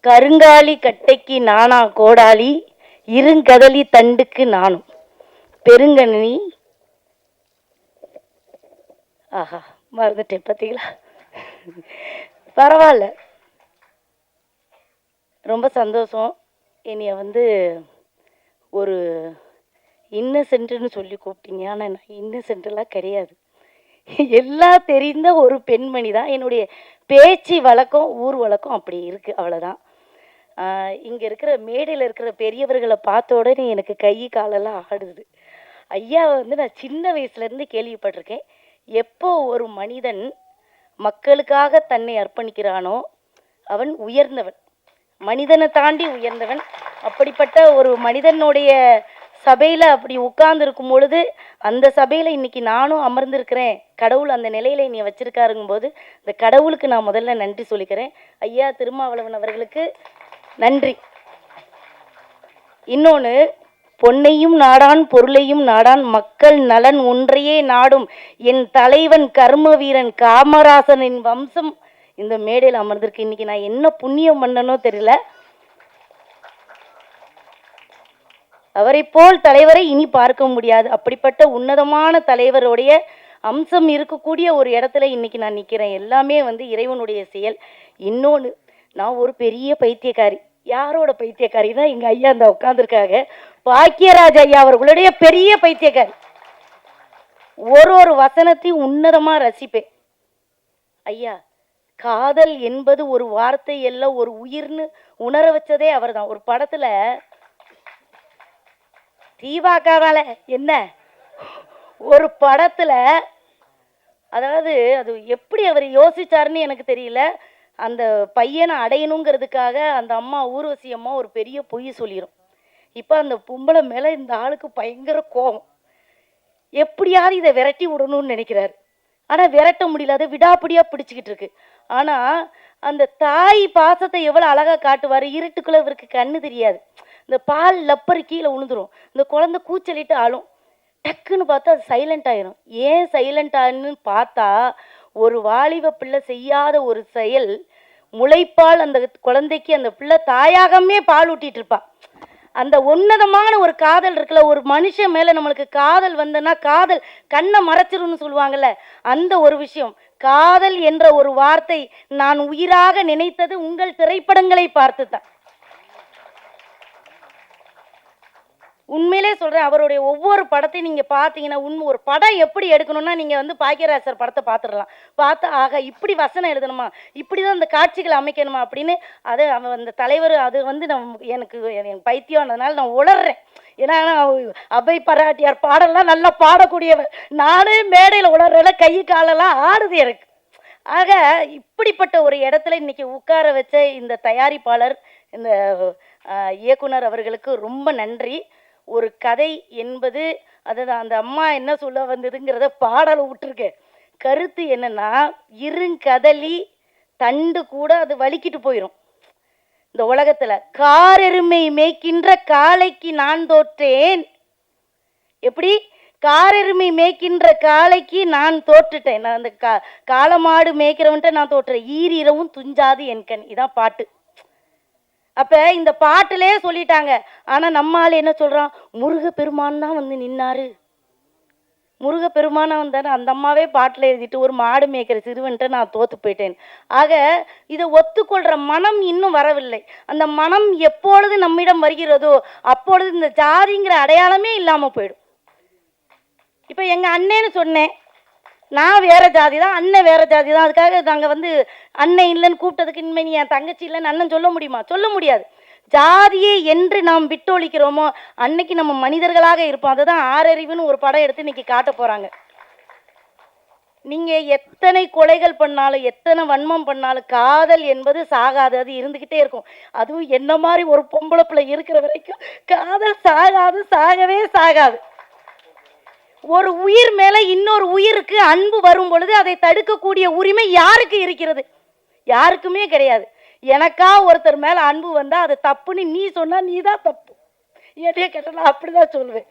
கருங்காலி கட்டைக்கு நானா கோடாலி, இருங்கதலி தண்டுக்கு நானும் பெருங்கனி. ஆஹா, மறந்துட்டேன் பார்த்தீங்களா? பரவாயில்ல, ரொம்ப சந்தோஷம். என்னைய வந்து ஒரு இன்னசென்ட்னு சொல்லி கூப்பிட்டீங்க. ஆனால் நான் இன்னசென்ட்லாம் கிடையாது. எல்லாம் தெரிந்த ஒரு பெண்மணி தான். என்னுடைய பேச்சு வழக்கம், ஊர் வழக்கம் அப்படி இருக்குது, அவ்வளோதான். இங்கே இருக்கிற மேடையில் இருக்கிற பெரியவர்களை பார்த்த உடனே எனக்கு கை காலெல்லாம் ஆடுது. ஐயாவை வந்து நான் சின்ன வயசுலேருந்து கேள்விப்பட்டிருக்கேன். எப்போ ஒரு மனிதன் மக்களுக்காக தன்னை அர்ப்பணிக்கிறானோ அவன் உயர்ந்தவன், மனிதனை தாண்டி உயர்ந்தவன். அப்படிப்பட்ட ஒரு மனிதனுடைய சபையில் அப்படி உட்கார்ந்துருக்கும் பொழுது, அந்த சபையில் இன்னைக்கு நானும் அமர்ந்திருக்கிறேன். கடவுள் அந்த நிலையில் என்னை வச்சிருக்காருங்கும் போது இந்த கடவுளுக்கு நான் முதல்ல நன்றி சொல்லிக்கிறேன். ஐயா திருமாவளவன் அவர்களுக்கு நன்றி. இன்னொன்று, பொன்னையும் நாடான் பொருளையும் நாடான் மக்கள் நலன் ஒன்றையே நாடும் என் தலைவன் கர்ம வீரன் காமராசனின் வம்சம் இந்த மேடையில் அமர்ந்திருக்கு. இன்னைக்கு நான் என்ன புண்ணியம் பண்ணனோ தெரியல. அவரை போல் தலைவரை இனி பார்க்க முடியாது. அப்படிப்பட்ட உன்னதமான தலைவருடைய அம்சம் இருக்கக்கூடிய ஒரு இடத்துல இன்னைக்கு நான் நிற்கிறேன். எல்லாமே வந்து இறைவனுடைய செயல். இன்னொன்று, நான் ஒரு பெரிய பைத்தியக்காரி. யாரோட பைத்தியக்காரி தான் எங்கள் ஐயா அந்த உட்காந்துருக்காங்க, பாக்கியராஜ் ஐயா அவர்களுடைய பெரிய பைத்தியக்காரி. ஒரு வசனத்தையும் உன்னதமாக ரசிப்பேன். ஐயா, காதல் என்பது ஒரு வார்த்தை அல்ல, ஒரு உயிர்னு உணர வச்சதே அவர் தான். ஒரு படத்தில் தீவாக்காவால என்ன, ஒரு படத்தில், அதாவது அது எப்படி அவர் யோசிச்சாருன்னு எனக்கு தெரியல. அந்த பையனை அடையணுங்கிறதுக்காக அந்த அம்மா ஊர்வசி அம்மா ஒரு பெரிய பொய் சொல்லிடும். இப்போ அந்த பொம்பளை மேலே இந்த ஆளுக்கு பயங்கர கோபம். எப்படியாவது இதை விரட்டி விடணும்னு நினைக்கிறாரு. ஆனால் விரட்ட முடியல, அதை விடாப்பிடியாக பிடிச்சிக்கிட்டு இருக்கு. ஆனால் அந்த தாய் பாசத்தை எவ்வளோ அழகாக காட்டுவார். இருட்டுக்குள்ளே இவருக்கு கண்ணு தெரியாது. இந்த பால் லப்பர் கீழே விழுந்துடும். இந்த குழந்தை கூச்சலிட்டு ஆளும். டக்குன்னு பார்த்தா அது சைலண்ட் ஆயிரும். ஏன் சைலண்ட் ஆகுன்னு பார்த்தா, ஒரு வாலிப பிள்ளை செய்யாத ஒரு செயல், முளைப்பால் அந்த குழந்தைக்கு அந்த பிள்ளை தாயாகவே பால் ஊட்டிட்டு இருப்பா. அந்த உன்னதமான ஒரு காதல் இருக்குல்ல, ஒரு மனுஷன் மேலே நம்மளுக்கு காதல் வந்தனா காதல் கண்ணை மறைச்சிரும்னு சொல்லுவாங்கல்ல, அந்த ஒரு விஷயம். காதல் என்ற ஒரு வார்த்தை நான் உயிராக நினைத்தது உங்கள் திரைப்படங்களை பார்த்து தான். உண்மையிலே சொல்கிறேன், அவருடைய ஒவ்வொரு படத்தையும் நீங்கள் பார்த்தீங்கன்னா, ஒரு படம் எப்படி எடுக்கணும்னா நீங்கள் வந்து பாக்கியராஜர் படத்தை பார்த்துடலாம். பார்த்தா ஆக இப்படி வசனம் எழுதணுமா, இப்படி தான் அந்த காட்சிகளை அமைக்கணுமா அப்படின்னு. அது அந்த தலைவர் அது வந்து எனக்கு பைத்தியம், அதனால நான் உளர்றேன். ஏன்னா அபை பராட்டியார் பாடலாம் நல்லா பாடக்கூடியவர். நானே மேடையில் உளர்றேல, கை காலெல்லாம் ஆடுது எனக்கு. ஆக இப்படிப்பட்ட ஒரு இடத்துல இன்னைக்கு உட்கார வச்ச இந்த தயாரிப்பாளர், இந்த இயக்குனர் அவர்களுக்கு ரொம்ப நன்றி. ஒரு கதை என்பது, அதாவது அந்த அம்மா என்ன சொல்ல வந்ததுங்கிறத பாடலை விட்டுருக்கேன். கருத்து என்னன்னா, இருங்கதலி தண்டு கூட அது வலிக்கிட்டு போயிடும். இந்த உலகத்தில் காரெருமை மேய்க்கின்ற காளைக்கு நான் தோற்றேன். எப்படி? காரெருமை மேய்க்கின்ற காளைக்கு நான் தோற்றுட்டேன். நான் அந்த காளமாடு மேய்க்கிறவன்ட்ட நான் தோற்றுறேன். ஈரிரவும் துஞ்சாது என் கண். இதான் பாட்டு. அப்போ இந்த பாட்டிலே சொல்லிட்டாங்க. ஆனால் நம்மால் என்ன சொல்கிறான், முருகப்பெருமான் தான் வந்து நின்னாரு. முருகப்பெருமானா வந்தானே அந்த அம்மாவே பாட்டில் எழுதிட்டு ஒரு மாடு மேய்க்கிற சிறுவன்ட்ட நான் தோற்று போயிட்டேன். ஆக இதை ஒத்துக்கொள்கிற மனம் இன்னும் வரவில்லை. அந்த மனம் எப்பொழுது நம்மிடம் வருகிறதோ அப்பொழுது இந்த ஜாதிங்கிற அடையாளமே இல்லாமல் போயிடும். இப்போ எங்கள் அண்ணேன்னு சொன்னேன், நான் வேற ஜாதி தான், அண்ணன் வேற ஜாதி தான். அதுக்காக நாங்கள் வந்து அண்ணன் இல்லைன்னு கூப்பிட்டதுக்கு இனிமே நீ என் தங்கச்சி இல்லைன்னு அண்ணன் சொல்ல முடியுமா? சொல்ல முடியாது. ஜாதியை என்று நாம் விட்டொழிக்கிறோமோ அன்னைக்கு நம்ம மனிதர்களாக இருப்போம். அதுதான் ஆறறிவுன்னு ஒரு படம் எடுத்து இன்னைக்கு காட்ட போறாங்க. நீங்க எத்தனை கொலைகள் பண்ணாலும், எத்தனை வன்மம் பண்ணாலும், காதல் என்பது சாகாது, அது இருந்துகிட்டே இருக்கும். அதுவும் என்ன மாதிரி ஒரு பொம்பளை பிள்ளை இருக்கிற வரைக்கும் காதல் சாகாது, சாகவே சாகாது. ஒரு உயிர் மேல இன்னொரு உயிருக்கு அன்பு வரும் பொழுது அதை தடுக்கக்கூடிய உரிமை யாருக்கு இருக்கிறது? யாருக்குமே கிடையாது. எனக்கா ஒருத்தர் மேல அன்பு வந்தா அது தப்புன்னு நீ சொன்னா நீ தான் தப்பு. என்னைய கேட்டா அப்படிதான் சொல்லுவேன்.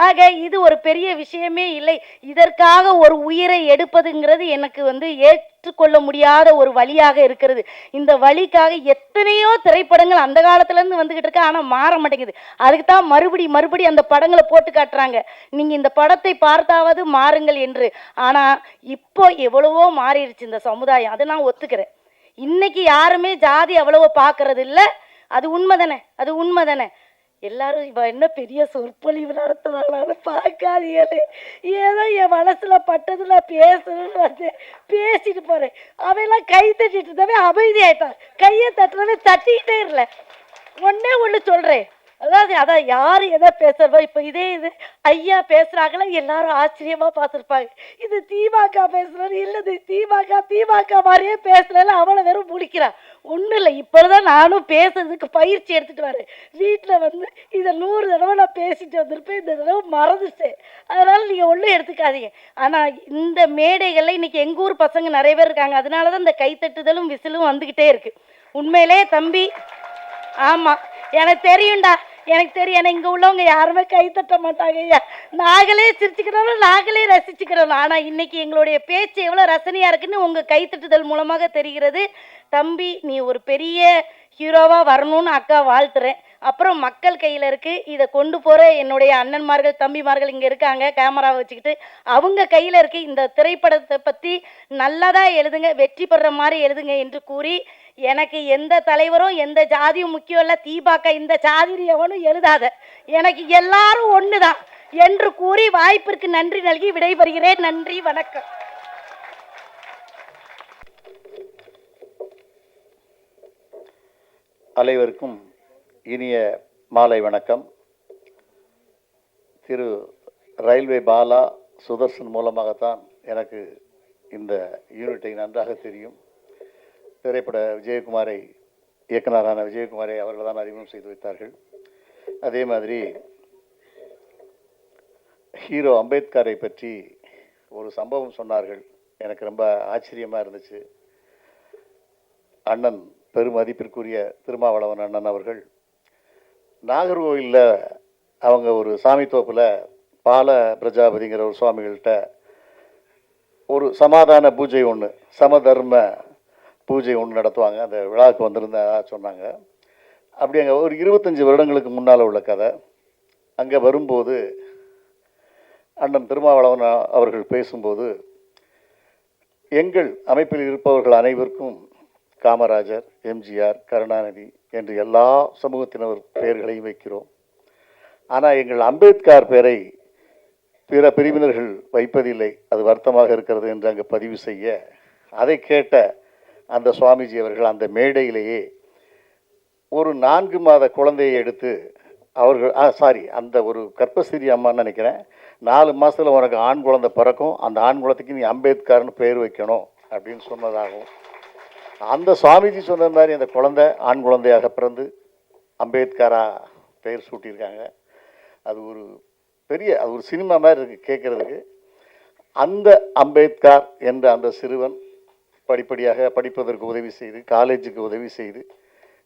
ஆக இது ஒரு பெரிய விஷயமே இல்லை. இதற்காக ஒரு உயிரை எடுப்பதுங்கிறது எனக்கு வந்து ஏற்றுக்கொள்ள முடியாத ஒரு வழியாக இருக்கிறது. இந்த வழிக்காக எத்தனையோ திரைப்படங்கள் அந்த காலத்துலேருந்து வந்துக்கிட்டு இருக்கு, ஆனால் மாற மாட்டேங்குது. அதுக்கு தான் மறுபடி அந்த படங்களை போட்டு காட்டுறாங்க, நீங்கள் இந்த படத்தை பார்த்தாவது மாறுங்கள் என்று. ஆனால் இப்போ எவ்வளவோ மாறிடுச்சு இந்த சமுதாயம், அதை நான் ஒத்துக்கிறேன். இன்னைக்கு யாருமே ஜாதி அவ்வளவோ பார்க்கறது இல்லை. அது உண்மை தானே, அது உண்மை தானே. எல்லாரும் இவ என்ன பெரிய சொற்பொழிவு நடத்துனாங்களான்னு பார்க்காதீங்களே. ஏதோ என் மனசுல பட்டது நான் பேசணும்னு வந்தேன், பேசிட்டு போறேன். அவையெல்லாம் கை தட்டிட்டு இருந்தவே அமைதி ஆயிட்டான். கையை தட்டுறவே தட்டிக்கிட்டே இல்லை. ஒன்னே ஒன்று சொல்றேன், அதான் யார் எதை பேசுறதோ, இப்போ இதே இது ஐயா பேசுறாங்களா எல்லாரும் ஆச்சரியமா பார்த்துருப்பாங்க. இது திமுக பேசுறது இல்லது, திமுக மாதிரியே பேசல, அவளை வெறும் முழிக்கிறான். ஒன்றும் இல்லை, இப்போதான் நானும் பேசுறதுக்கு பயிற்சி எடுத்துட்டு வரேன். வீட்டில் வந்து இதை 100 தடவை நான் பேசிட்டு வந்திருப்பேன், இந்த தடவை மறந்துட்டேன். அதனால நீங்கள் ஒன்றும் எடுத்துக்காதீங்க. ஆனால் இந்த மேடைகளில் இன்னைக்கு எங்கள் ஊர் பசங்க நிறைய பேர் இருக்காங்க, அதனால தான் இந்த கைத்தட்டுதலும் விசிலும் வந்துக்கிட்டே இருக்கு. உண்மையிலே தம்பி, ஆமாம் எனக்கு தெரியும்டா, எனக்கு தெரியும். ஏன்னா இங்கே உள்ளவங்க யாருமே கை தட்ட மாட்டாங்க ஐயா. நாங்களே சிரிச்சுக்கிறோம், நாங்களே ரசிச்சுக்கிறோம். ஆனால் இன்னைக்கு எங்களுடைய பேச்சு எவ்வளோ ரசனையாக இருக்குன்னு உங்கள் கைத்தட்டுதல் மூலமாக தெரிகிறது. தம்பி, நீ ஒரு பெரிய ஹீரோவாக வரணும்னு அக்கா வாழ்த்துறேன். அப்புறம் மக்கள் கையில் இருக்குது, இதை கொண்டு போகிற என்னுடைய அண்ணன்மார்கள் தம்பிமார்கள் இங்கே இருக்காங்க கேமராவை வச்சுக்கிட்டு, அவங்க கையில் இருக்குது. இந்த திரைப்படத்தை பற்றி நல்லதாக எழுதுங்க, வெற்றி பெற மாதிரி எழுதுங்க என்று கூறி, எனக்கு எந்த தலைவரும் எந்த ஜாதியும் முக்கியம் இல்லை, தீபாக்க இந்த ஜாதி எவனும் எழுதாத, எனக்கு எல்லாரும் ஒன்று தான் என்று கூறி வாய்ப்பிற்கு நன்றி நல்கி விடைபெறுகிறேன். நன்றி, வணக்கம். அனைவருக்கும் இனிய மாலை வணக்கம். திரு ரயில்வே பாலா சுதர்சன் மூலமாகத்தான் எனக்கு இந்த யூனிட்டை நன்றாக தெரியும். திரைப்பட விஜயகுமாரை, இயக்குனரான விஜயகுமாரை அவர்கள் தான் அறிமுகம் செய்து வைத்தார்கள். அதே மாதிரி ஹீரோ அம்பேத்கரை பற்றி ஒரு சம்பவம் சொன்னார்கள், எனக்கு ரொம்ப ஆச்சரியமாக இருந்துச்சு. அண்ணன் பெருமதிப்பிற்குரிய திருமாவளவன் அண்ணன் அவர்கள் நாகர்கோவிலில் அவங்க ஒரு சாமி தோப்பில் பால பிரஜாபதிங்கிற ஒரு சுவாமிகள்கிட்ட ஒரு சமாதான பூஜை ஒன்று, சமதர்ம பூஜை ஒன்று நடத்துவாங்க. அந்த விழாவுக்கு வந்திருந்தா சொன்னாங்க. அப்படி அங்கே ஒரு 25 வருடங்களுக்கு முன்னால் உள்ள கதை. அங்கே வரும்போது அண்ணன் திருமாவளவன் அவர்கள் பேசும்போது, எங்கள் அமைப்பில் இருப்பவர்கள் அனைவருக்கும் காமராஜர், எம்ஜிஆர், கருணாநிதி என்று எல்லா சமூகத்தினர் பெயர்களையும் வைக்கிறோம். ஆனால் எங்கள் அம்பேத்கர் பெயரை பிற பிரிவினர்கள் வைப்பதில்லை, அது வருத்தமாக இருக்கிறது என்று அங்கே பதிவு செய்ய, அதை கேட்ட அந்த சுவாமிஜி அவர்கள் அந்த மேடையிலேயே ஒரு 4 மாத குழந்தையை எடுத்து அவர்கள் அந்த ஒரு கர்ப்பஸ்திரி அம்மான்னு நினைக்கிறேன், 4 மாதத்தில் உனக்கு ஆண் குழந்தை பிறக்கும், அந்த ஆண் குழந்தைக்கு நீ அம்பேத்கர்னு பெயர் வைக்கணும் அப்படின்னு சொன்னதாகவும், அந்த சுவாமிஜி சொன்ன மாதிரி அந்த குழந்தை ஆண் குழந்தையாக பிறந்து அம்பேத்கரா பெயர் சூட்டியிருக்காங்க. அது ஒரு பெரிய, அது ஒரு சினிமா மாதிரி இருக்குது கேட்குறதுக்கு. அந்த அம்பேத்கர் என்ற அந்த சிறுவன் படிப்படியாக படிப்பதற்கு உதவி செய்து, காலேஜுக்கு உதவி செய்து,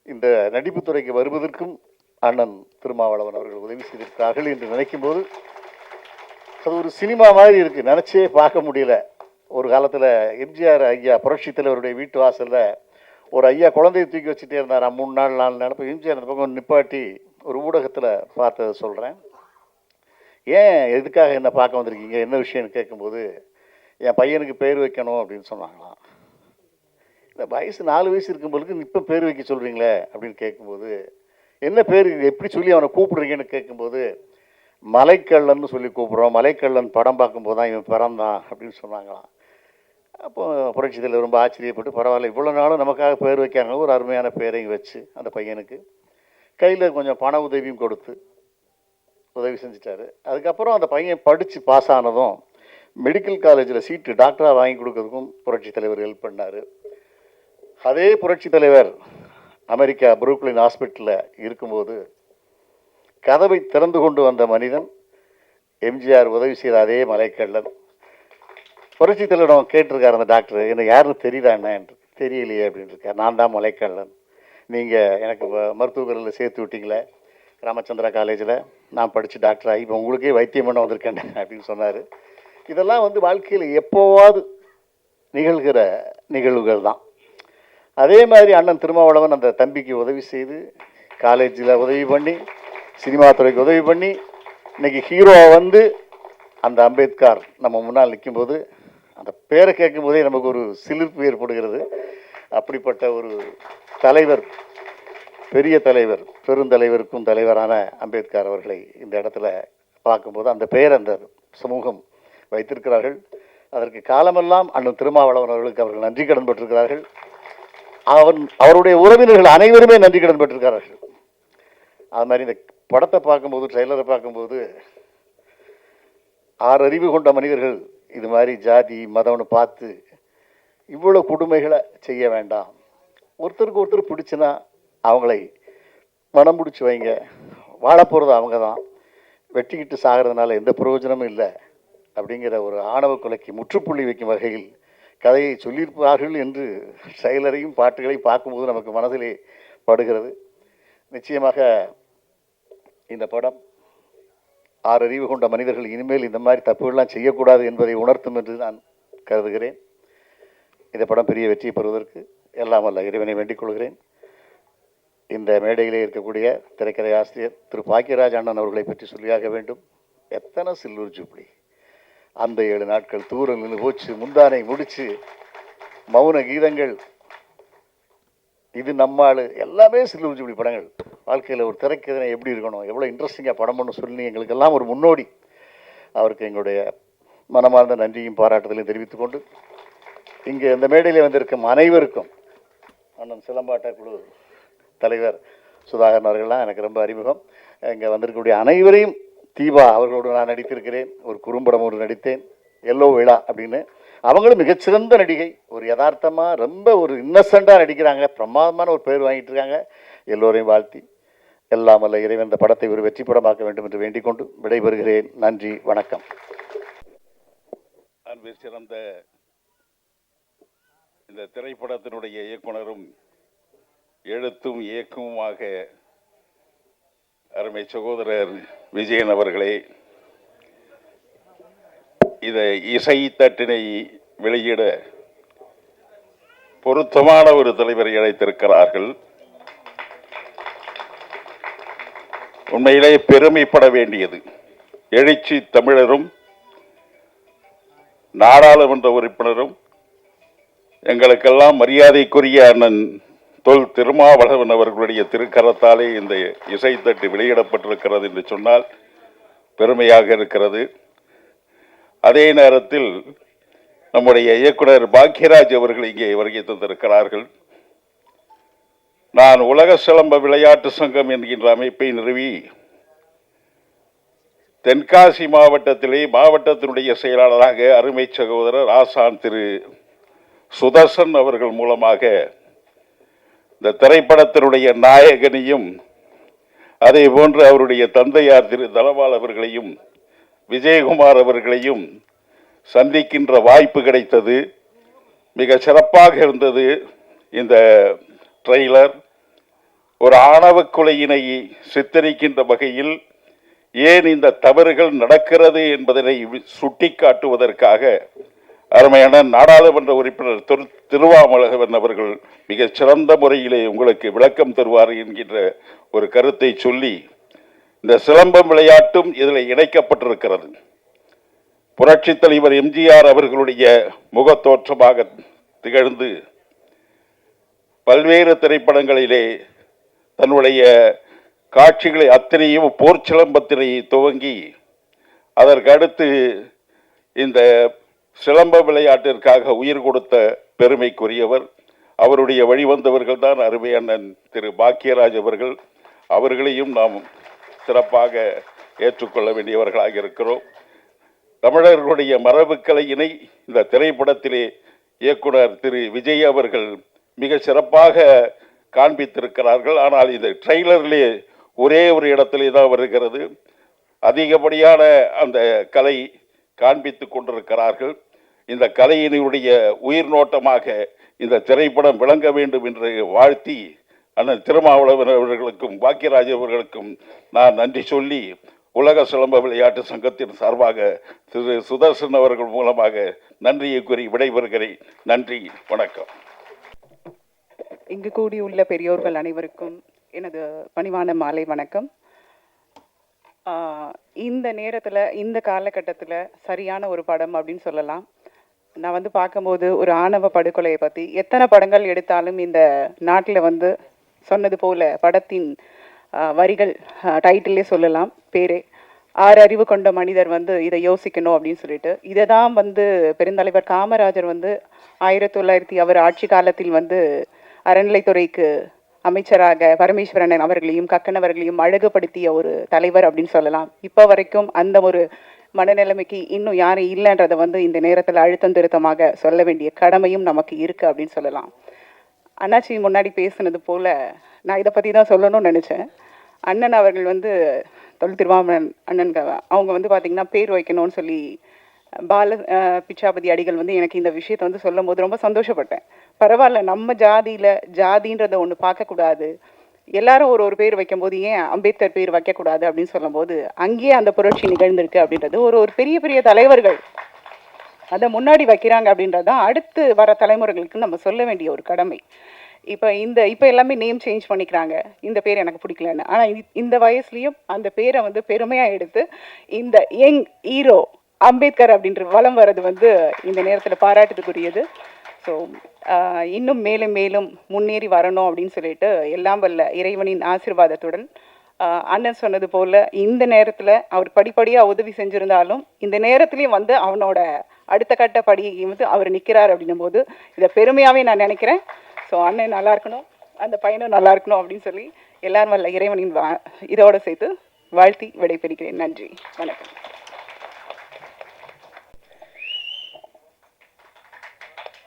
இந்த நடிப்புத்துறைக்கு வருவதற்கும் அண்ணன் திருமாவளவன் அவர்கள் உதவி செய்திருக்கிறார்கள் என்று நினைக்கும்போது அது ஒரு சினிமா மாதிரி இருக்குது, நினச்சே பார்க்க முடியல. ஒரு காலத்தில் எம்ஜிஆர் ஐயா புரட்சி தலைவருடைய வீட்டு வாசலில் ஒரு ஐயா குழந்தையை தூக்கி வச்சுட்டே இருந்தார். 3 நாள் 4 நாள். இப்போ எம்ஜிஆர் அந்த பக்கம் நிப்பாட்டி ஒரு ஊடகத்தில் பார்த்ததை சொல்கிறேன். ஏன் எதுக்காக என்ன பார்க்க வந்திருக்கீங்க, என்ன விஷயம்னு கேட்கும்போது, என் பையனுக்கு பேர் வைக்கணும் அப்படின்னு சொன்னாங்களாம். இந்த வயசு 4 வயசு இருக்கும்போது இப்போ பேர் வைக்க சொல்கிறீங்களே அப்படின்னு கேட்கும்போது, என்ன பேர் எப்படி சொல்லி அவனை கூப்பிடுறீங்கன்னு கேட்கும்போது, மலைக்கள்ளன்னு சொல்லி கூப்பிட்றோம், மலைக்கள்ளன் படம் பார்க்கும்போது தான் இவன் பிறந்தான் அப்படின்னு சொன்னாங்களாம். அப்போ புரட்சி தலைவர் ரொம்ப ஆச்சரியப்பட்டு, பரவாயில்ல இவ்வளோ நாளும் நமக்காக பேர் வைக்காங்க, ஒரு அருமையான பேரையும் வச்சு அந்த பையனுக்கு கையில் கொஞ்சம் பண உதவியும் கொடுத்து உதவி செஞ்சிட்டாரு. அதுக்கப்புறம் அந்த பையன் படித்து பாஸ் ஆனதும் மெடிக்கல் காலேஜில் சீட்டு டாக்டராக வாங்கி கொடுக்கறதுக்கும் புரட்சி தலைவர் ஹெல்ப் பண்ணார். அதே புரட்சி தலைவர் அமெரிக்கா புரூக்லின் ஹாஸ்பிட்டலில் இருக்கும்போது கதவை திறந்து கொண்டு வந்த மனிதன் எம்ஜிஆர் உதவி செய்த அதே மலைக்கள்ளன். புரட்சி தலைவரிடம் கேட்டிருக்காரு அந்த டாக்டர், என்ன யாருன்னு தெரியுதா என்ன என்று. தெரியலையே அப்படின்னு இருக்கார். நான் தான் மலைக்கள்ளன், நீங்கள் எனக்கு மருத்துவக் கல்லூரியில் சேர்த்து விட்டீங்களே ராமச்சந்திரா காலேஜில், நான் படித்து டாக்டர் ஆகி இப்போ உங்களுக்கே வைத்தியம் பண்ண வந்திருக்கேன் அப்படின்னு சொன்னார். இதெல்லாம் வாழ்க்கையில் எப்போவாது நிகழ்கிற நிகழ்வுகள் தான். அதே மாதிரி அண்ணன் திருமாவளவன் அந்த தம்பிக்கு உதவி செய்து, காலேஜில் உதவி பண்ணி, சினிமா துறைக்கு உதவி பண்ணி, இன்னைக்கு ஹீரோவை வந்து அந்த அம்பேத்கர் நம்ம முன்னால் நிற்கும்போது அந்த பேரை கேட்கும் போதே நமக்கு ஒரு சிலிர்ப்பு ஏற்படுகிறது. அப்படிப்பட்ட ஒரு தலைவர், பெரிய தலைவர், பெருந்தலைவருக்கும் தலைவரான அம்பேத்கர் அவர்களை இந்த இடத்துல பார்க்கும்போது அந்த பெயர் அந்த சமூகம் வைத்திருக்கிறார்கள். அதற்கு காலமெல்லாம் அண்ணன் திருமாவளவன் அவர்களுக்கு அவர்கள் நன்றி கடன் பெற்றிருக்கிறார்கள். அவருடைய உறவினர்கள் அனைவருமே நன்றி கடன் பெற்றிருக்கிறார்கள். அது மாதிரி இந்த படத்தை பார்க்கும்போது, ட்ரெய்லரை பார்க்கும்போது, 6 அறிவு கொண்ட மனிதர்கள் இது மாதிரி ஜாதி மதம்னு பார்த்து இவ்வளோ கொடுமைகளை செய்ய வேண்டாம், ஒருத்தருக்கு ஒருத்தர் பிடிச்சுன்னா அவங்களை மனம் பிடிச்சி வைங்க, வாழ போகிறது அவங்க தான், வெட்டிக்கிட்டு சாகிறதுனால எந்த பிரயோஜனமும் இல்லை அப்படிங்கிற ஒரு ஆணவ கொலைக்கு முற்றுப்புள்ளி வைக்கும் வகையில் கதையை சொல்லியிருப்பார்கள் என்று ட்ரெய்லரையும் பாட்டுகளையும் பார்க்கும்போது நமக்கு மனதிலே படுகிறது. நிச்சயமாக இந்த படம் 6 அறிவு கொண்ட மனிதர்கள் இனிமேல் இந்த மாதிரி தப்புகள்லாம் செய்யக்கூடாது என்பதை உணர்த்தும் என்று நான் கருதுகிறேன். இந்த படம் பெரிய வெற்றி பெறுவதற்கு எல்லாம் வல்ல இறைவனை வேண்டிக் கொள்கிறேன். இந்த மேடையிலே இருக்கக்கூடிய திரைக்கதை ஆசிரியர் திரு பாக்கியராஜ் அண்ணன் அவர்களை பற்றி சொல்லியாக வேண்டும். எத்தனை சில்லூர் ஜூப்ளி, அந்த 7 நாட்கள் தூரம் நின்று போச்சு, முந்தானை முடிச்சு, மௌன கீதங்கள், இது நம்மாள், எல்லாமே சில்லூர் ஜூப்ளி படங்கள். வாழ்க்கையில் ஒரு திரைக்கதை எப்படி இருக்கணும், எவ்வளோ இன்ட்ரெஸ்டிங்காக படம் பண்ண சொல்லி எங்களுக்கெல்லாம் ஒரு முன்னோடி. அவருக்கு எங்களுடைய மனமார்ந்த நன்றியும் பாராட்டுதலையும் தெரிவித்துக் கொண்டு, இங்கே இந்த மேடையில் வந்திருக்கும் அனைவருக்கும், அண்ணன் சிலம்பாட்ட குழு தலைவர் சுதாகரன் அவர்கள்லாம் எனக்கு ரொம்ப அறிமுகம். இங்கே வந்திருக்கக்கூடிய அனைவரையும், தீபா அவர்களோடு நான் நடித்திருக்கிறேன், ஒரு குறும்படம் ஒன்று நடித்தேன், எல்லோ விழா அப்படின்னு. அவங்களும் மிகச்சிறந்த நடிகை, ஒரு யதார்த்தமாக ரொம்ப ஒரு இன்னசென்ட்டாக நடிக்கிறாங்க, பிரமாதமான ஒரு பேர் வாங்கிட்டு இருக்காங்க. எல்லோரையும் வாழ்த்தி எல்லாம் வல்ல இறைவன் இந்த படத்தை ஒரு வெற்றி படமாக்க வேண்டும் என்று வேண்டிக் கொண்டு விடைபெறுகிறேன். நன்றி, வணக்கம். அன்பு சிறந்த இந்த திரைப்படத்தினுடைய இயக்குனரும் எழுத்தும் இயக்கமுமாக அருமை சகோதரர் விஜயன் அவர்களே, இதை இசை தட்டினை வெளியிட பொருத்தமான ஒரு தலைவரை அழைத்திருக்கிறார்கள். உண்மையிலே பெருமைப்பட வேண்டியது. எழுச்சி தமிழரும் நாடாளுமன்ற உறுப்பினரும் எங்களுக்கெல்லாம் மரியாதைக்குரிய அண்ணன் தொல் திருமாவளவன் அவர்களுடைய திருக்கரத்தாலே இந்த இசைத்தட்டு வெளியிடப்பட்டிருக்கிறது என்று சொன்னால் பெருமையாக இருக்கிறது. அதே நேரத்தில் நம்முடைய இயக்குனர் பாக்யராஜ் அவர்கள் இங்கே வருகை தந்திருக்கிறார்கள். நான் உலக சிலம்ப விளையாட்டு சங்கம் என்கின்ற அமைப்பை நிறுவி தென்காசி மாவட்டத்திலே மாவட்டத்தினுடைய செயலாளராக அருமை சகோதரர் ஆசான் திரு சுதர்சன் அவர்கள் மூலமாக இந்த திரைப்படத்தினுடைய நாயகனையும் அதே போன்று அவருடைய தந்தையார் திரு தனபால் அவர்களையும் விஜயகுமார் அவர்களையும் சந்திக்கின்ற வாய்ப்பு கிடைத்தது. மிக சிறப்பாக இருந்தது. இந்த ட்ரெய்லர் ஒரு ஆணவ கொலையினை சித்தரிக்கின்ற வகையில் ஏன் இந்த தவறுகள் நடக்கிறது என்பதனை சுட்டிக்காட்டுவதற்காக அருமையான நாடாளுமன்ற உறுப்பினர் திருமாவளவன் அவர்கள் மிக சிறந்த முறையிலே உங்களுக்கு விளக்கம் தருவார் என்கின்ற ஒரு கருத்தை சொல்லி, இந்த சிலம்பம் விளையாட்டும் இதில் இணைக்கப்பட்டிருக்கிறது. புரட்சி தலைவர் எம்ஜிஆர் அவர்களுடைய முகத்தோற்றமாக திகழ்ந்து பல்வேறு திரைப்படங்களிலே தன்னுடைய காட்சிகளை அத்தனையும் போர் சிலம்பத்தினை துவங்கி அதற்கு அடுத்து இந்த சிலம்ப விளையாட்டிற்காக உயிர் கொடுத்த பெருமைக்குரியவர். அவருடைய வழிவந்தவர்கள் தான் அருமை அண்ணன் திரு பாக்யராஜ் அவர்கள். அவர்களையும் நாம் சிறப்பாக ஏற்றுக்கொள்ள வேண்டியவர்களாக இருக்கிறோம். தமிழர்களுடைய மரபு கலையினை இந்த திரைப்படத்திலே இயக்குனர் திரு விஜய் அவர்கள் மிக சிறப்பாக காண்பித்திருக்கிறார்கள். ஆனால் இந்த ட்ரெய்லரிலே ஒரே ஒரு இடத்திலே தான் வருகிறது. அதிகப்படியான அந்த கலை காண்பித்து கொண்டிருக்கிறார்கள். இந்த கலையினுடைய உயிர் நோட்டமாக இந்த திரைப்படம் விளங்க வேண்டும் என்று வாழ்த்தி அண்ணன் திருமாவளவன் அவர்களுக்கும் பாக்யராஜ் அவர்களுக்கும் நான் நன்றி சொல்லி உலக சிலம்ப விளையாட்டு சங்கத்தின் சார்பாக திரு சுதர்சன் அவர்கள் மூலமாக நன்றியை கூறி விடைபெறுகிறேன். நன்றி, வணக்கம். இங்கு கூடியுள்ள பெரியோர்கள் அனைவருக்கும் எனது பணிவான மாலை வணக்கம். இந்த நேரத்தில், இந்த காலகட்டத்தில் சரியான ஒரு படம் அப்படின்னு சொல்லலாம். நான் வந்து பார்க்கும்போது ஒரு ஆணவ படுகொலையை பற்றி எத்தனை படங்கள் எடுத்தாலும் இந்த நாட்டில் வந்து சொன்னது போல படத்தின் வரிகள் டைட்டிலே சொல்லலாம், பேரே 6 அறிவு கொண்ட மனிதர் வந்து இதை யோசிக்கணும் அப்படின்னு சொல்லிட்டு, இதை தான் வந்து பெருந்தலைவர் காமராஜர் வந்து 1900 அவர் ஆட்சி காலத்தில் வந்து அறநிலைத்துறைக்கு அமைச்சராக பரமேஸ்வரன் அவர்களையும் கக்கனவர்களையும் அழகுபடுத்திய ஒரு தலைவர் அப்படின்னு சொல்லலாம். இப்போ வரைக்கும் அந்த ஒரு மனநிலைமைக்கு இன்னும் யாரும் இல்லைன்றதை வந்து இந்த நேரத்தில் அழுத்தம் திருத்தமாக சொல்ல வேண்டிய கடமையும் நமக்கு இருக்குது அப்படின்னு சொல்லலாம். அண்ணாச்சி முன்னாடி பேசுனது போல் நான் இதை பற்றி தான் சொல்லணும்னு நினச்சேன். அண்ணன் அவர்கள் வந்து தொல் திருவாமன் அண்ணன் அவங்க வந்து பார்த்திங்கன்னா பேர் வைக்கணும்னு சொல்லி பால பிச்சாபதி அடிகள் வந்து எனக்கு இந்த விஷயத்தை வந்து சொல்லும் போது ரொம்ப சந்தோஷப்பட்டேன். பரவாயில்ல, நம்ம ஜாதியில் ஜாதின்றதை ஒன்று பார்க்கக்கூடாது, எல்லாரும் ஒரு பேர் வைக்கும்போது ஏன் அம்பேத்கர் பேர் வைக்கக்கூடாது அப்படின்னு சொல்லும்போது அங்கேயே அந்த புரட்சி நிகழ்ந்திருக்கு அப்படின்றது ஒரு பெரிய பெரிய தலைவர்கள் அதை முன்னாடி வைக்கிறாங்க அப்படின்றது தான் அடுத்து வர தலைமுறைகளுக்கு நம்ம சொல்ல வேண்டிய ஒரு கடமை. இப்போ எல்லாமே நேம் சேஞ்ச் பண்ணிக்கிறாங்க, இந்த பேர் எனக்கு பிடிக்கலன்னு. ஆனால் இந்த வயசுலேயும் அந்த பேரை வந்து பெருமையாக எடுத்து இந்த யங் ஹீரோ அம்பேத்கர் அப்படின்ற வலம் வர்றது வந்து இந்த நேரத்தில் பாராட்டுக்குரியது. ஸோ இன்னும் மேலும் மேலும் முன்னேறி வரணும் அப்படின்னு சொல்லிட்டு எல்லாம் வல்ல இறைவனின் ஆசீர்வாதத்துடன் அண்ணன் சொன்னது போல் இந்த நேரத்தில் அவர் படிப்படியாக உதவி செஞ்சுருந்தாலும் இந்த நேரத்துலேயும் வந்து அவனோட அடுத்த கட்ட படியை வந்து அவர் நிற்கிறார் அப்படின்னும் போது இதை பெருமையாகவே நான் நினைக்கிறேன். ஸோ அண்ணன் நல்லா இருக்கணும், அந்த பையனும் நல்லா இருக்கணும் அப்படின்னு சொல்லி எல்லாரும் வல்ல இறைவனின் இதோடு சேர்த்து வாழ்த்தி விடைபெறுகிறேன். நன்றி, வணக்கம்.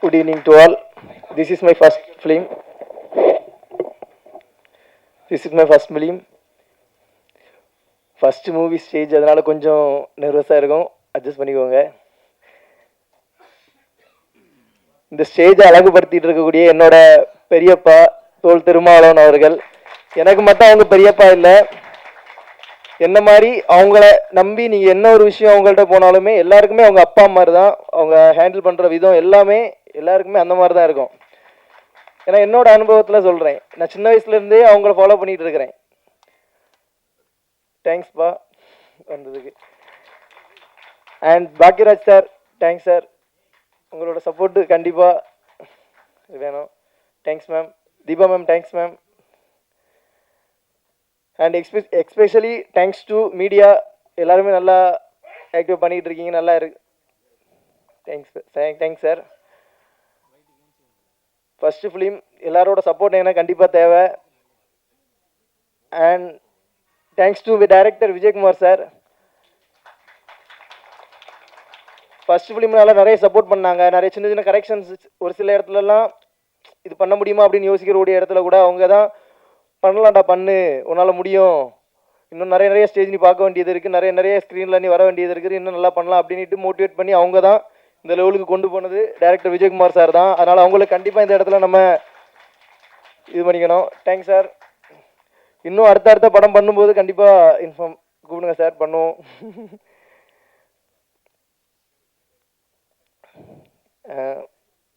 Good evening to all. This is my first film. First movie stage, அதனால கொஞ்சம் நர்வஸாக இருக்கும், அட்ஜஸ்ட் பண்ணிக்கோங்க. இந்த ஸ்டேஜை அழகுபடுத்திட்டு இருக்கக்கூடிய என்னோட பெரியப்பா தோல் திருமாவளவன் அவர்கள். எனக்கு மட்டும் அவங்க பெரியப்பா இல்லை, என்ன மாதிரி அவங்கள நம்பி நீங்கள் என்ன ஒரு விஷயம் அவங்கள்ட்ட போனாலுமே எல்லாருக்குமே அவங்க அப்பா மாதிரி தான். அவங்க ஹேண்டில் பண்ணுற விதம் எல்லாமே எல்லாருக்குமே அந்த மாதிரி தான் இருக்கும். ஏன்னா என்னோட அனுபவத்தில் சொல்கிறேன், நான் சின்ன வயசுலேருந்தே அவங்கள ஃபாலோ பண்ணிகிட்டு இருக்கிறேன். தேங்க்ஸ்ப்பா வந்ததுக்கு. And Bhagyaraj sir, thanks sir, உங்களோட சப்போர்ட்டு கண்டிப்பாக வேணும். Thanks ma'am. Deepa ma'am, thanks ma'am. And especially thanks to media, எல்லாருமே நல்லா ஆக்டிவ் பண்ணிகிட்டு இருக்கீங்க, நல்லா இருக்கு. Thanks sir. ஃபஸ்ட்டு ஃபிலிம், எல்லாரோட சப்போர்ட் எனக்கு கண்டிப்பாக தேவை. And thanks to director Vijayakumar sir. First ஃபிலிம்னால நிறைய சப்போர்ட் பண்ணாங்க, நிறைய சின்ன சின்ன கரெக்ஷன்ஸ் ஒரு சில இடத்துலலாம் இது பண்ண முடியுமா அப்படின்னு யோசிக்கிறக்கூடிய இடத்துல கூட அவங்க தான் பண்ணலாம்டா, பண்ணு, உன்னால் முடியும், இன்னும் நிறைய ஸ்டேஜ் நீ பார்க்க வேண்டியது இருக்குது, நிறைய ஸ்க்ரீனில் நீ வர வேண்டியது இருக்குது, இன்னும் நல்லா பண்ணலாம் அப்படின்ட்டு மோட்டிவேட் பண்ணி அவங்க தான் இந்த லெவலுக்கு கொண்டு போனது டைரக்டர் விஜயகுமார் சார் தான். அதனால் அவங்களுக்கு கண்டிப்பாக இந்த இடத்துல நம்ம இது பண்ணிக்கணும். Thanks sir. இன்னும் அடுத்த படம் பண்ணும்போது கண்டிப்பாக இன்ஃபார்ம் கூப்பிடுங்க சார், பண்ணுவோம்.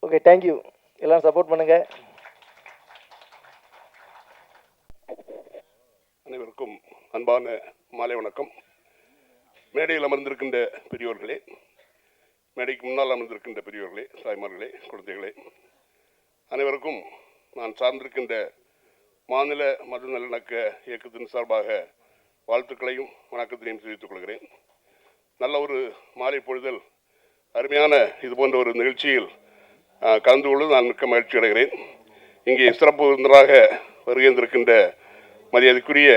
Okay, thank you. எல்லோரும் சப்போர்ட் பண்ணுங்கள். அனைவருக்கும் அன்பான மாலை வணக்கம். மேடையில் அமர்ந்திருக்கின்ற பெரியோர்களே, மேடைக்கு முன்னால் அமர்ந்திருக்கின்ற பெரியோர்களே, தாய்மார்களே, குழந்தைகளே, அனைவருக்கும் நான் சார்ந்திருக்கின்ற மாநில மத நல்லிணக்க இயக்கத்தின் சார்பாக வாழ்த்துக்களையும் வணக்கத்தையும் தெரிவித்துக் கொள்கிறேன். நல்ல ஒரு மாலை பொழுதல் அருமையான இது போன்ற ஒரு நிகழ்ச்சியில் கலந்து கொள்ள நான் மிக்க மகிழ்ச்சி அடைகிறேன். இங்கே சிறப்பு விருந்தினராக வருகின்றிருக்கின்ற மரியாதைக்குரிய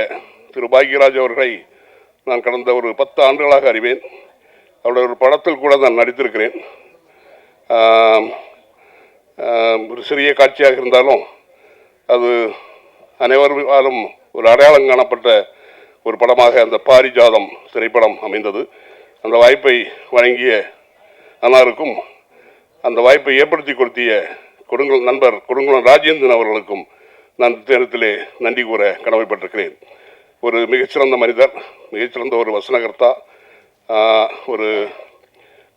திரு பாக்யராஜ் அவர்களை நான் கடந்த ஒரு 10 ஆண்டுகளாக அறிவேன். அவருடைய ஒரு படத்தில் கூட நான் நடித்திருக்கிறேன். ஒரு சிறிய காட்சியாக இருந்தாலும் அது அனைவரும் ஒரு அடையாளம் காணப்பட்ட ஒரு படமாக அந்த பாரிஜாதம் திரைப்படம் அமைந்தது. அந்த வாய்ப்பை வழங்கிய அன்னாருக்கும் அந்த வாய்ப்பை ஏற்படுத்தி கொடுத்திய நண்பர் கொடுங்குளம் ராஜேந்திரன் அவர்களுக்கும் நான் இந்த நேரத்திலே நன்றி கூற கடமைப்பட்டிருக்கிறேன். ஒரு மிகச்சிறந்த மனிதர், மிகச்சிறந்த ஒரு வசனகர்த்தா, ஒரு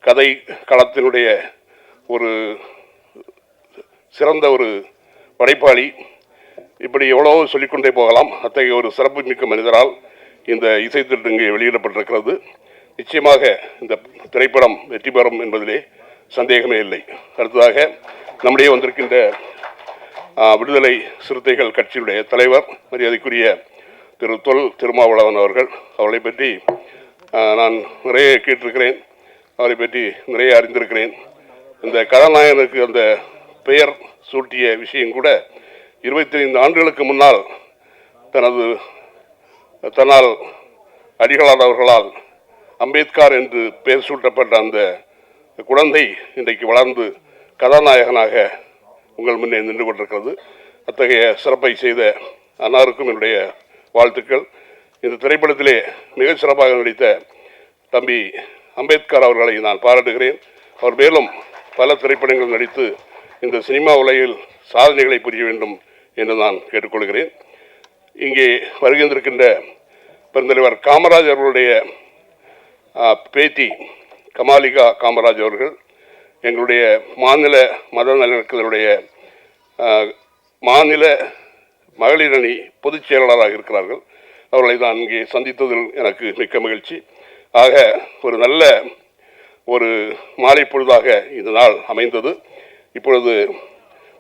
கதை களத்தினுடைய ஒரு சிறந்த ஒரு படைப்பாளி. இப்படி எவ்வளவோ சொல்லிக்கொண்டே போகலாம். அத்தகைய ஒரு சிறப்புமிக்க மனிதரால் இந்த இசைத்திட்டு இங்கே வெளியிடப்பட்டிருக்கிறது. நிச்சயமாக இந்த திரைப்படம் வெற்றி பெறும் என்பதிலே சந்தேகமே இல்லை. அடுத்ததாக நம்முடைய வந்திருக்கின்ற விடுதலை சிறுத்தைகள் கட்சியுடைய தலைவர் மரியாதைக்குரிய திரு தொல் திருமாவளவன் அவர்கள், அவரை பற்றி நான் நிறைய கேட்டிருக்கிறேன், அவரை பற்றி நிறைய அறிந்திருக்கிறேன். இந்த கதாநாயகனுக்கு அந்த பெயர் சூட்டிய விஷயம் கூட 25 ஆண்டுகளுக்கு முன்னால் தன்னால் அடிகளார் அவர்களால் அம்பேத்கர் என்று பெயர் சூட்டப்பட்ட அந்த குழந்தை இன்றைக்கு வளர்ந்து கதாநாயகனாக உங்கள் முன்னே நின்று கொண்டிருக்கிறது. அத்தகைய சிறப்பை செய்த அன்னாருக்கும் என்னுடைய வாழ்த்துக்கள். இந்த திரைப்படத்திலே மிக சிறப்பாக நடித்த தம்பி அம்பேத்கர் அவர்களை நான் பாராட்டுகிறேன். அவர் மேலும் பல திரைப்படங்கள் நடித்து இந்த சினிமா உலகில் சாதனைகளை புரிய வேண்டும் என்று நான் கேட்டுக்கொள்கிறேன். இங்கே வருகின்றிருக்கின்ற பெருந்தலைவர் காமராஜ் அவர்களுடைய பேத்தி கமாலிகா காமராஜ் அவர்கள் எங்களுடைய மாநில மத நலனுடைய மாநில மகளிர் அணி பொதுச் செயலாளராக இருக்கிறார்கள். அவர்களை நான் இங்கே சந்தித்ததில் எனக்கு மிக்க மகிழ்ச்சி. ஆக ஒரு நல்ல ஒரு மாலை பொழுதாக இந்த நாள் அமைந்தது. இப்பொழுது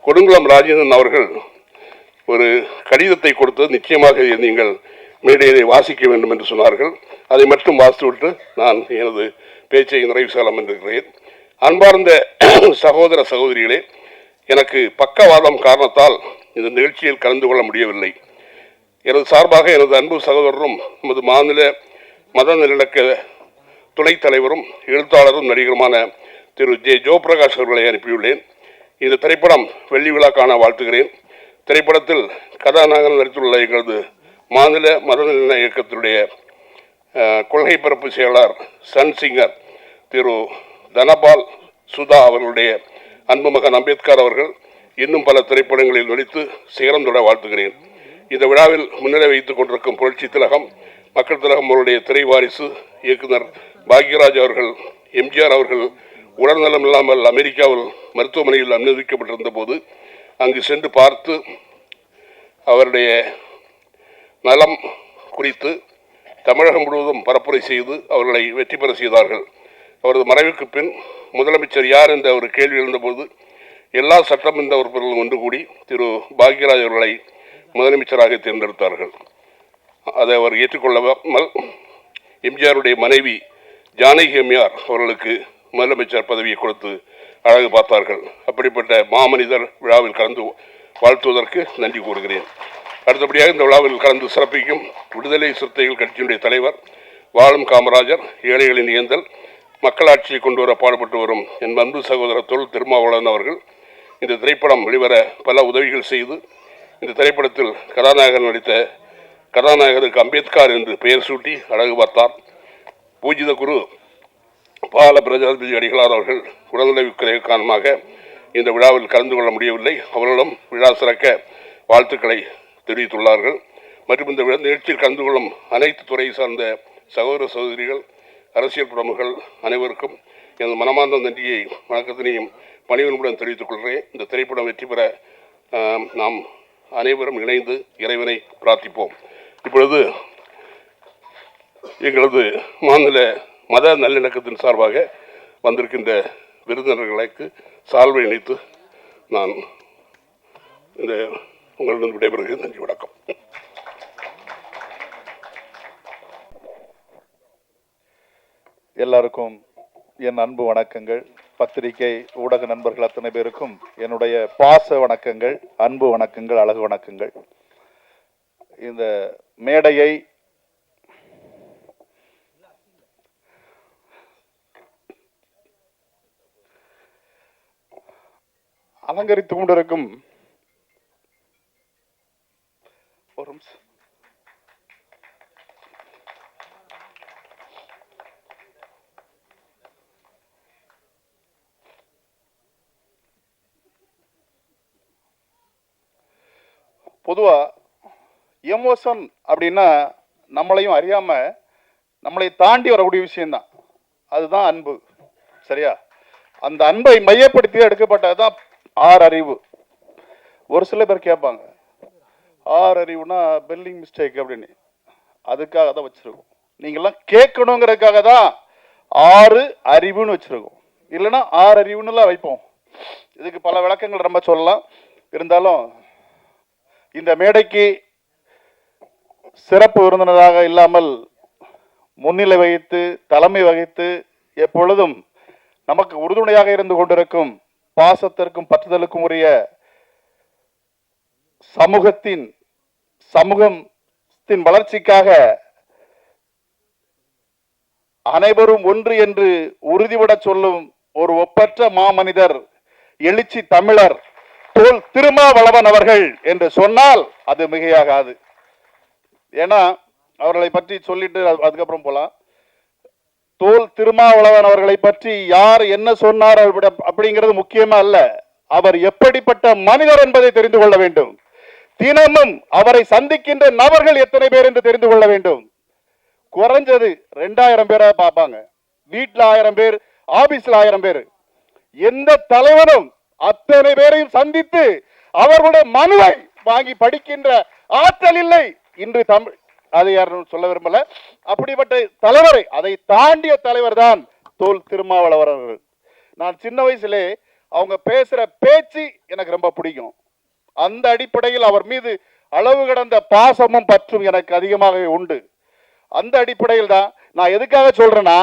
கொடுங்குளம் ராஜேந்திரன் அவர்கள் ஒரு கடிதத்தை கொடுத்து நிச்சயமாக நீங்கள் மேடையை வாசிக்க வேண்டும் என்று சொன்னார்கள். அதை மட்டும் வாசித்துவிட்டு நான் எனது பேச்சை நிறைவு செய்யலாம் என்றிருக்கிறேன். அன்பார்ந்த சகோதர சகோதரிகளே, எனக்கு பக்கவாதம் காரணத்தால் இந்த நிகழ்ச்சியில் கலந்து கொள்ள முடியவில்லை. எனது சார்பாக எனது அன்பு சகோதரரும் நமது மாநில மத நல்லிணக்க துணைத் தலைவரும் எழுத்தாளரும் நடிகருமான திரு ஜோபிரகாஷ் அவர்களை அனுப்பியுள்ளேன். இந்த திரைப்படம் வெள்ளி விழா காண வாழ்த்துகிறேன். திரைப்படத்தில் கதாநாயகன் நடித்துள்ள எங்களது மாநில மத நல்லிண இயக்கத்தினுடைய கொள்கை பரப்பு செயலாளர் சன் சிங்கர் திரு தனபால் சுதா அவர்களுடைய அன்பு மகன் அம்பேத்கர் அவர்கள் இன்னும் பல திரைப்படங்களில் நடித்து சிகரம் தொட வாழ்த்துகிறேன். இந்த விழாவில் முன்னிலை வைத்துக் கொண்டிருக்கும் புரட்சி திலகம், மக்கள் திலகம் அவருடைய திரை வாரிசு இயக்குனர் பாக்யராஜ் அவர்கள், எம்ஜிஆர் அவர்கள் உடல்நலம் இல்லாமல் அமெரிக்காவில் மருத்துவமனையில் அனுமதிக்கப்பட்டிருந்த போது அங்கு சென்று பார்த்து அவருடைய நலம் குறித்து தமிழகம் முழுவதும் பரப்புரை செய்து அவர்களை வெற்றி பெற செய்தார்கள். அவரது மறைவுக்கு பின் முதலமைச்சர் யார் என்ற ஒரு கேள்வி எழுந்தபோது எல்லா சட்டமன்ற உறுப்பினர்களும் ஒன்று கூடி திரு பாக்யராஜ் அவர்களை முதலமைச்சராக தேர்ந்தெடுத்தார்கள். அதை அவர் ஏற்றுக்கொள்ளாமல் எம்ஜிஆருடைய மனைவி ஜானகி அம்மையார் அவர்களுக்கு முதலமைச்சர் பதவியை கொடுத்து அழகு பார்த்தார்கள். அப்படிப்பட்ட மாமனிதர் விழாவில் கலந்து வாழ்த்துவதற்கு நன்றி கூறுகிறேன். அடுத்தபடியாக இந்த விழாவில் கலந்து சிறப்பிக்கும் விடுதலை சிறுத்தைகள் கட்சியினுடைய தலைவர் வாழும் காமராஜர், ஏழைகளின் ஏந்தல், மக்களாட்சியை கொண்டு வர பாடுபட்டு வரும் என் அன்பு சகோதரர் தொல் திருமாவளவன் அவர்கள் இந்த திரைப்படம் வெளிவர பல உதவிகள் செய்து இந்த திரைப்படத்தில் கதாநாயகர் நடித்த கதாநாயகருக்கு அம்பேத்கர் என்று பெயர் சூட்டி அழகு பார்த்தார். பூஜித குரு பால பிரஜாபதி அடிகளார் அவர்கள் உடல்நலக்குறைவு காரணமாக இந்த விழாவில் கலந்து கொள்ள முடியவில்லை. அவர்களும் விழா சிறக்க வாழ்த்துக்களை தெரிவித்துள்ளார்கள். மற்றும் இந்த நிகழ்ச்சியில் கலந்து கொள்ளும் அனைத்து துறை சார்ந்த சகோதர சகோதரிகள், அரசியல் பிரமுகர்கள் அனைவருக்கும் எனது மனமார்ந்த நன்றியை வணக்கத்தினையும் பணிவன்புடன் தெரிவித்துக் கொள்கிறேன். இந்த திரைப்படம் வெற்றி பெற நாம் அனைவரும் இணைந்து இறைவனை பிரார்த்திப்போம். இப்பொழுது எங்களது மாநில மத நல்லிணக்கத்தின் சார்பாக வந்திருக்கின்ற விருந்தினர்களுக்கு சால்வை இணைத்து நான் இந்த உங்களிடம் விடைபெறுகிறேன். நன்றி, வணக்கம். எல்லாருக்கும் என் அன்பு வணக்கங்கள். பத்திரிகை ஊடக நண்பர்கள் அத்தனை பேருக்கும் என்னுடைய பாச வணக்கங்கள், அன்பு வணக்கங்கள், அழகு வணக்கங்கள். இந்த மேடையை அலங்கரித்துக் கொண்டிருக்கும் பொதுவா எமோஷன் அப்படின்னா நம்மளையும் அறியாம நம்மளை தாண்டி வரக்கூடிய விஷயம்தான். அதுதான் அன்பு. சரியா? அந்த அன்பை மையப்படுத்தி எடுக்கப்பட்டதுதான் ஆறறிவு. ஒரு சில பேர் கேட்பாங்க, ஆறறிவுனா பெல்லிங் மிஸ்டேக் அப்படின்னு. அதுக்காக தான் வச்சிருக்கோம். நீங்கள்லாம் கேட்கணுங்கிறதுக்காக தான் 6 அறிவுன்னு வச்சிருக்கோம். இல்லைன்னா 6 அறிவுன்னுலாம் வைப்போம். இதுக்கு பல விளக்கங்கள் ரொம்ப சொல்லலாம். இருந்தாலும் இந்த மேடைக்கு சிறப்பு விருந்தினராக இல்லாமல் முன்னிலை வகித்து தலைமை வகித்து எப்பொழுதும் நமக்கு உறுதுணையாக இருந்து கொண்டிருக்கும் பாசத்திற்கும் பற்றுதலுக்கும் உரிய சமூகத்தின் வளர்ச்சிக்காக அனைவரும் ஒன்று என்று உறுதிவிட சொல்லும் ஒரு ஒப்பற்ற மாமனிதர், எழுச்சி தமிழர் தோல் திருமாவளவன் அவர்கள் என்று சொன்னால் அது மிகையாகாது. ஏன்னா அவர்களை பற்றி சொல்லிட்டு அதுக்கப்புறம் போலாம். தோல் திருமாவளவன் அவர்களை பற்றி யார் என்ன சொன்னார் அப்படிங்கிறது முக்கியமா அல்ல, அவர் எப்படிப்பட்ட மனிதர் என்பதை தெரிந்து கொள்ள வேண்டும். தினமும் அவரை சந்திக்கின்ற நபர்கள் எத்தனை பேர் என்று தெரிந்து கொள்ள வேண்டும். குறைஞ்சது 2000 பேரை பார்ப்பாங்க. வீட்டில் 1000 பேர், ஆபீஸ்ல 1000 பேர். எந்த தலைவனும் அத்தனை பேரையும் சந்தித்து அவர்களுடைய மனுவை வாங்கி படிக்கின்ற ஆற்றல் இல்லை இன்று தமிழ். அதை யாரும் சொல்ல விரும்பல. அப்படிப்பட்ட தலைவரை, அதை தாண்டிய தலைவர் தான் தோல் திருமாவளவன் அவர்கள். நான் சின்ன வயசுலே அவங்க பேசுற பேச்சு எனக்கு ரொம்ப பிடிக்கும். அந்த அடிப்படையில் அவர் மீது அளவு கடந்த பாசமும் பற்றும் எனக்கு அதிகமாகவே உண்டு. அந்த அடிப்படையில் தான் நான் எதுக்காக சொல்றேன்னா,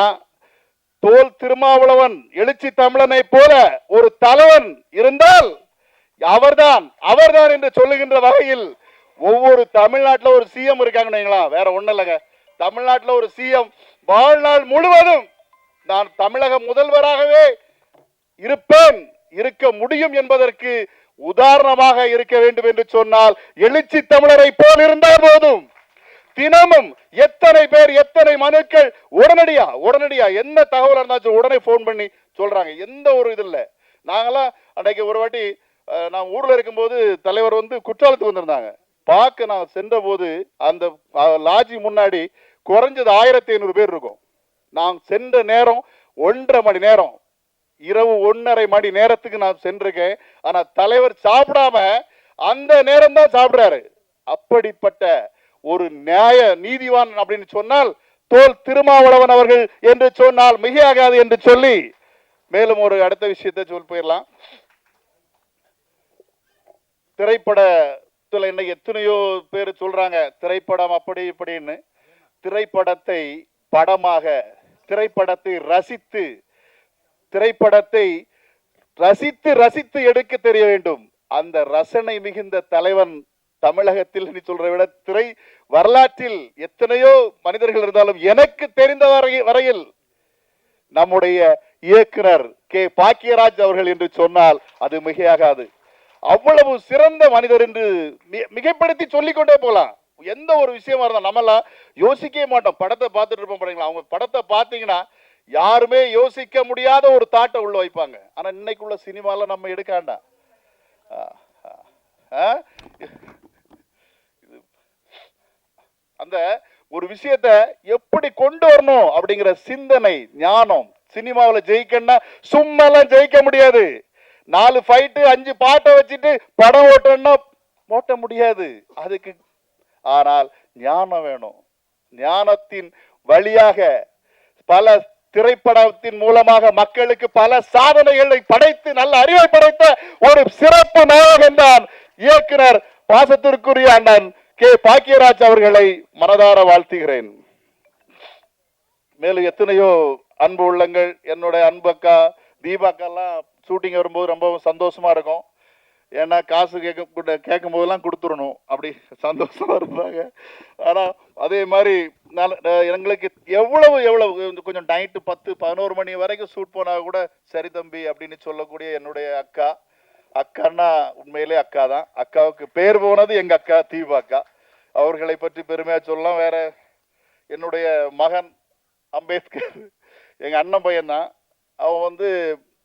தோல் திருமாவளவன் எழுச்சி தமிழனை போல ஒரு தலைவன் இருந்தால் அவர்தான் என்று சொல்லுகின்ற வகையில் ஒவ்வொரு தமிழ்நாட்டில் ஒரு சிஎம் இருக்காங்க. வேற ஒண்ணும் இல்லைங்க. தமிழ்நாட்டில் ஒரு சிஎம் வாழ்நாள் முழுவதும் நான் தமிழக முதல்வராகவே இருப்பேன், இருக்க முடியும் என்பதற்கு உதாரணமாக இருக்க வேண்டும் என்று சொன்னால் எழுச்சி தமிழரை போல் இருந்தால் போதும். தினமும் எத்தனை பேர், எத்தனை மனுக்கள் உடனடியா என்ன தகவல் இருந்தாச்சும் உடனே போன் பண்ணி சொல்றாங்க. எந்த ஒரு இது இல்லை. நாங்களாம் அன்றைக்கு ஒரு வாட்டி நான் ஊர்ல இருக்கும்போது தலைவர் குற்றாலத்துக்கு வந்திருந்தாங்க. பார்க்க நான் சென்ற போது அந்த லாட்ஜி முன்னாடி குறைஞ்சது 1500 பேர் இருக்கும். நான் சென்ற நேரம் 1.5 மணி நேரம், இரவு 1.5 மணி நேரத்துக்கு நான் சென்றிருக்கேன். ஆனா தலைவர் சாப்பிடாம அந்த நேரம் தான் சாப்பிடுறாரு. அப்படிப்பட்ட ஒரு நியாய நீதிவான் அப்படின்னு சொன்னால் தோல் திருமாவளவன் அவர்கள் என்று சொன்னால் மிகையாகாது என்று சொல்லி மேலும் ஒரு அடுத்த விஷயத்தை சொல்லி போயிடலாம். திரைப்படத்துல என்ன எத்தனையோ பேர் சொல்றாங்க திரைப்படம் அப்படி இப்படின்னு. திரைப்படத்தை படமாக, திரைப்படத்தை ரசித்து எடுக்க தெரிய வேண்டும். அந்த ரசனை மிகுந்த தலைவன் தமிழகத்தில் நீ சொல்ற விட திரை வரலாற்றில் எத்தனையோ மனிதர்கள் இருந்தாலும் எனக்கு தெரிந்த வரையில் நம்முடைய இயக்குனர் கே பாக்கியராஜ் அவர்கள் என்று சொன்னால் அது மிகையாகாது. அவ்வளவு சிறந்த மனிதர் என்று மிகைப்படுத்தி சொல்லிக்கொண்டே போலாம். எந்த ஒரு விஷயமா இருந்தா நம்மளாம் யோசிக்கவே மாட்டோம். படத்தை பார்த்துட்டு இருப்போம் பாருங்களா. அவங்க படத்தை பார்த்தீங்கன்னா யாருமே யோசிக்க முடியாத ஒரு தாட்டை உள்ள வைப்பாங்க. ஆனா இன்னைக்குள்ள சினிமால நம்ம எடுக்காண்டா அந்த ஒரு விஷயத்தை எப்படி கொண்டு வரணும் அப்படிங்கிற சிந்தனை, ஞானம். சினிமாவில் ஜெயிக்கணும்னா சும்மாலாம் ஜெயிக்க முடியாது. 4 ஃபைட்டு 5 பாட்டை வச்சுட்டு படம் ஓட்டணும்னா ஓட்ட முடியாது அதுக்கு. ஆனால் ஞானம் வேணும். ஞானத்தின் வழியாக பல திரைப்படத்தின் மூலமாக மக்களுக்கு பல சாதனைகளை படைத்து நல்ல அறிவை படைத்த ஒரு சிறப்பு நாயகன் தான் இயக்குனர் பாசத்திற்குரிய அண்ணன் கே பாக்கியராஜ் அவர்களை மனதார வாழ்த்துகிறேன். மேலும் எத்தனையோ அன்பு உள்ளங்கள், என்னுடைய அன்பு அக்கா தீபாக்கெல்லாம் ஷூட்டிங் வரும்போது ரொம்ப சந்தோஷமா இருக்கும். ஏன்னா காசு கேட்கும் போதெல்லாம் கொடுத்துடணும், அப்படி சந்தோஷமா இருந்தாங்க. ஆனால் அதே மாதிரி எங்களுக்கு எவ்வளவு கொஞ்சம் நைட்டு 10-11 மணி வரைக்கும் ஷூட் போனால் கூட சரி தம்பி அப்படின்னு சொல்லக்கூடிய என்னுடைய அக்கான்னா உண்மையிலே அக்கா தான். அக்காவுக்கு பேர் போனது எங்க அக்கா தீபாக்கா. அவர்களை பற்றி பெருமையா சொல்லலாம். வேற என்னுடைய மகன் அம்பேத்கர் எங்க அண்ணன் பையன் தான். அவன்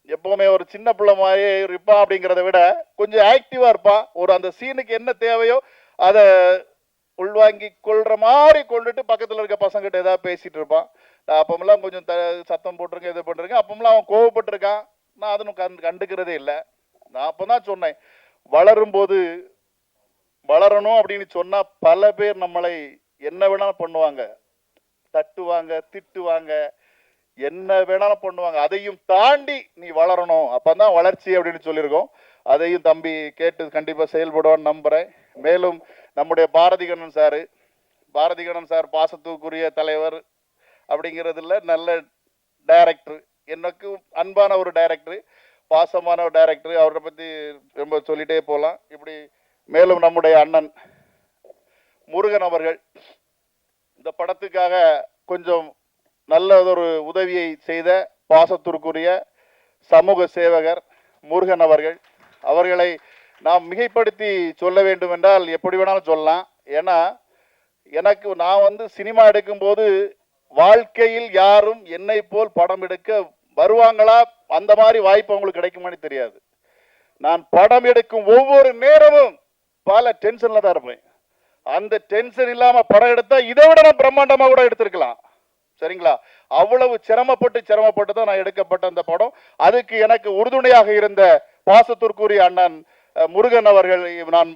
எப்பவுமே ஒரு சின்ன பிள்ளை மாதிரி இருப்பான். அப்படிங்கிறத விட கொஞ்சம் ஆக்டிவா இருப்பான். ஒரு அந்த சீனுக்கு என்ன தேவையோ அதை உள்வாங்கி கொள்ற மாதிரி கொண்டுட்டு பக்கத்தில் இருக்க பசங்கிட்ட ஏதாவது பேசிட்டு இருப்பான். நான் அப்பமெல்லாம் கொஞ்சம் சத்தம் போட்டிருக்கேன், இது பண்ணிருக்கேன். அப்பமெல்லாம் அவன் கோவப்பட்டிருக்கான். நான் அதனும் கண்டுக்கிறதே இல்லை. நான் அப்பதான் சொன்னேன், வளரும்போது வளரணும் அப்படின்னு சொன்னா பல பேர் நம்மளை என்ன வேணாலும் பண்ணுவாங்க, தட்டுவாங்க, திட்டுவாங்க, என்ன வேணாலும் பண்ணுவாங்க. அதையும் தாண்டி நீ வளரணும், அப்பதான் வளர்ச்சி அப்படின்னு சொல்லியிருக்கோம். அதையும் தம்பி கேட்டு கண்டிப்பா செயல்படுவான்னு நம்புறேன். மேலும் நம்முடைய பாரதிகண்ணன் சார் பாசத்துக்குரிய தலைவர் அப்படிங்கிறதுல நல்ல டைரக்டர், எனக்கு அன்பான ஒரு டைரக்டர், பாசமான ஒரு டைரக்டர். அவரை பத்தி ரொம்ப சொல்லிட்டே போகலாம். இப்படி மேலும் நம்முடைய அண்ணன் முருகன் அவர்கள் இந்த படத்துக்காக கொஞ்சம் நல்லதொரு உதவியை செய்த பாசத்திற்குரிய சமூக சேவகர் முருகன் அவர்களை நாம் மிகைப்படுத்தி சொல்ல வேண்டும் என்றால் எப்படி வேணாலும் சொல்லலாம். ஏன்னா நான் சினிமா எடுக்கும்போது வாழ்க்கையில் யாரும் என்னை போல் படம் எடுக்க வருவாங்களா, அந்த மாதிரி வாய்ப்பு அவங்களுக்கு கிடைக்குமான்னு தெரியாது. நான் படம் எடுக்கும் ஒவ்வொரு நேரமும் பல டென்ஷன்ல தான் இருப்பேன். அந்த டென்ஷன் இல்லாம படம் எடுத்தா இதை விட நான் பிரம்மாண்டமா கூட எடுத்திருக்கலாம். சரிங்களா? அவ்வளவு சிரமப்பட்டு தான் நான் எடுக்கப்பட்ட அந்த படம். அதுக்கு எனக்கு உறுதுணையாக இருந்த பாசத்திற்குரிய அண்ணன் முருகன் அவர்கள் நான்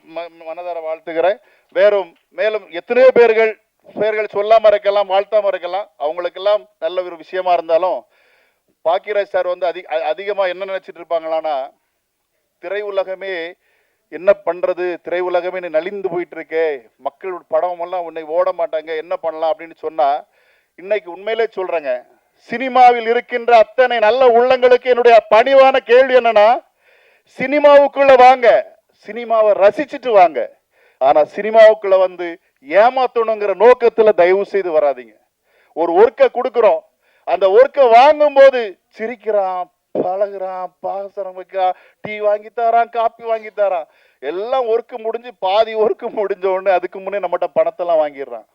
மனதார வாழ்த்துகிறேன். மேலும் எத்தனையோ பேர்கள் சொல்லாம இருக்கலாம், வாழ்த்தாம இருக்கலாம். அவங்களுக்கெல்லாம் நல்ல ஒரு விஷயமா இருந்தாலும் பாக்கியராஜ் சார் அதிகமா என்ன நினைச்சிட்டு இருப்பாங்களான்னா, திரை உலகமே என்ன பண்றது, திரை உலகமே நலிந்து போயிட்டு இருக்கே, மக்கள் படம் எல்லாம் உன்னை ஓட மாட்டாங்க, என்ன பண்ணலாம் அப்படின்னு சொன்னா, இன்னைக்கு உண்மையிலே சொல்றேங்க, சினிமாவில் இருக்கின்ற அத்தனை நல்ல உள்ளங்களுக்கு என்னுடைய பணிவான கேள்வி என்னன்னா, சினிமாவுக்குள்ள வாங்க, சினிமாவை ரசிச்சுட்டு வாங்க. ஆனா சினிமாவுக்குள்ள ஏமாத்தணுங்கிற நோக்கத்துல தயவு செய்து வராதிங்க. ஒரு ஒர்க்கை கொடுக்குறோம், அந்த ஒர்க்கை வாங்கும் போது சிரிக்கிறான், பழகுறான், பாசனம் வைக்கிறான், டீ வாங்கி தரான், காப்பி வாங்கி தரான், எல்லாம் ஒர்க்கு முடிஞ்சு பாதி ஒர்க்கு முடிஞ்ச உடனே அதுக்கு முன்னே நம்மகிட்ட பணத்தெல்லாம் வாங்கிடுறான்.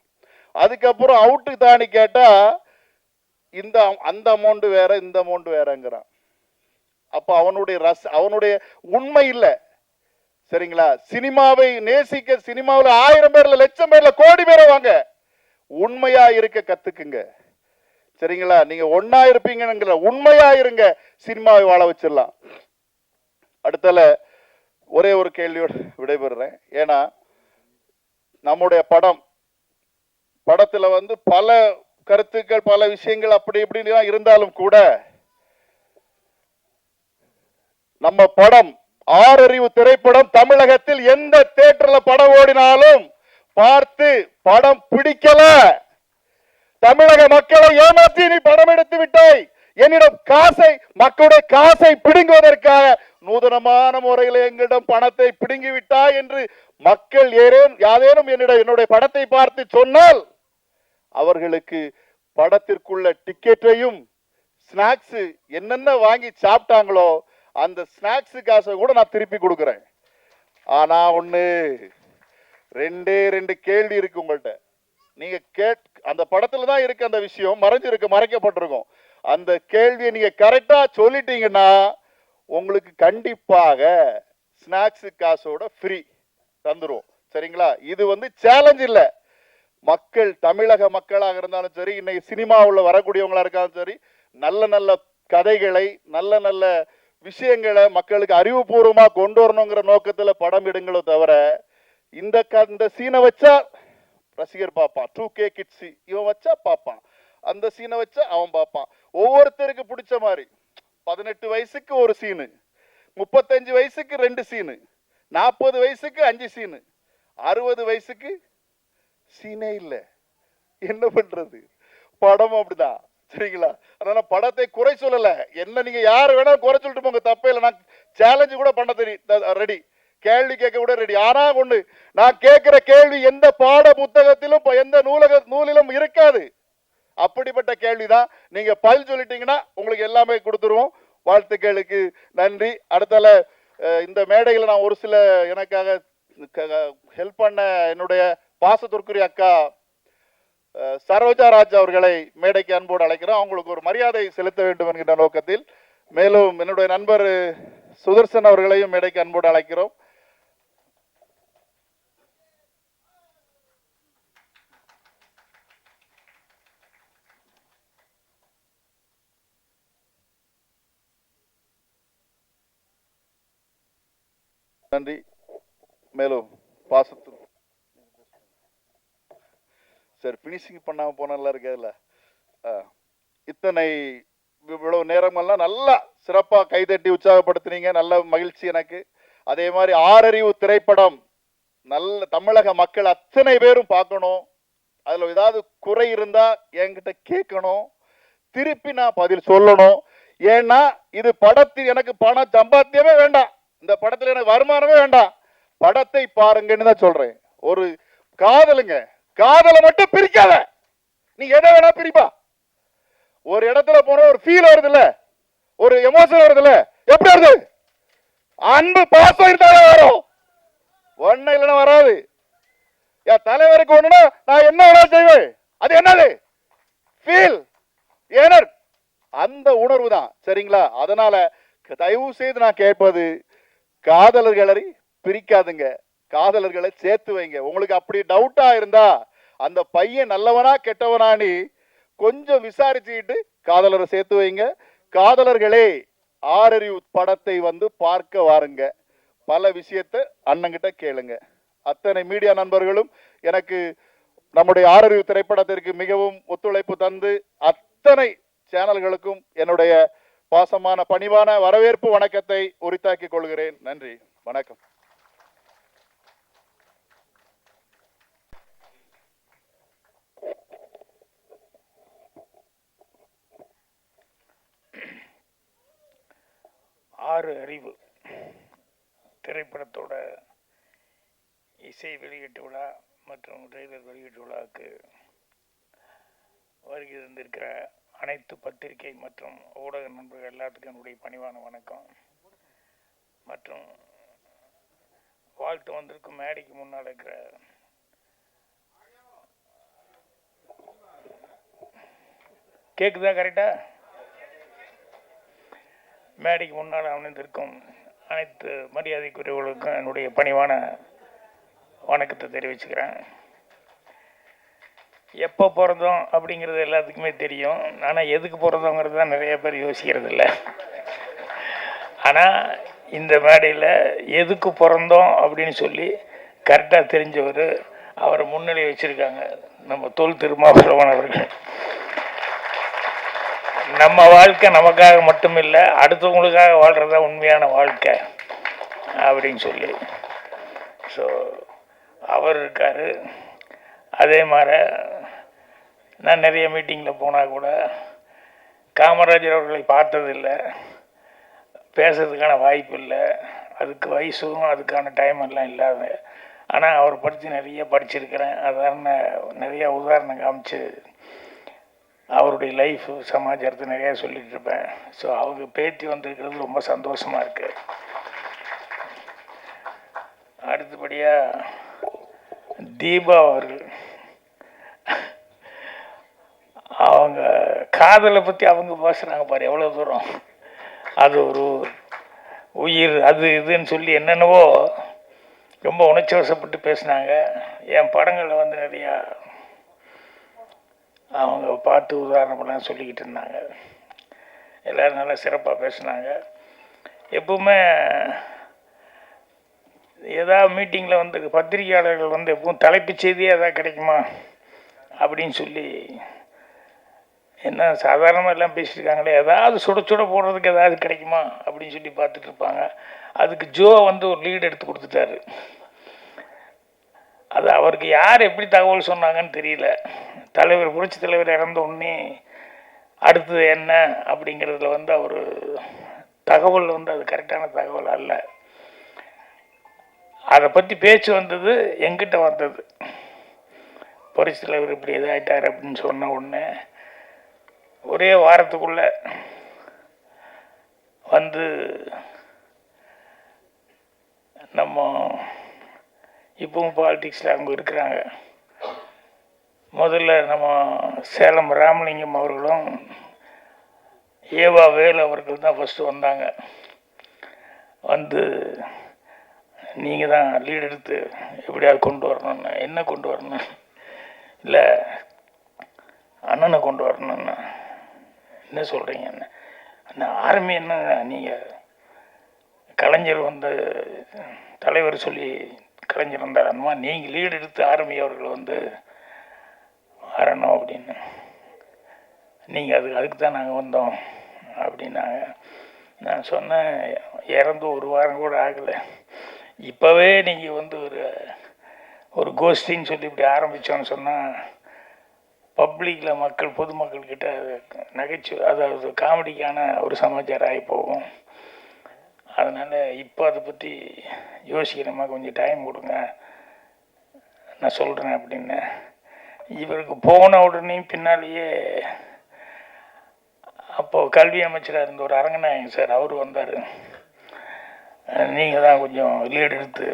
அதுக்கப்புறம் அவுட்டு தாண்டி கேட்டா அந்த அமௌண்ட் வேற, இந்த அமௌண்ட் வேறங்கிறான். அப்ப அவனுடைய உண்மை இல்லை. சரிங்களா? சினிமாவை நேசிக்க சினிமாவில் 1000 பேர்ல, லட்சம் பேர்ல, கோடி பேரை வாங்க, உண்மையா இருக்க கத்துக்குங்க. சரிங்களா? நீங்க ஒன்னா இருப்பீங்க, உண்மையா இருங்க, சினிமாவை வாழ வச்சிடலாம். அடுத்தல ஒரே ஒரு கேள்வியோடு விடைபெறுறேன். ஏன்னா நம்முடைய படத்துல பல கருத்துக்கள், பல விஷயங்கள் அப்படி இப்படின்னு இருந்தாலும் கூட நம்ம படம் ஆறறிவு திரைப்படம் தமிழகத்தில் எந்த தியேட்டர்ல படம் ஓடினாலும் பார்த்து படம் பிடிக்கல, தமிழக மக்களை ஏமாற்றி நீ படம் எடுத்து விட்டாய், என்னிடம் மக்களுடைய காசை பிடுங்குவதற்காக நூதனமான முறையில் எங்களிடம் பணத்தை பிடுங்கி விட்டாய் என்று மக்கள் யாரேனும் என்னுடைய படத்தை பார்த்து சொன்னால் அவர்களுக்கு படத்திற்குள்ள டிக்கெட்டையும் ஸ்நாக்ஸ் என்னென்ன வாங்கி சாப்பிட்டாங்களோ அந்த ஸ்நாக்ஸ் காசை கூட நான் திருப்பி கொடுக்கிறேன். ஆனா ரெண்டு கேள்வி இருக்கு உங்கள்கிட்ட. நீங்க அந்த படத்துல தான் இருக்கு, அந்த விஷயம் மறைக்கப்பட்டிருக்கும். அந்த கேள்வியை நீங்க கரெக்டா சொல்லிட்டீங்கன்னா உங்களுக்கு கண்டிப்பாக ஸ்நாக்ஸ் காசோட ஃப்ரீ தந்துரும். சரிங்களா? இது சேலஞ்ச் இல்ல. தமிழக மக்களாக இருந்தாலும் சரி, இன்னைக்கு சினிமாவுல வரக்கூடியவங்களா இருக்காலும் சரி, நல்ல நல்ல கதைகளை, நல்ல நல்ல விஷயங்களை மக்களுக்கு அறிவுபூர்வமா கொண்டு வரணுங்கிற நோக்கத்துல படம் எடுங்களோ தவிர, இந்த சீனை வச்சா ரசிகர் பார்ப்பான், 2K கிட்ஸ் இவன் வச்சா பார்ப்பான், அந்த சீனை வச்சா அவன் பார்ப்பான். ஒவ்வொருத்தருக்கு பிடிச்ச மாதிரி 18 வயசுக்கு ஒரு சீனு, 35 வயசுக்கு 2 சீனு, 40 வயசுக்கு 5 சீனு, 60 வயசுக்கு சீனே இல்லை. என்ன பண்றது? படம் அப்படிதான். சரிங்களா? அதனால படத்தை குறை சொல்லல. என்ன நீங்க யாரு வேணாலும் குறை சொல்லிட்டு போங்க, தப்பே இல்லை. நான் சேலஞ்சு கூட பண்ண ரெடி, கேள்வி கேட்க கூட ரெடி. ஆனா நான் கேட்கிற கேள்வி எந்த பாட புத்தகத்திலும் எந்த நூலிலும் இருக்காது. அப்படிப்பட்ட கேள்விதான். நீங்க பதில் சொல்லிட்டீங்கன்னா உங்களுக்கு எல்லாமே கொடுத்துருவோம். வாழ்த்துக்களுக்கு நன்றி. அடுத்தால இந்த மேடையில் நான் ஒரு சில எனக்காக ஹெல்ப் பண்ண என்னுடைய பாசத்திற்குரிய அக்கா சரோஜா ராஜ் அவர்களை மேடைக்கு அன்போடு அழைக்கிறோம். அவங்களுக்கு ஒரு மரியாதை செலுத்த வேண்டும் என்கின்ற நோக்கத்தில். மேலும் என்னுடைய நண்பர் சுதர்சன் அவர்களையும் மேடைக்கு அன்போடு அழைக்கிறோம். நன்றி. மேலும் பாசத்து சரி ஃபினிஷிங் பண்ணாமல் போனால இருக்காதுல்ல. இத்தனை இவ்வளவு நேரமெல்லாம் நல்லா சிறப்பாக கைதட்டி உற்சாகப்படுத்துனீங்க. நல்ல மகிழ்ச்சி எனக்கு. அதே மாதிரி ஆறறிவு திரைப்படம் நல்ல தமிழக மக்கள் அத்தனை பேரும் பார்க்கணும். அதில் ஏதாவது குறை இருந்தா என்கிட்ட கேட்கணும், திருப்பி நான் பதில் சொல்லணும். ஏன்னா இது படத்தில் எனக்கு பணம் சம்பாத்தியமே வேண்டாம், இந்த படத்தில் எனக்கு வருமானமே வேண்டாம், படத்தை பாருங்கன்னு தான் சொல்றேன். ஒரு காதலுங்க, காதலை மட்டும் பிரிக்காத, நீ எதை வேணா பிரிப்பா. ஒரு இடத்துல போன ஒரு ஃபீல் வருது இல்ல, ஒரு எமோஷன் வருது இல்ல, எப்படி வருது? அன்பு பாசம் இருந்தாலும் வரும், ஒன்னும் இல்லைன்னா வராது. என் தலைவருக்கு ஒண்ணுன்னா நான் என்ன வேணாலும் செய்வேன். அது என்னது? ஃபீல், ஏனர், அந்த உணர்வு தான். சரிங்களா? அதனால தயவு செய்து நான் கேட்பது, காதலர்களை பிரிக்காதுங்க, காதலர்களை சேர்த்து வைங்க. உங்களுக்கு அப்படி டவுட்டா இருந்தா அந்த பையன் நல்லவனா கெட்டவனானி கொஞ்சம் விசாரிச்சுக்கிட்டு காதலரை சேர்த்து வைங்க. காதலர்களே, ஆறறிவு படத்தை வந்து பார்க்க வாருங்க. பல விஷயத்தை அண்ணங்கிட்ட கேளுங்க. அத்தனை மீடியா நண்பர்களும் எனக்கு நம்முடைய ஆறறிவு திரைப்படத்திற்கு மிகவும் ஒத்துழைப்பு தந்து அத்தனை சேனல்களுக்கும் என்னுடைய பாசமான பணிவான வரவேற்பு வணக்கத்தை உரித்தாக்கிக் கொள்கிறேன். நன்றி, வணக்கம். ஆறு அறிவு திரைப்படத்தோட இசை வெளியீட்டு விழா மற்றும் ட்ரெய்லர் வெளியீட்டு விழாவுக்கு வருகை தந்திருக்கிற அனைத்து பத்திரிகை மற்றும் ஊடக நண்பர்கள் எல்லாத்துக்கும் என்னுடைய பணிவான வணக்கம். மற்றும் வாழ்த்து வந்திருக்கும் மேடைக்கு முன்னால் இருக்கிற கேக்குதா கரெக்டா? மேடைக்கு முன்னால் அமர்ந்திருக்கும் அனைத்து மரியாதைக்குரியவர்களுக்கும் என்னுடைய பணிவான வணக்கத்தை தெரிவிச்சுக்கிறேன். எப்போ பிறந்தோம் அப்படிங்கிறது எல்லாத்துக்குமே தெரியும். ஆனால் எதுக்கு பிறந்தோங்கிறது தான் நிறைய பேர் யோசிக்கிறது இல்லை. ஆனால் இந்த மேடையில் எதுக்கு பிறந்தோம் அப்படின்னு சொல்லி கரெக்டாக தெரிஞ்சவர், அவரை முன்னிலை வச்சுருக்காங்க நம்ம தொல் திருமாவளவன் அவர்கள். நம்ம வாழ்க்கை நமக்காக மட்டும் இல்லை, அடுத்தவங்களுக்காக வாழ்கிறது தான் உண்மையான வாழ்க்கை அப்படின்னு சொல்லி ஸோ அவர் இருக்கார். அதே மாதிரி நான் நிறைய மீட்டிங்கில் போனால் கூட காமராஜர் அவர்களை பார்த்ததில்லை, பேசுறதுக்கான வாய்ப்பு இல்லை, அதுக்கு வயசும் அதுக்கான டைம் எல்லாம் இல்லாத. ஆனால் அவர் பற்றி நிறைய படிச்சிருக்கிறேன். அதான் நிறைய உதாரணம் காமிச்சு அவருடைய லைஃப் சமாச்சாரத்தை நிறையா சொல்லிட்டு இருப்பேன். ஸோ அவங்க பேத்தி வந்திருக்கிறது ரொம்ப சந்தோஷமாக இருக்கு. அடுத்தபடியாக தீபா அவர்கள், அவங்க காதலை பற்றி அவங்க பேசுகிறாங்க பாரு, எவ்வளோ தூரம் அது ஒரு உயிர் அது இதுன்னு சொல்லி என்னென்னவோ ரொம்ப உணர்ச்சி வசப்பட்டு பேசினாங்க. என் படங்களில் வந்து நிறையா அவங்க பார்த்து உதாரணமெல்லாம் சொல்லிக்கிட்டு இருந்தாங்க. எல்லோரும் நல்லா சிறப்பாக பேசினாங்க. எப்பவுமே ஏதாவது மீட்டிங்கில் வந்து பத்திரிகையாளர்கள் வந்து எப்பவும் தலைப்புச் செய்தியே எதாவது கிடைக்குமா அப்படின்னு சொல்லி என்ன சாதாரணமாக எல்லாம் பேசியிருக்காங்களே, ஏதாவது சுட சுட போடுறதுக்கு ஏதாவது கிடைக்குமா அப்படின்னு சொல்லி பார்த்துட்டு இருப்பாங்க. அதுக்கு ஜோ வந்து ஒரு லீடு எடுத்து கொடுத்துட்டாரு. அது அவருக்கு யார் எப்படி தகவல் சொன்னாங்கன்னு தெரியல. தலைவர், புரட்சி தலைவர் இறந்த உடனே அடுத்தது என்ன அப்படிங்கிறதுல வந்து அவர் தகவல் வந்து அது கரெக்டான தகவல் அல்ல. அதை பற்றி பேச்சு வந்தது, எங்கிட்ட வந்தது. புரட்சி தலைவர் இப்படி இதாகிட்டார் அப்படின்னு சொன்ன உடனே ஒரே வாரத்துக்குள்ளே வந்து நம்ம இப்பவும் பாலிடிக்ஸில் அவங்க இருக்கிறாங்க. முதல்ல நம்ம சேலம் ராமலிங்கம் அவர்களும் ஏவா வேலு அவர்கள் தான் ஃபஸ்ட்டு வந்தாங்க. வந்து நீங்கள் தான் லீட் எடுத்து எப்படியாவது கொண்டு வரணுன்னு. என்ன கொண்டு வரணும்? இல்லை அண்ணனை கொண்டு வரணுன்னு. என்ன சொல்கிறீங்க? என்ன ஆர்மி என்ன நீங்கள் கலைஞர் வந்து தலைவர் சொல்லி கலைஞர் வந்தார், அந்த மாதிரி நீங்கள் லீடு எடுத்து அவர்கள் வந்து வரணும் அப்படின்னு. நீங்கள் அதுக்கு தான் நாங்கள் வந்தோம் அப்படின்னாங்க. நான் சொன்னேன், இறந்து ஒரு வாரம் கூட ஆகலை, இப்போவே நீங்கள் வந்து ஒரு கோஷ்டின்னு சொல்லி இப்படி ஆரம்பித்தோன்னு சொன்னால் பப்ளிக்கில் பொதுமக்கள்கிட்ட நகைச்சுவை, அதாவது காமெடிக்கான ஒரு சமாச்சாரம் ஆகி போகும். அதனால் இப்போ அதை பற்றி யோசிக்கிறேம்மா, கொஞ்சம் டைம் கொடுங்க, நான் சொல்கிறேன் அப்படின்னு. இவருக்கு போன உடனே பின்னாலேயே அப்போது கல்வி அமைச்சராக இருந்த ஒரு அரங்கநாயகன் சார் அவர் வந்தார். நீங்கள் தான் கொஞ்சம் லீடு எடுத்து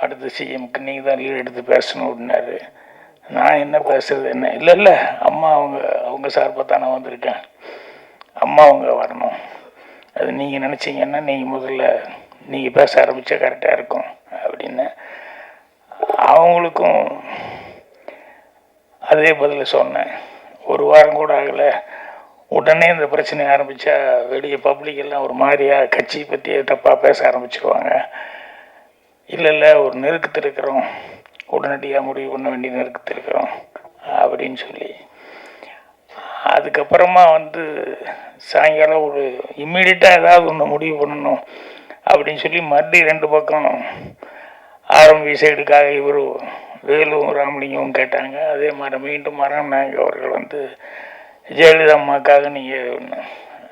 அடுத்த சிஎம்க்கு நீங்கள் தான் லீடு எடுத்து பேசணும் அப்படின்னாரு. நான் என்ன பேசுறது என்ன, இல்லை அம்மா அவங்க சார்பாக தான் நான் வந்திருக்கேன், அம்மா அவங்க வரணும், அது நீங்கள் நினச்சிங்கன்னா நீங்கள் முதல்ல நீங்கள் பேச ஆரம்பித்தா கரெக்டாக இருக்கும் அப்படின்னு. அவங்களுக்கும் அதே பதில் சொன்னேன். ஒரு வாரம் கூட ஆகலை, உடனே இந்த பிரச்சனை ஆரம்பித்தா வெளியே பப்ளிக்கெல்லாம் ஒரு மாதிரியாக கட்சியை பற்றி தப்பாக பேச ஆரம்பிச்சிருவாங்க. இல்லை ஒரு நெருக்கத்தில் இருக்கிறோம், உடனடியாக முடிவு பண்ண வேண்டிய நெருக்கத்தில் இருக்கிறோம் அப்படின்னு சொல்லி, அதுக்கப்புறமா வந்து சாயங்காலம் ஒரு இம்மிடியட்டாக ஏதாவது ஒன்று முடிவு பண்ணணும் அப்படின்னு சொல்லி மறுபடியும் 2 பக்கம் ஆரம்பி சைடுக்காக இவர் வேலுவும் ராமலிங்கமும் கேட்டாங்க. அதே மாதிரி மீண்டும் அரங்கநாயகி அவர்கள் வந்து ஜெயலலிதா அம்மாக்காக நீங்கள்.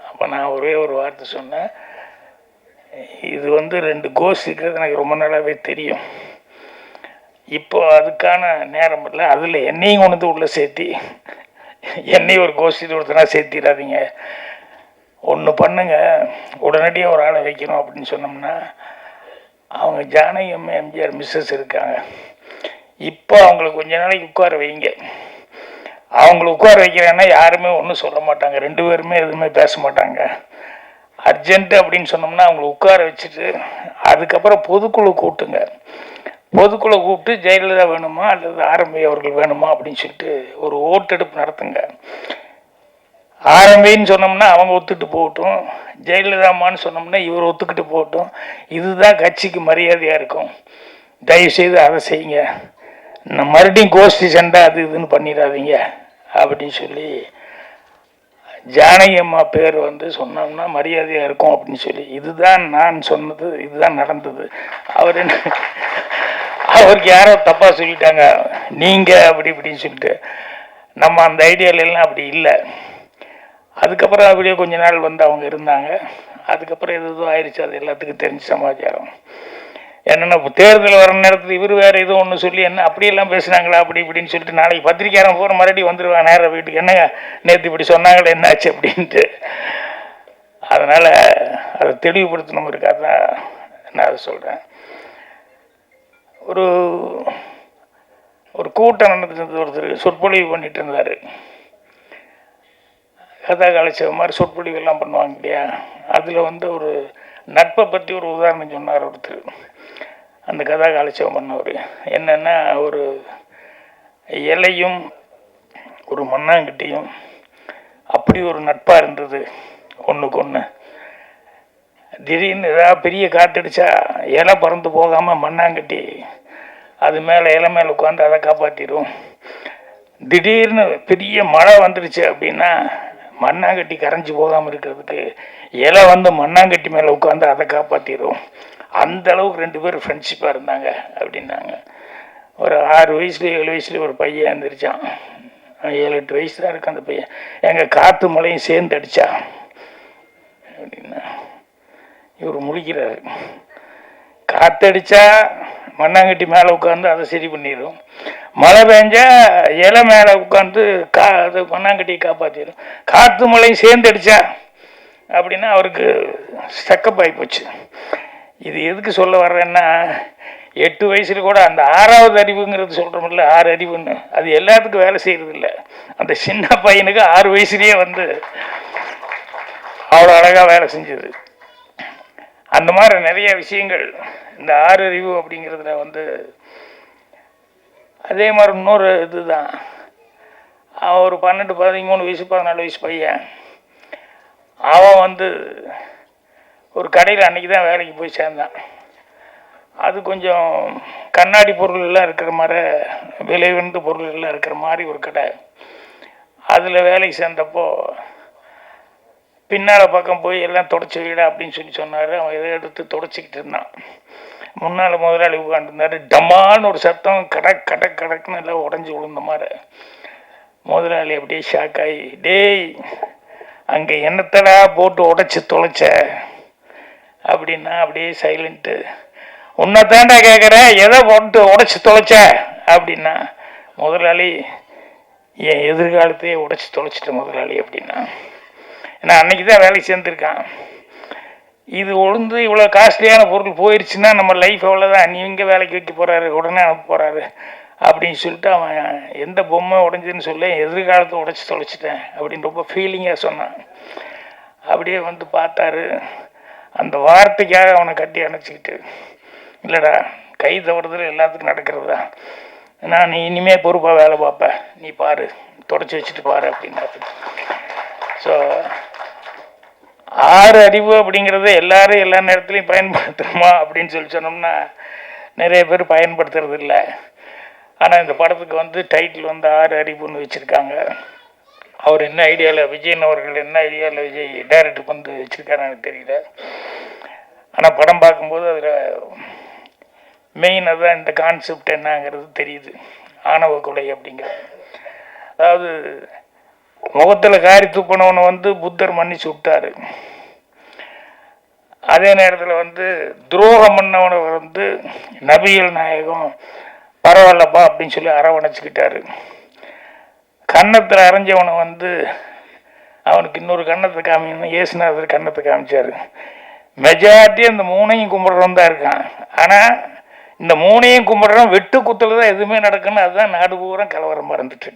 அப்போ நான் ஒரே ஒரு வார்த்தை சொன்னேன், இது வந்து 2 கோஷ்டி இருக்கிறது எனக்கு ரொம்ப நாளாகவே தெரியும், இப்போ அதுக்கான நேரம் இல்லை, அதில் என்னையும் கொண்டு வந்து உள்ளே சேர்த்தி என்னையும் ஒரு கோஷ்டி ஒருத்தனா சேர்த்திடாதீங்க, ஒன்று பண்ணுங்க, உடனடியாக ஒரு ஆளை வைக்கணும் அப்படின்னு சொன்னோம்னா, அவங்க ஜானகி அம்மா எம்ஜிஆர் மிஸ்ஸஸ் இருக்காங்க, இப்போ அவங்கள கொஞ்ச நாளைக்கு உட்கார வைங்க. அவங்கள உட்கார வைக்கிறேன்னா யாருமே ஒன்றும் சொல்ல மாட்டாங்க, 2 பேருமே எதுவுமே பேச மாட்டாங்க. அர்ஜென்ட்டு அப்படின்னு சொன்னோம்னா அவங்கள உட்கார வச்சுட்டு அதுக்கப்புறம் பொதுக்குழு கூட்டுங்க, பொதுக்குழு கூப்பிட்டு ஜெயலலிதா வேணுமா அல்லது ஆரம்பி அவர்கள் வேணுமா அப்படின்னு சொல்லிட்டு ஒரு ஓட்டெடுப்பு நடத்துங்க. ஆரம்பின்னு சொன்னோம்னா அவங்க ஒத்துக்கிட்டு போகட்டும், ஜெயலலிதாமான்னு சொன்னோம்னா இவர் ஒத்துக்கிட்டு போகட்டும், இதுதான் கட்சிக்கு மரியாதையாக இருக்கும். தயவுசெய்து அதை செய்யுங்க, நான் மறுபடியும் கோஷ்டி சண்டை அது இதுன்னு பண்ணிடாதீங்க அப்படின்னு சொல்லி ஜானகி அம்மா பேர் வந்து சொன்னோம்னா மரியாதையாக இருக்கும் அப்படின்னு சொல்லி, இதுதான் நான் சொன்னது, இதுதான் நடந்தது. அவருக்கு யாரோ தப்பாக சொல்லிட்டாங்க நீங்கள் அப்படி இப்படின்னு சொல்லிட்டு, நம்ம அந்த ஐடியாலெல்லாம் அப்படி இல்லை. அதுக்கப்புறம் அப்படியே கொஞ்ச நாள் வந்து அவங்க இருந்தாங்க, அதுக்கப்புறம் எதுவும் ஆயிடுச்சு, அது எல்லாத்துக்கும் தெரிஞ்ச சமாச்சாரம். என்னென்னா இப்போ தேர்தல் வர நேரத்தில் இவர் வேறு எதுவும் ஒன்று சொல்லி என்ன அப்படியெல்லாம் பேசுனாங்களா அப்படி இப்படின்னு சொல்லிட்டு நாளைக்கு பத்திரிக்கையாரன் போகிற மறுபடியும் வந்துடுவாங்க நேராக வீட்டுக்கு, என்னங்க நேற்று இப்படி சொன்னாங்களே என்னாச்சு அப்படின்ட்டு. அதனால் அதை தெளிவுபடுத்தணுங்கிறதுக்காக தான் நான் அதை சொல்கிறேன். ஒரு கூட்டம் நடந்துட்டு ஒருத்தர் சொற்பொழிவு பண்ணிட்டு இருந்தார், கதா காலட்சேப மாதிரி சொற்பொழிவெல்லாம் பண்ணுவாங்க இல்லையா, அதில் வந்து ஒரு நட்பை பற்றி ஒரு உதாரணம் சொன்னார் ஒருத்தர். அந்த கதா காலட்சேபம் பண்ணவர் என்னென்னா, ஒரு இலையும் ஒரு மண்ணாங்கட்டியும் அப்படி ஒரு நட்பாக இருந்தது ஒன்றுக்கு ஒன்று. திடீர்னு ஏதாவது பெரிய காற்றடிச்சா இலை பறந்து போகாமல் மண்ணாங்கட்டி அது மேலே இலை மேலே உட்காந்து அதை காப்பாற்றிடும். திடீர்னு பெரிய மழை வந்துடுச்சு அப்படின்னா மண்ணாங்கட்டி கரைஞ்சி போகாமல் இருக்கிறதுக்கு இலை வந்து மண்ணாங்கட்டி மேலே உட்காந்து அதை காப்பாற்றிடும். அந்த அளவுக்கு 2 பேரும் ஃப்ரெண்ட்ஷிப்பாக இருந்தாங்க அப்படின்னாங்க. ஒரு 6 வயசுல 7 வயசுல ஒரு பையன் எழுந்திரிச்சான், 7-8 வயசு தான் இருக்கு அந்த பையன், எங்கள் காற்று மழையும் சேர்ந்து அடித்தா அப்படின்னா இவர் முழிக்கிறாரு. காற்றடிச்சா மண்ணாங்கட்டி மேலே உட்காந்து அதை சரி பண்ணிடும், மழை பெஞ்சா இலை மேலே உட்காந்து அது மண்ணாங்கட்டியை காப்பாற்றிடும், காற்று மழையும் சேர்ந்து அடித்தா அப்படின்னா அவருக்கு ஸ்டக்கப் ஆகி போச்சு. இது எதுக்கு சொல்ல வர்றேன்னா, 8 வயசுல கூட அந்த 6வது அறிவுங்கிறது சொல்கிறோம்ல, 6 அறிவுன்னு, அது எல்லாத்துக்கும் வேலை செய்கிறது இல்லை. அந்த சின்ன பையனுக்கு 6 வயசுலேயே வந்து அவ்வளோ அழகாக வேலை செஞ்சது. அந்த மாதிரி நிறைய விஷயங்கள் இந்த 6 அறிவு அப்படிங்கிறதுல வந்து. அதே மாதிரி இன்னொரு இதுதான், அவன் ஒரு 12, 13 வயசு 14 வயசு பையன், அவன் வந்து ஒரு கடையில் அன்றைக்கி தான் வேலைக்கு போய் சேர்ந்தான். அது கொஞ்சம் கண்ணாடி பொருள்லாம் இருக்கிற மாதிரி, விலை உயர்ந்த பொருள்லாம் இருக்கிற மாதிரி ஒரு கடை. அதில் வேலைக்கு சேர்ந்தப்போ பின்னால் பக்கம் போய் எல்லாம் தொடச்சி வைடா அப்படின்னு சொல்லி சொன்னார். அவன் எதை எடுத்து தொடச்சிக்கிட்டு இருந்தான். முன்னால் முதலாளி உட்காந்துருந்தார். டம்மான்னு ஒரு சத்தம், கடக் கடக் கடக்குன்னு எல்லாம் உடஞ்சி விழுந்த மாதிரி. முதலாளி அப்படியே ஷாக் ஆகி, டேய் அங்கே என்னத்தடா போட்டு உடச்சி தொலைச்ச அப்படின்னா அப்படியே சைலண்ட்டு. உன்னை தாண்டா கேட்குறேன், எதை போட்டு உடச்சி தொலைச்ச அப்படின்னா, முதலாளி என் எதிர்காலத்தையே உடச்சி தொலைச்சிட்ட முதலாளி அப்படின்னா. ஏன்னா அன்றைக்கி தான் வேலைக்கு சேர்ந்துருக்கான். இது ஒழுந்து இவ்வளோ காஸ்ட்லியான பொருள் போயிடுச்சுன்னா நம்ம லைஃப் அவ்வளோதான், நீ இங்கே வேலைக்கு வைக்க போகிறாரு, உடனே அனுப்ப போகிறாரு அப்படின்னு சொல்லிட்டு அவன் எந்த பொம்மை உடஞ்சுன்னு சொல்லி எதிர்காலத்தை உடச்சி தொலைச்சிட்டேன் அப்படின்னு ரொம்ப ஃபீலிங்காக சொன்னான். அப்படியே வந்து பார்த்தாரு. அந்த வார்த்தைக்காக அவனை கட்டி அணைச்சிக்கிட்டு, இல்லைடா கை தவறுதல் எல்லாத்துக்கும் நடக்கிறது தான், நான் நீ இனிமேல் பொறுப்பாக வேலை பார்ப்பேன், நீ பாரு தொடச்சி வச்சுட்டு பாரு அப்படின்னாரு. ஸோ 6 அறிவு அப்படிங்கிறத எல்லாரும் எல்லா நேரத்துலையும் பயன்படுத்தணுமா அப்படின்னு சொல்லி சொன்னோம்னா நிறைய பேர் பயன்படுத்துறது இல்லை. ஆனால் இந்த படத்துக்கு வந்து டைட்டில் வந்து 6 அறிவுன்னு வச்சுருக்காங்க. அவர் என்ன ஐடியாவில், விஜயன் அவர்கள் என்ன ஐடியாவில் விஜய் டைரக்டர் வந்து வச்சுருக்காருன்னு எனக்கு தெரியல. ஆனால் படம் பார்க்கும்போது அதில் மெயினாக தான் இந்த கான்செப்ட் என்னங்கிறது தெரியுது. ஆணவ கொலை அப்படிங்கிறது, அதாவது முகத்தில் காரி துப்பினவனை வந்து புத்தர் மன்னிச்சு விட்டார். அதே நேரத்தில் வந்து துரோகம் பண்ணவனை வந்து நபிகள் நாயகம் பரவாயில்லப்பா அப்படின்னு சொல்லி அரவணைச்சிக்கிட்டாரு. கன்னத்தில் அரைஞ்சவனை வந்து அவனுக்கு இன்னொரு கன்னத்தை காமிக்கணும், இயேசுநாதர் கன்னத்தை காமிச்சார். மெஜாரிட்டி அந்த 3ஐயும் கும்பிட்றவன் தான் இருக்கான். ஆனால் இந்த 3ஐயும் கும்பிட்றவன் வெட்டு குத்தில் தான் எதுவுமே நடக்குன்னு, அதுதான் நாடு பூரா கலவரம் மறந்துட்டு.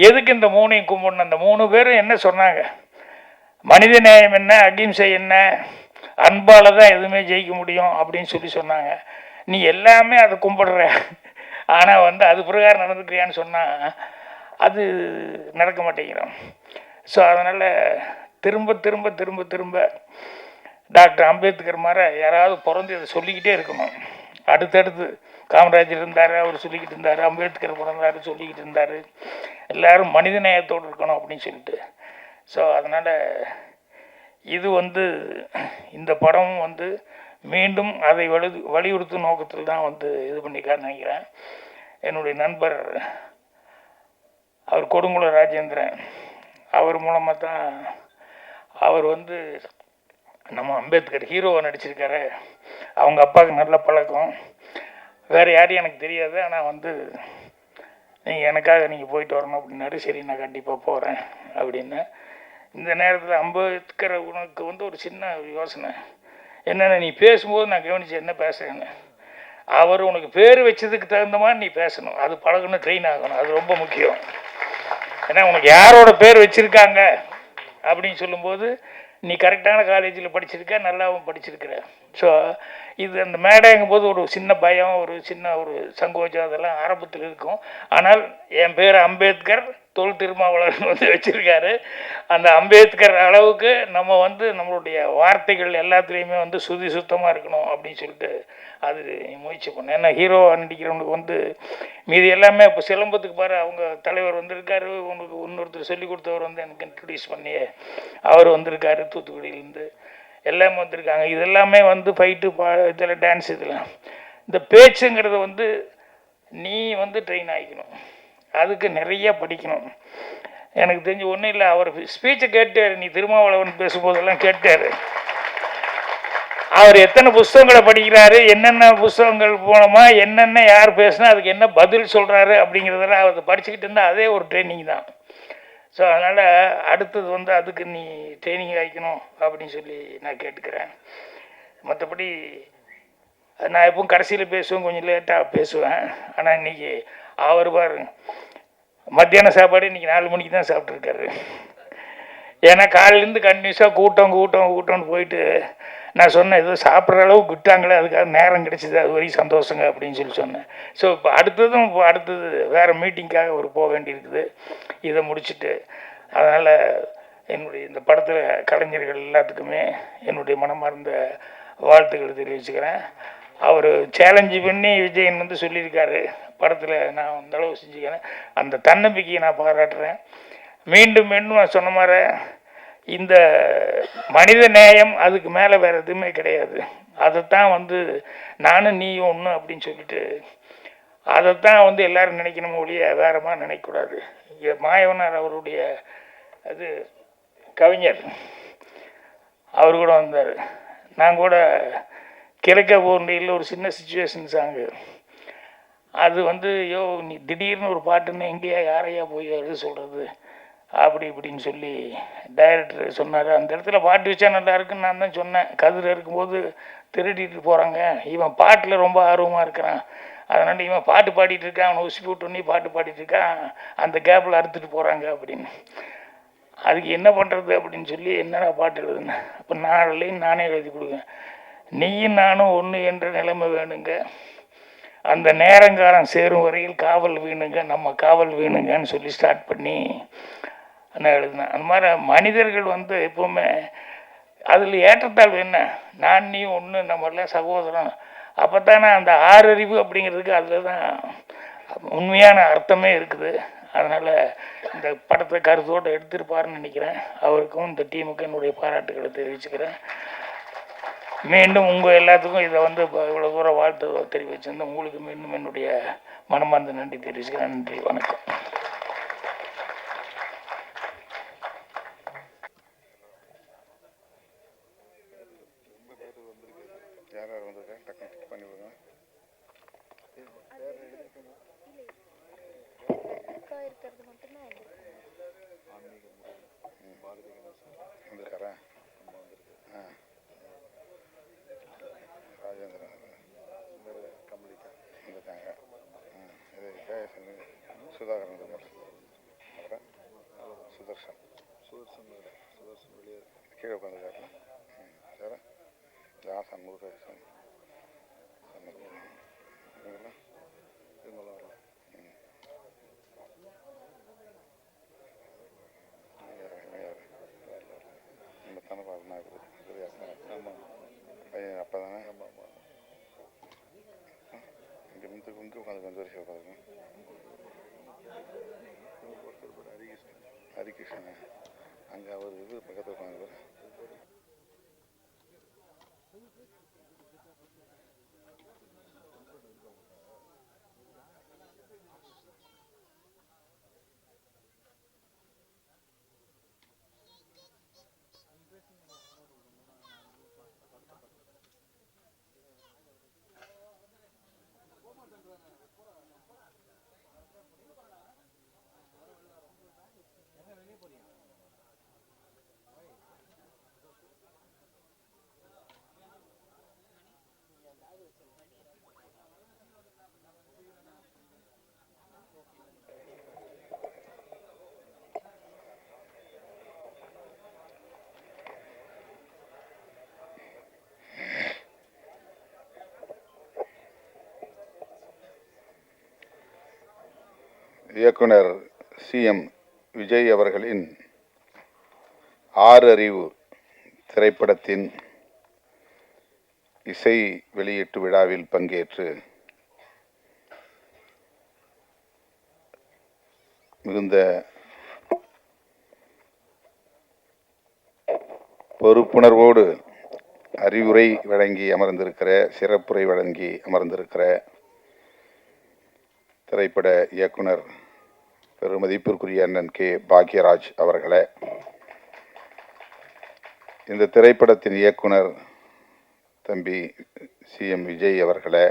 எதுக்கு இந்த 3ஐயும் கும்பிடணும்? அந்த 3 பேரும் என்ன சொன்னாங்க? மனித நேயம் என்ன, அகிம்சை என்ன, அன்பால் தான் எதுவுமே ஜெயிக்க முடியும் அப்படின்னு சொல்லி சொன்னாங்க. நீ எல்லாமே அதை கும்பிடுற, ஆனால் வந்து அது பிரகாரம் நடந்துக்கிறியான்னு சொன்னால் அது நடக்க மாட்டேங்கிறோம். ஸோ அதனால் திரும்ப திரும்ப திரும்ப திரும்ப டாக்டர் அம்பேத்கர் மாதிரி யாராவது பிறந்து இதை சொல்லிக்கிட்டே இருக்கணும். அடுத்தடுத்து காமராஜர் இருந்தார், அவர் சொல்லிக்கிட்டு இருந்தார், அம்பேத்கர் பிறந்தார் சொல்லிக்கிட்டு இருந்தார். எல்லோரும் மனித நேயத்தோடு இருக்கணும் அப்படின்னு சொல்லிட்டு. ஸோ அதனால் இது வந்து இந்த படம் வந்து மீண்டும் அதை வலியுறுத்தும் நோக்கத்தில் தான் வந்து இது பண்ணிக்கான்னு நினைக்கிறேன். என்னுடைய நண்பர் அவர் கொடுங்குளம் ராஜேந்திரன், அவர் மூலமாக தான் அவர் வந்து நம்ம அம்பேத்கர் ஹீரோவை நடிச்சிருக்காரு. அவங்க அப்பாவுக்கு நல்ல பழக்கம், வேறு யாரையும் எனக்கு தெரியாது. ஆனால் வந்து நீங்கள் எனக்காக நீங்கள் போயிட்டு வரணும் அப்படின்னாரு. சரி நான் கண்டிப்பாக போகிறேன் அப்படின்னு. இந்த நேரத்தில் அம்பேத்கர் உனக்கு வந்து ஒரு சின்ன யோசனை என்னென்ன, நீ பேசும்போது நான் கவனிச்சு என்ன பேசுகிறேன்னு, அவர் உனக்கு பேர் வச்சதுக்கு தகுந்த மாதிரி நீ பேசணும். அது பழகணும், ட்ரெயின் ஆகணும், அது ரொம்ப முக்கியம். ஏன்னா உனக்கு யாரோட பேர் வச்சுருக்காங்க அப்படின்னு சொல்லும்போது நீ கரெக்டான காலேஜில் படிச்சிருக்க, நல்லாவும் படிச்சிருக்கிற. ஸோ இது அந்த மேடைங்கும் போது ஒரு சின்ன பயம், ஒரு சின்ன ஒரு சங்கோஜம் அதெல்லாம் ஆரம்பத்தில் இருக்கும். ஆனால் என் பேர் அம்பேத்கர், தொல் திருமாவளவன் வந்து வச்சுருக்காரு. அந்த அம்பேத்கர் அளவுக்கு நம்ம வந்து நம்மளுடைய வார்த்தைகள் எல்லாத்துலேயுமே வந்து சுதி சுத்தமாக இருக்கணும் அப்படின்னு சொல்லிட்டு அது முயற்சி பண்ணேன். ஏன்னா ஹீரோ நடிக்கிறவனுக்கு வந்து மீதி எல்லாமே இப்போ சிலம்பத்துக்கு பாரு, அவங்க தலைவர் வந்திருக்காரு, உனக்கு இன்னொருத்தர் சொல்லி கொடுத்தவர் வந்து எனக்கு இன்ட்ரடியூஸ் பண்ணி அவர் வந்திருக்காரு தூத்துக்குடியிலேருந்து, எல்லாமே வந்திருக்காங்க. இதெல்லாமே வந்து ஃபைட்டு இதில் டான்ஸ் இதெல்லாம். இந்த பேச்சுங்கிறத வந்து நீ வந்து ட்ரெயின் ஆகிக்கணும், அதுக்கு நிறைய படிக்கணும். எனக்கு தெரிஞ்சு ஒன்றும் இல்லை, அவர் ஸ்பீச்சை கேட்டார், நீ திருமாவளவன் பேசும்போதெல்லாம் கேட்டார். அவர் எத்தனை புஸ்தகங்களை படிக்கிறாரு, என்னென்ன புஸ்தகங்கள் போனோமா, என்னென்ன யார் பேசுனா அதுக்கு என்ன பதில் சொல்கிறாரு அப்படிங்கிறதெல்லாம் அவர் படிச்சுக்கிட்டு இருந்தால் அதே ஒரு ட்ரைனிங் தான். ஸோ அதனால் அடுத்தது வந்து அதுக்கு நீ ட்ரைனிங் ஆகிக்கணும் அப்படின்னு சொல்லி நான் கேட்டுக்கிறேன். மற்றபடி நான் எப்பவும் கடைசியில் பேசுவேன், கொஞ்சம் லேட்டாக பேசுவேன். ஆனால் இன்றைக்கி அவர் பாரு மத்தியான சாப்பாடு இன்றைக்கி 4 மணிக்கு தான் சாப்பிட்ருக்காரு. ஏன்னா காலையிலேருந்து கண்டினியூஸாக கூட்டம்னு போயிட்டு நான் சொன்னேன், ஏதோ சாப்பிட்ற அளவுக்கு விட்டாங்களே, அதுக்காக நேரம் கிடைச்சிது, அது வரைக்கும் சந்தோஷங்க அப்படின்னு சொல்லி சொன்னேன். ஸோ இப்போ அடுத்தது வேறு மீட்டிங்காக ஒரு போக வேண்டியிருக்குது, இதை முடிச்சுட்டு. அதனால் என்னுடைய இந்த படத்தில் கலைஞர்கள் எல்லாத்துக்குமே என்னுடைய மனமார்ந்த வாழ்த்துக்களை தெரிவிச்சுக்கிறேன். அவர் சேலஞ்சு பண்ணி விஜயன் வந்து சொல்லியிருக்காரு படத்தில், நான் அந்த அளவு செஞ்சுக்கிறேன். அந்த தன்னம்பிக்கையை நான் பாராட்டுறேன். மீண்டும் மீண்டும் நான் சொன்ன மாதிரி இந்த மனித நேயம் அதுக்கு மேலே வேறு எதுவுமே கிடையாது. அதைத்தான் வந்து நானும் நீயும் ஒன்று அப்படின்னு சொல்லிட்டு அதைத்தான் வந்து எல்லோரும் நினைக்கணும் ஒழிய வேறமா நினைக்கக்கூடாது. மாயவனார் அவருடைய அது கவிஞர் அவர் கூட வந்தார். நான் கூட கிழக்க பூண்டியில் ஒரு சின்ன சுச்சுவேஷன் சாங்கு அது வந்து யோ நீ திடீர்னு ஒரு பாட்டுன்னு எங்கேயா யாரையா போய் எழுத சொல்கிறது அப்படி இப்படின்னு சொல்லி டைரக்டர் சொன்னார். அந்த இடத்துல பாட்டு வச்சா நல்லா இருக்குன்னு நான் தான் சொன்னேன். கதிர் இருக்கும்போது திருடிட்டு போகிறாங்க, இவன் பாட்டில் ரொம்ப ஆர்வமாக இருக்கிறான், அதனால் இவன் பாட்டு பாடிட்டு இருக்கான், அவனை உசி போட்டு பாட்டு பாடிட்டு இருக்கான், அந்த கேப்பில் அறுத்துட்டு போகிறாங்க அப்படின்னு. அதுக்கு என்ன பண்ணுறது அப்படின்னு சொல்லி என்னடா பாட்டு எழுதுனேன். அப்போ நானே எழுதி கொடுங்க. நீயும் நானும் ஒன்று என்ற நிலைமை வேணுங்க, அந்த நேரங்காலம் சேரும் வரையில் காவல் வேணுங்க, நம்ம காவல் வேணுங்கன்னு சொல்லி ஸ்டார்ட் பண்ணி நான் எழுதினேன். அந்த மாதிரி மனிதர்கள் வந்து எப்போவுமே அதில் ஏற்றத்தாழ்வு என்ன, நான் நீ ஒன்று நம்மளாம் சகோதரன், அப்போ தானே அந்த ஆறறிவு அப்படிங்கிறதுக்கு அதில் தான் உண்மையான அர்த்தமே இருக்குது. அதனால் இந்த படத்தை கருத்தோடு எடுத்திருப்பாருன்னு நினைக்கிறேன். அவருக்கும் இந்த டீமுக்கும் என்னுடைய பாராட்டுகளை தெரிவிச்சுக்கிறேன். மீண்டும் உங்கள் எல்லாத்துக்கும் இதை வந்து இவ்வளோ தூரம் வாழ்த்து தெரிவிச்சிருந்தேன். உங்களுக்கு மீண்டும் என்னுடைய மனமார்ந்த நன்றி தெரிவிச்சுக்கிறேன். நன்றி, வணக்கம். சுதாகரன் சுதர்ஷன் வெளியே கீழே உட்காந்துருக்காருல சார், ஜாசன் முருகேசன் இவங்களாம் வரல. இந்த தானே பார்க்கணும் பையன் அப்பா தானே. இங்கே இங்கே உட்காந்து கொஞ்சம் வருஷம் உட்காந்துருக்கேன். ஹரிகிருஷ்ணன் அங்கே அவர் இது பக்கத்தில் உட்காந்து. இயக்குனர் சிஎம் விஜய் அவர்களின் ஆறறிவு திரைப்படத்தின் இசை வெளியீட்டு விழாவில் பங்கேற்று மிகுந்த பொறுப்புணர்வோடு அறிவுரை வழங்கி அமர்ந்திருக்கிற, சிறப்புரை வழங்கி அமர்ந்திருக்கிற திரைப்பட இயக்குனர் பெருமதிப்பிற்குரிய அண்ணன் கே பாக்யராஜ் அவர்களே, இந்த திரைப்படத்தின் இயக்குனர் தம்பி சிஎம் விஜய் அவர்களே,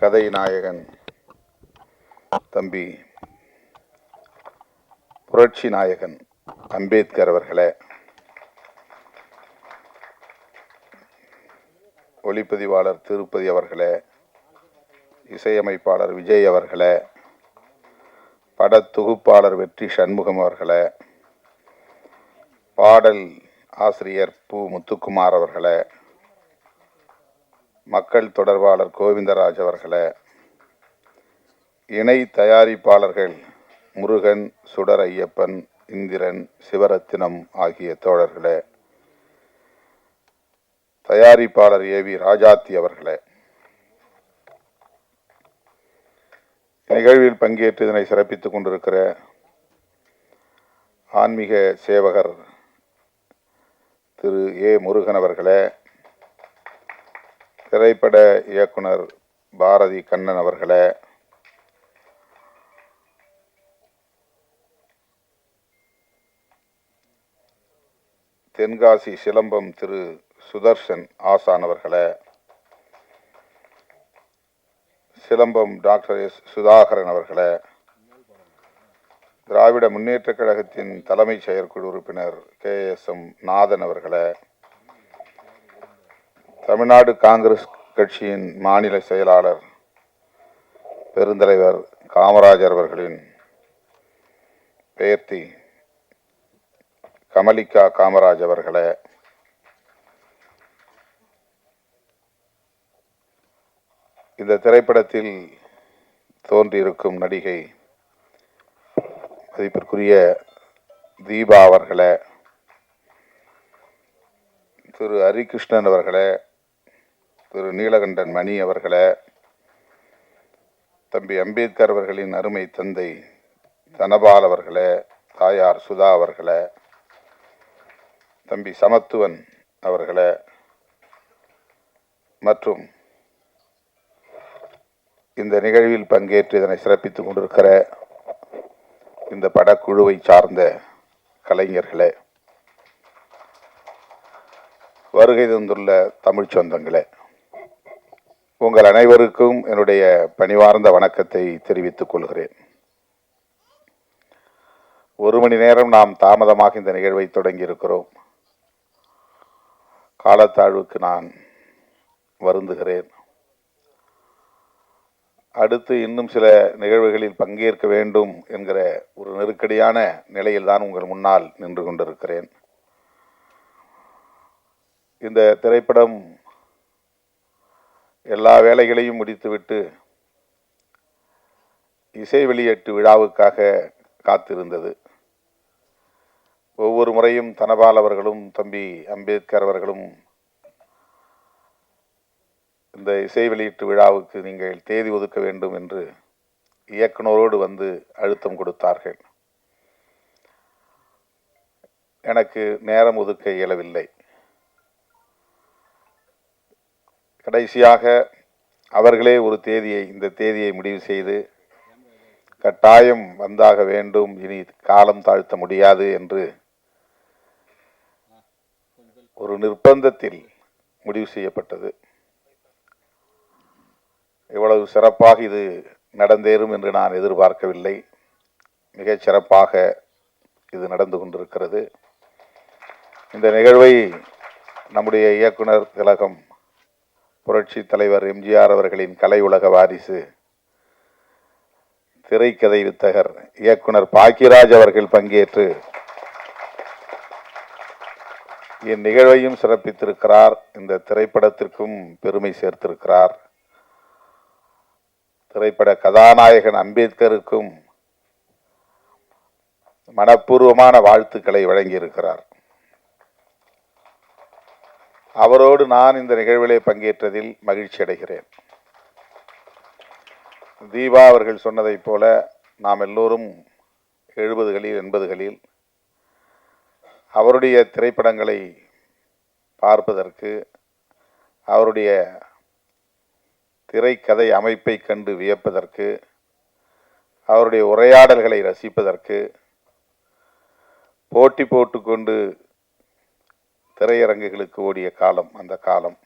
கதை நாயகன் தம்பி புரட்சி நாயகன் அம்பேத்கர் அவர்களே, ஒளிப்பதிவாளர் திருப்பதி அவர்களே, இசையமைப்பாளர் விஜய் அவர்களே, படத்தொகுப்பாளர் வெற்றி சண்முகம் அவர்களே, பாடல் ஆசிரியர் பூ முத்துக்குமார் அவர்களே, மக்கள் தொடர்பாளர் கோவிந்தராஜ் அவர்களே, இணை தயாரிப்பாளர்கள் முருகன், சுடர் ஐயப்பன், இந்திரன், சிவரத்தினம் ஆகிய தோழர்களே, தயாரிப்பாளர் ஏவி ராஜாத்தி அவர்களே, நிகழ்வில் பங்கேற்று இதனை சிறப்பித்துக் கொண்டிருக்கிற ஆன்மீக சேவகர் திரு ஏ முருகன் அவர்களே, திரைப்பட இயக்குனர் பாரதி கண்ணன் அவர்களே, தென்காசி சிலம்பம் திரு சுதர்ஷன் ஆசான் அவர்களே, சிலம்பம் டாக்டர் எஸ் சுதாகரன் அவர்களே, திராவிட முன்னேற்றக் கழகத்தின் தலைமை செயற்குழு உறுப்பினர் KSM நாதன் அவர்களே, தமிழ்நாடு காங்கிரஸ் கட்சியின் மாநில செயலாளர் பெருந்தலைவர் காமராஜர் அவர்களின் பெயர்த்தி கமலிகா காமராஜ் அவர்களே, இந்த திரைப்படத்தில் தோன்றியிருக்கும் நடிகை மதிப்பிற்குரிய தீபா அவர்களே, திரு ஹரிகிருஷ்ணன் அவர்களே, திரு நீலகண்டன் மணி அவர்களே, தம்பி அம்பேத்கர் அவர்களின் அருமை தந்தை தனபால் அவர்களே, தாயார் சுதா அவர்களே, தம்பி சமத்துவன் அவர்களே மற்றும் இந்த நிகழ்வில் பங்கேற்று இதனை சிறப்பித்துக் கொண்டிருக்கிற இந்த படக்குழுவை சார்ந்த கலைஞர்களே, வருகை தந்துள்ள தமிழ் சொந்தங்களே, உங்கள் அனைவருக்கும் என்னுடைய பணிவார்ந்த வணக்கத்தை தெரிவித்துக் கொள்கிறேன். 1 மணி நேரம் நாம் தாமதமாக இந்த நிகழ்வை தொடங்கி இருக்கிறோம். காலத்தாழ்வுக்கு நான் வருந்துகிறேன். அடுத்து இன்னும் சில நிகழ்வுகளில் பங்கேற்க வேண்டும் என்கிற ஒரு நெருக்கடியான நிலையில்தான் உங்கள் முன்னால் நின்று கொண்டிருக்கிறேன். இந்த திரைப்படம் எல்லா வேலைகளையும் முடித்துவிட்டு இசை வெளியீட்டு விழாவுக்காக காத்திருந்தது. ஒவ்வொரு முறையும் தனபால் அவர்களும் தம்பி அம்பேத்கர் அவர்களும் இந்த இசை வெளியீட்டு விழாவுக்கு நீங்கள் தேதி ஒதுக்க வேண்டும் என்று இயக்குனரோடு வந்து அழுத்தம் கொடுத்தார்கள். எனக்கு நேரம் ஒதுக்க இயலவில்லை. கடைசியாக அவர்களே ஒரு தேதியை, இந்த தேதியை முடிவு செய்து கட்டாயம் வந்தாக வேண்டும், இனி காலம் தாழ்த்த முடியாது என்று ஒரு நிர்பந்தத்தில் முடிவு செய்யப்பட்டது. இவ்வளவு சிறப்பாக இது நடந்தேறும் என்று நான் எதிர்பார்க்கவில்லை. மிகச் சிறப்பாக இது நடந்து கொண்டிருக்கிறது. இந்த நிகழ்வை நம்முடைய இயக்குனர் திலகம் புரட்சி தலைவர் எம்ஜிஆர் அவர்களின் கலை உலக வாரிசு திரைக்கதை வித்தகர் இயக்குனர் பாக்கியராஜ் அவர்கள் பங்கேற்று இந்நிகழ்வையும் சிறப்பித்திருக்கிறார். இந்த திரைப்படத்திற்கும் பெருமை சேர்த்திருக்கிறார். திரைப்பட கதாநாயகன் அம்பேத்கருக்கும் மனப்பூர்வமான வாழ்த்துக்களை வழங்கியிருக்கிறார். அவரோடு நான் இந்த நிகழ்விலே பங்கேற்றதில் மகிழ்ச்சி அடைகிறேன். தீபா அவர்கள் சொன்னதைப் போல நாம் எல்லோரும் 70களில் 80களில் அவருடைய திரைப்படங்களை பார்ப்பதற்கு, அவருடைய திரைக்கதை அமைப்பை கண்டு வியப்பதற்கு, அவருடைய உரையாடல்களை ரசிப்பதற்கு போட்டி போட்டுக்கொண்டு திரையரங்குகளுக்கு ஓடிய காலம் அந்த காலம்.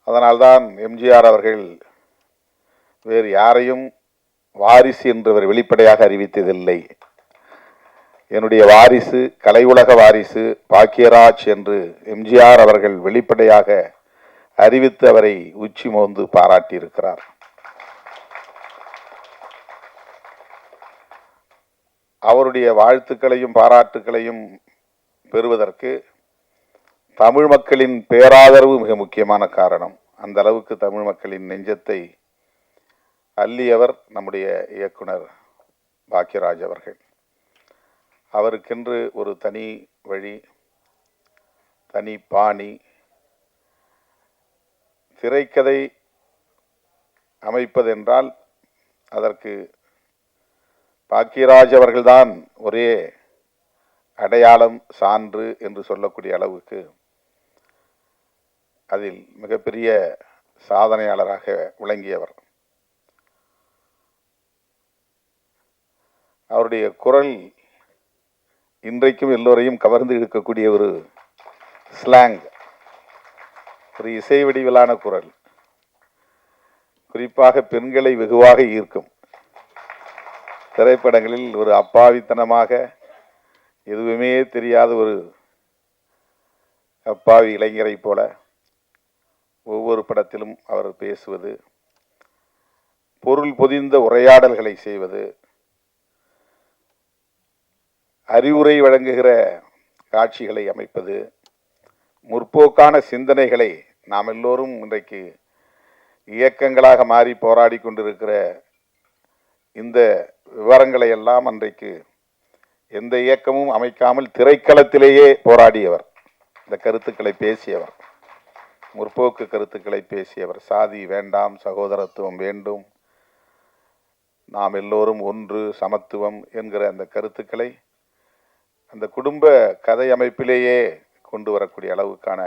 அதனால்தான் எம்ஜிஆர் அவர்கள் வேறு யாரையும் வாரிசு என்றவர் வெளிப்படையாக அறிவித்ததில்லை. என்னுடைய வாரிசு, கலை உலக வாரிசு பாக்கியராஜ் என்று எம்ஜிஆர் அவர்கள் வெளிப்படையாக அறிவித்து அவரை உச்சி மோந்து பாராட்டியிருக்கிறார். அவருடைய வாழ்த்துக்களையும் பாராட்டுக்களையும் பெறுவதற்கு தமிழ் மக்களின் பேராதரவு மிக முக்கியமான காரணம். அந்த அளவுக்கு தமிழ் மக்களின் நெஞ்சத்தை அள்ளியவர் நம்முடைய இயக்குனர் பாக்யராஜ் அவர்கள். அவருக்கென்று ஒரு தனி வழி, தனி பாணி, திரைக்கதை அமைப்பதென்றால் அதற்கு பாக்யராஜ் அவர்கள்தான் ஒரே அடையாளம், சான்று என்று சொல்லக்கூடிய அளவுக்கு அதில் மிகப்பெரிய சாதனையாளராக விளங்கியவர். அவருடைய குரல் இன்றைக்கும் எல்லோரையும் கவர்ந்து இழுக்கக்கூடிய ஒரு ஸ்லாங், ஒரு இசை வடிவிலான குரல், குறிப்பாக பெண்களை வெகுவாக ஈர்க்கும். திரைப்படங்களில் ஒரு அப்பாவித்தனமாக எதுவுமே தெரியாத ஒரு அப்பாவி இளைஞரை போல ஒவ்வொரு படத்திலும் அவர் பேசுவது, பொருள் பொதிந்த உரையாடல்களை செய்வது, அறிவுரை வழங்குகிற காட்சிகளை அமைப்பது, முற்போக்கான சிந்தனைகளை நாம் எல்லோரும் இன்றைக்கு இயக்கங்களாக மாறி போராடி கொண்டிருக்கிற இந்த விவரங்களை எல்லாம் அன்றைக்கு எந்த இயக்கமும் அமைக்காமல் திரைக்களத்திலேயே போராடியவர், இந்த கருத்துக்களை பேசியவர், முற்போக்கு கருத்துக்களை பேசியவர். சாதி வேண்டாம், சகோதரத்துவம் வேண்டும், நாம் எல்லோரும் ஒன்று, சமத்துவம் என்கிற அந்த கருத்துக்களை அந்த குடும்ப கதை அமைப்பிலேயே கொண்டு வரக்கூடிய அளவுக்கான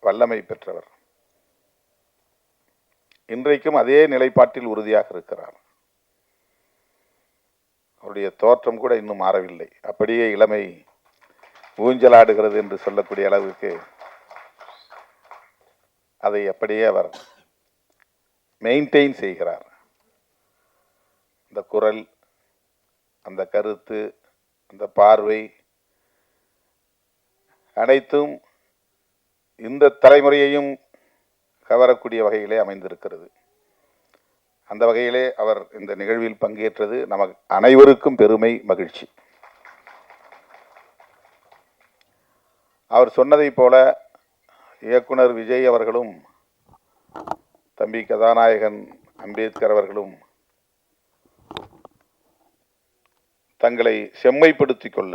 வல்லமை பெற்றவர். இன்றைக்கும் அதே நிலைப்பாட்டில் உறுதியாக இருக்கிறார். அவருடைய தோற்றம் கூட இன்னும் மாறவில்லை. அப்படியே இளமை ஊஞ்சலாடுகிறது என்று சொல்லக்கூடிய அளவுக்கு அதை அப்படியே அவர் மெயின்டைன் செய்கிறார். அந்த குரல், அந்த கருத்து, அந்த பார்வை அனைத்தும் இந்த தலைமுறையையும் கவரக்கூடிய வகையிலே அமைந்திருக்கிறது. அந்த வகையிலே அவர் இந்த நிகழ்வில் பங்கேற்றது நமக்கு அனைவருக்கும் பெருமை, மகிழ்ச்சி. அவர் சொன்னதைப் போல இயக்குனர் விஜய் அவர்களும் தம்பி கதாநாயகன் அம்பேத்கர் அவர்களும் தங்களை செம்மைப்படுத்திக் கொள்ள,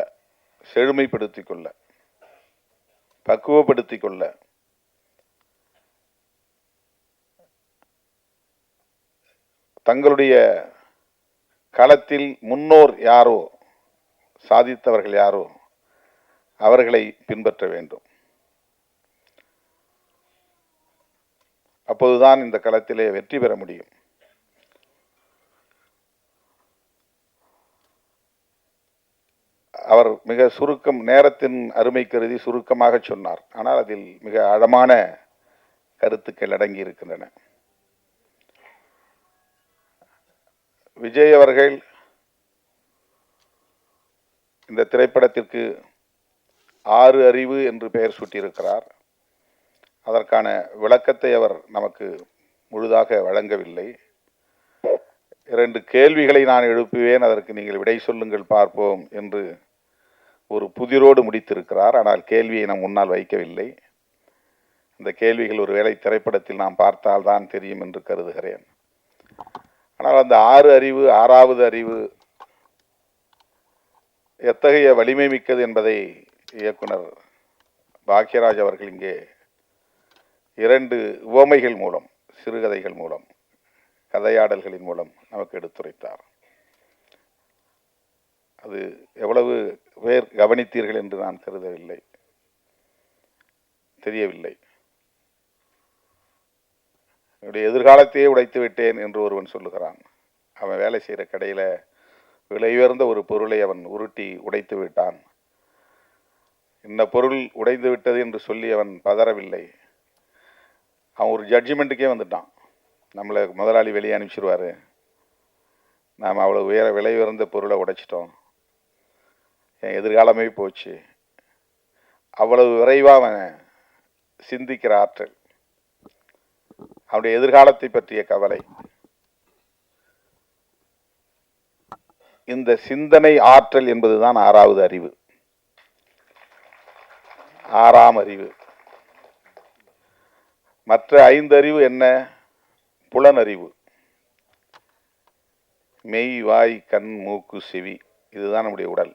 செழுமைப்படுத்திக் கொள்ள, பக்குவப்படுத்திக் கொள்ள தங்களுடைய களத்தில் முன்னோர் யாரோ, சாதித்தவர்கள் யாரோ அவர்களை பின்பற்ற வேண்டும். அப்போதுதான் இந்த களத்திலே வெற்றி பெற முடியும். அவர் மிக சுருக்கம், நேரத்தின் அருமை கருதி சுருக்கமாக சொன்னார். ஆனால் அதில் மிக ஆழமான கருத்துக்கள் அடங்கி இருக்கின்றன. விஜய் அவர்கள் இந்த திரைப்படத்திற்கு 6 அறிவு என்று பெயர் சூட்டியிருக்கிறார். அதற்கான விளக்கத்தை அவர் நமக்கு முழுதாக வழங்கவில்லை. 2 கேள்விகளை நான் எழுப்புவேன், அதற்கு நீங்கள் விடை சொல்லுங்கள் பார்ப்போம் என்று ஒரு புதிரோடு முடித்திருக்கிறார். ஆனால் கேள்வியை நம் முன்னால் வைக்கவில்லை. இந்த கேள்விகள் ஒருவேளை திரைப்படத்தில் நாம் பார்த்தால்தான் தெரியும் என்று கருதுகிறேன். ஆனால் அந்த 6 அறிவு, 6வது அறிவு எத்தகைய வலிமை மிக்கது என்பதை இயக்குனர் பாக்யராஜ் அவர்கள் இங்கே 2 உவமைகள் மூலம், சிறுகதைகள் மூலம், கதையாடல்களின் மூலம் நமக்கு எடுத்துரைத்தார். அது எவ்வளவு பேர் கவனித்தீர்கள் என்று நான் கருதவில்லை, தெரியவில்லை. என்னுடைய எதிர்காலத்தையே உடைத்து விட்டேன் என்று ஒருவன் சொல்லுகிறான். அவன் வேலை செய்கிற கடையில் விலை உயர்ந்த ஒரு பொருளை அவன் உருட்டி உடைத்து விட்டான். இந்த பொருள் உடைந்து விட்டது என்று சொல்லி அவன் பதறவில்லை. அவன் ஒரு ஜட்ஜ்மெண்ட்டுக்கே வந்துட்டான். நம்மளை முதலாளி வெளியே அனுப்பிச்சிருவார், நாம் அவ்வளோ விலை உயர்ந்த பொருளை உடைச்சிட்டோம், என் எதிர்காலமே போச்சு. அவ்வளவு விரைவாக அவன் சிந்திக்கிற ஆற்றல், அவனுடைய எதிர்காலத்தை பற்றிய கவலை, இந்த சிந்தனை ஆற்றல் என்பதுதான் 6வது அறிவு, 6ஆம் அறிவு. மற்ற 5 அறிவு என்ன? புலனறிவு. மெய், வாய், கண், மூக்கு, செவி, இதுதான் நம்முடைய உடல்.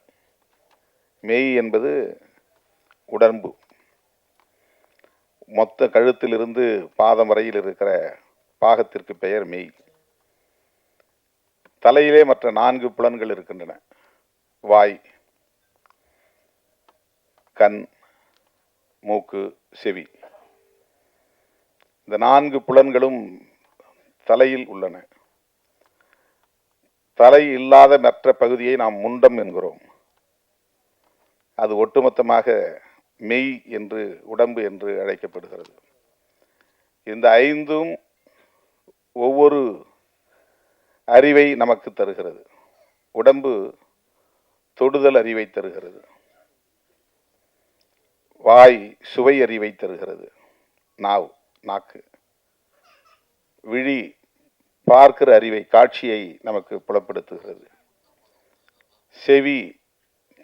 மெய் என்பது உடம்பு. மொத்த கழுத்திலிருந்து பாதம் வரையில் இருக்கிற பாகத்திற்கு பெயர் மெய். தலையிலே மற்ற 4 புலன்கள் இருக்கின்றன. வாய், கண், மூக்கு, செவி. இந்த 4 புலன்களும் தலையில் உள்ளன. தலை இல்லாத மற்ற பகுதியை நாம் முண்டம் என்கிறோம். அது ஒட்டுமொத்தமாக மெய் என்று, உடம்பு என்று அழைக்கப்படுகிறது. இந்த 5ம் ஒவ்வொரு அறிவை நமக்கு தருகிறது. உடம்பு தொடுதல் அறிவை தருகிறது. வாய் சுவை அறிவை தருகிறது. நாக்கு. விழி பார்க்கிற அறிவை, காட்சியை நமக்கு புலப்படுத்துகிறது. செவி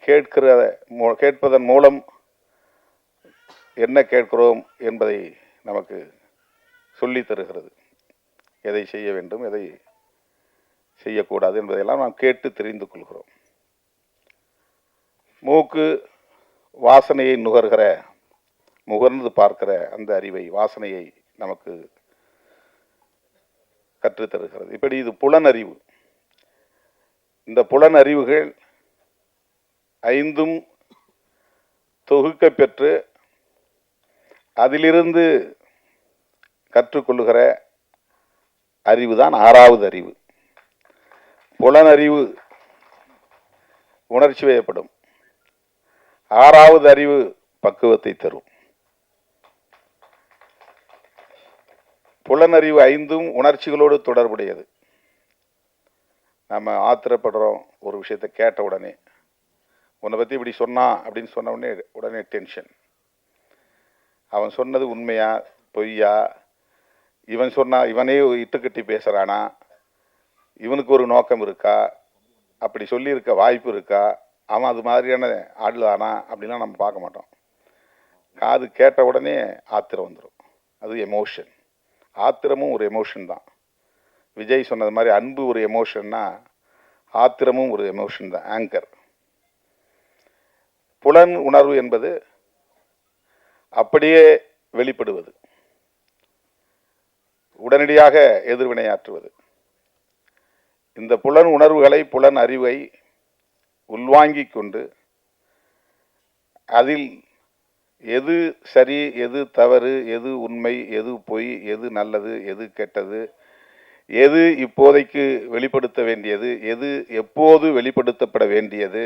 கேட்பதன் மூலம் என்ன கேட்கிறோம் என்பதை நமக்கு சொல்லி தருகிறது. எதை செய்ய வேண்டும், எதை செய்யக்கூடாது என்பதையெல்லாம் நாம் கேட்டு தெரிந்து கொள்கிறோம். மூக்கு வாசனையை முகர்ந்து பார்க்கிற அந்த அறிவை, வாசனையை நமக்கு கற்றுத்தருகிறது. இப்படி இது புலனறிவு. இந்த புலனறிவுகள் 5ம் தொகுக்க பெற்று அதிலிருந்து கற்றுக்கொள்ளுகிற அறிவுதான் 6வது அறிவு. புலனறிவு உணர்ச்சி வயப்படும். 6வது அறிவு பக்குவத்தை தரும். புலனறிவு 5ம் உணர்ச்சிகளோடு தொடர்புடையது. நம்ம ஆத்திரப்படுறோம் ஒரு விஷயத்தை கேட்ட உடனே, உன்னை பற்றி இப்படி சொன்னான் அப்படின்னு சொன்ன உடனே டென்ஷன். அவன் சொன்னது உண்மையா பொய்யா, இவனே இட்டுக்கட்டி பேசுகிறானா, இவனுக்கு ஒரு நோக்கம் இருக்கா, அப்படி சொல்லியிருக்க வாய்ப்பு இருக்கா, அவன் அது மாதிரியான ஆடலானா அப்படிலாம் நம்ம பார்க்க மாட்டோம். காது கேட்ட உடனே ஆத்திரம் வந்துடும். அது எமோஷன். ஆத்திரமும் ஒரு எமோஷன் தான். விஜய் சொன்னது மாதிரி அன்பு ஒரு எமோஷன்னா ஆத்திரமும் ஒரு எமோஷன் தான், ஆங்கர். புலன் உணர்வு என்பது அப்படியே வெளிப்படுவது, உடனடியாக எதிர்வினையாற்றுவது. இந்த புலன் உணர்வுகளை, புலன் அறிவை உள்வாங்கிக் கொண்டு அதில் எது சரி, எது தவறு, எது உண்மை, எது பொய், எது நல்லது, எது கெட்டது, எது இப்போதைக்கு வெளிப்படுத்த வேண்டியது, எது எப்போது வெளிப்படுத்தப்பட வேண்டியது,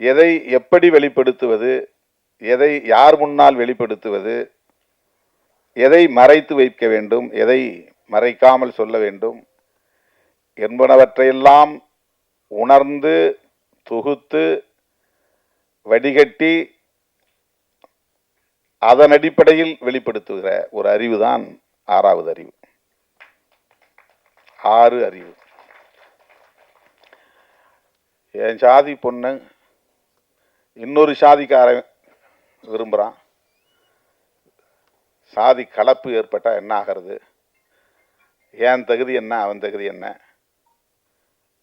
எதை எப்படி வெளிப்படுத்துவது, எதை யார் முன்னால் வெளிப்படுத்துவது, எதை மறைத்து வைக்க வேண்டும், எதை மறைக்காமல் சொல்ல வேண்டும் என்பனவற்றையெல்லாம் உணர்ந்து தொகுத்து வடிகட்டி அதன் அடிப்படையில் வெளிப்படுத்துகிற ஒரு அறிவுதான் 6வது அறிவு. 6 அறிவு. என் சாதி பொண்ணு இன்னொரு சாதிக்காரன் விரும்புகிறான். சாதி கலப்பு ஏற்பட்டால் என்ன ஆகிறது, என் தகுதி என்ன, அவன் தகுதி என்ன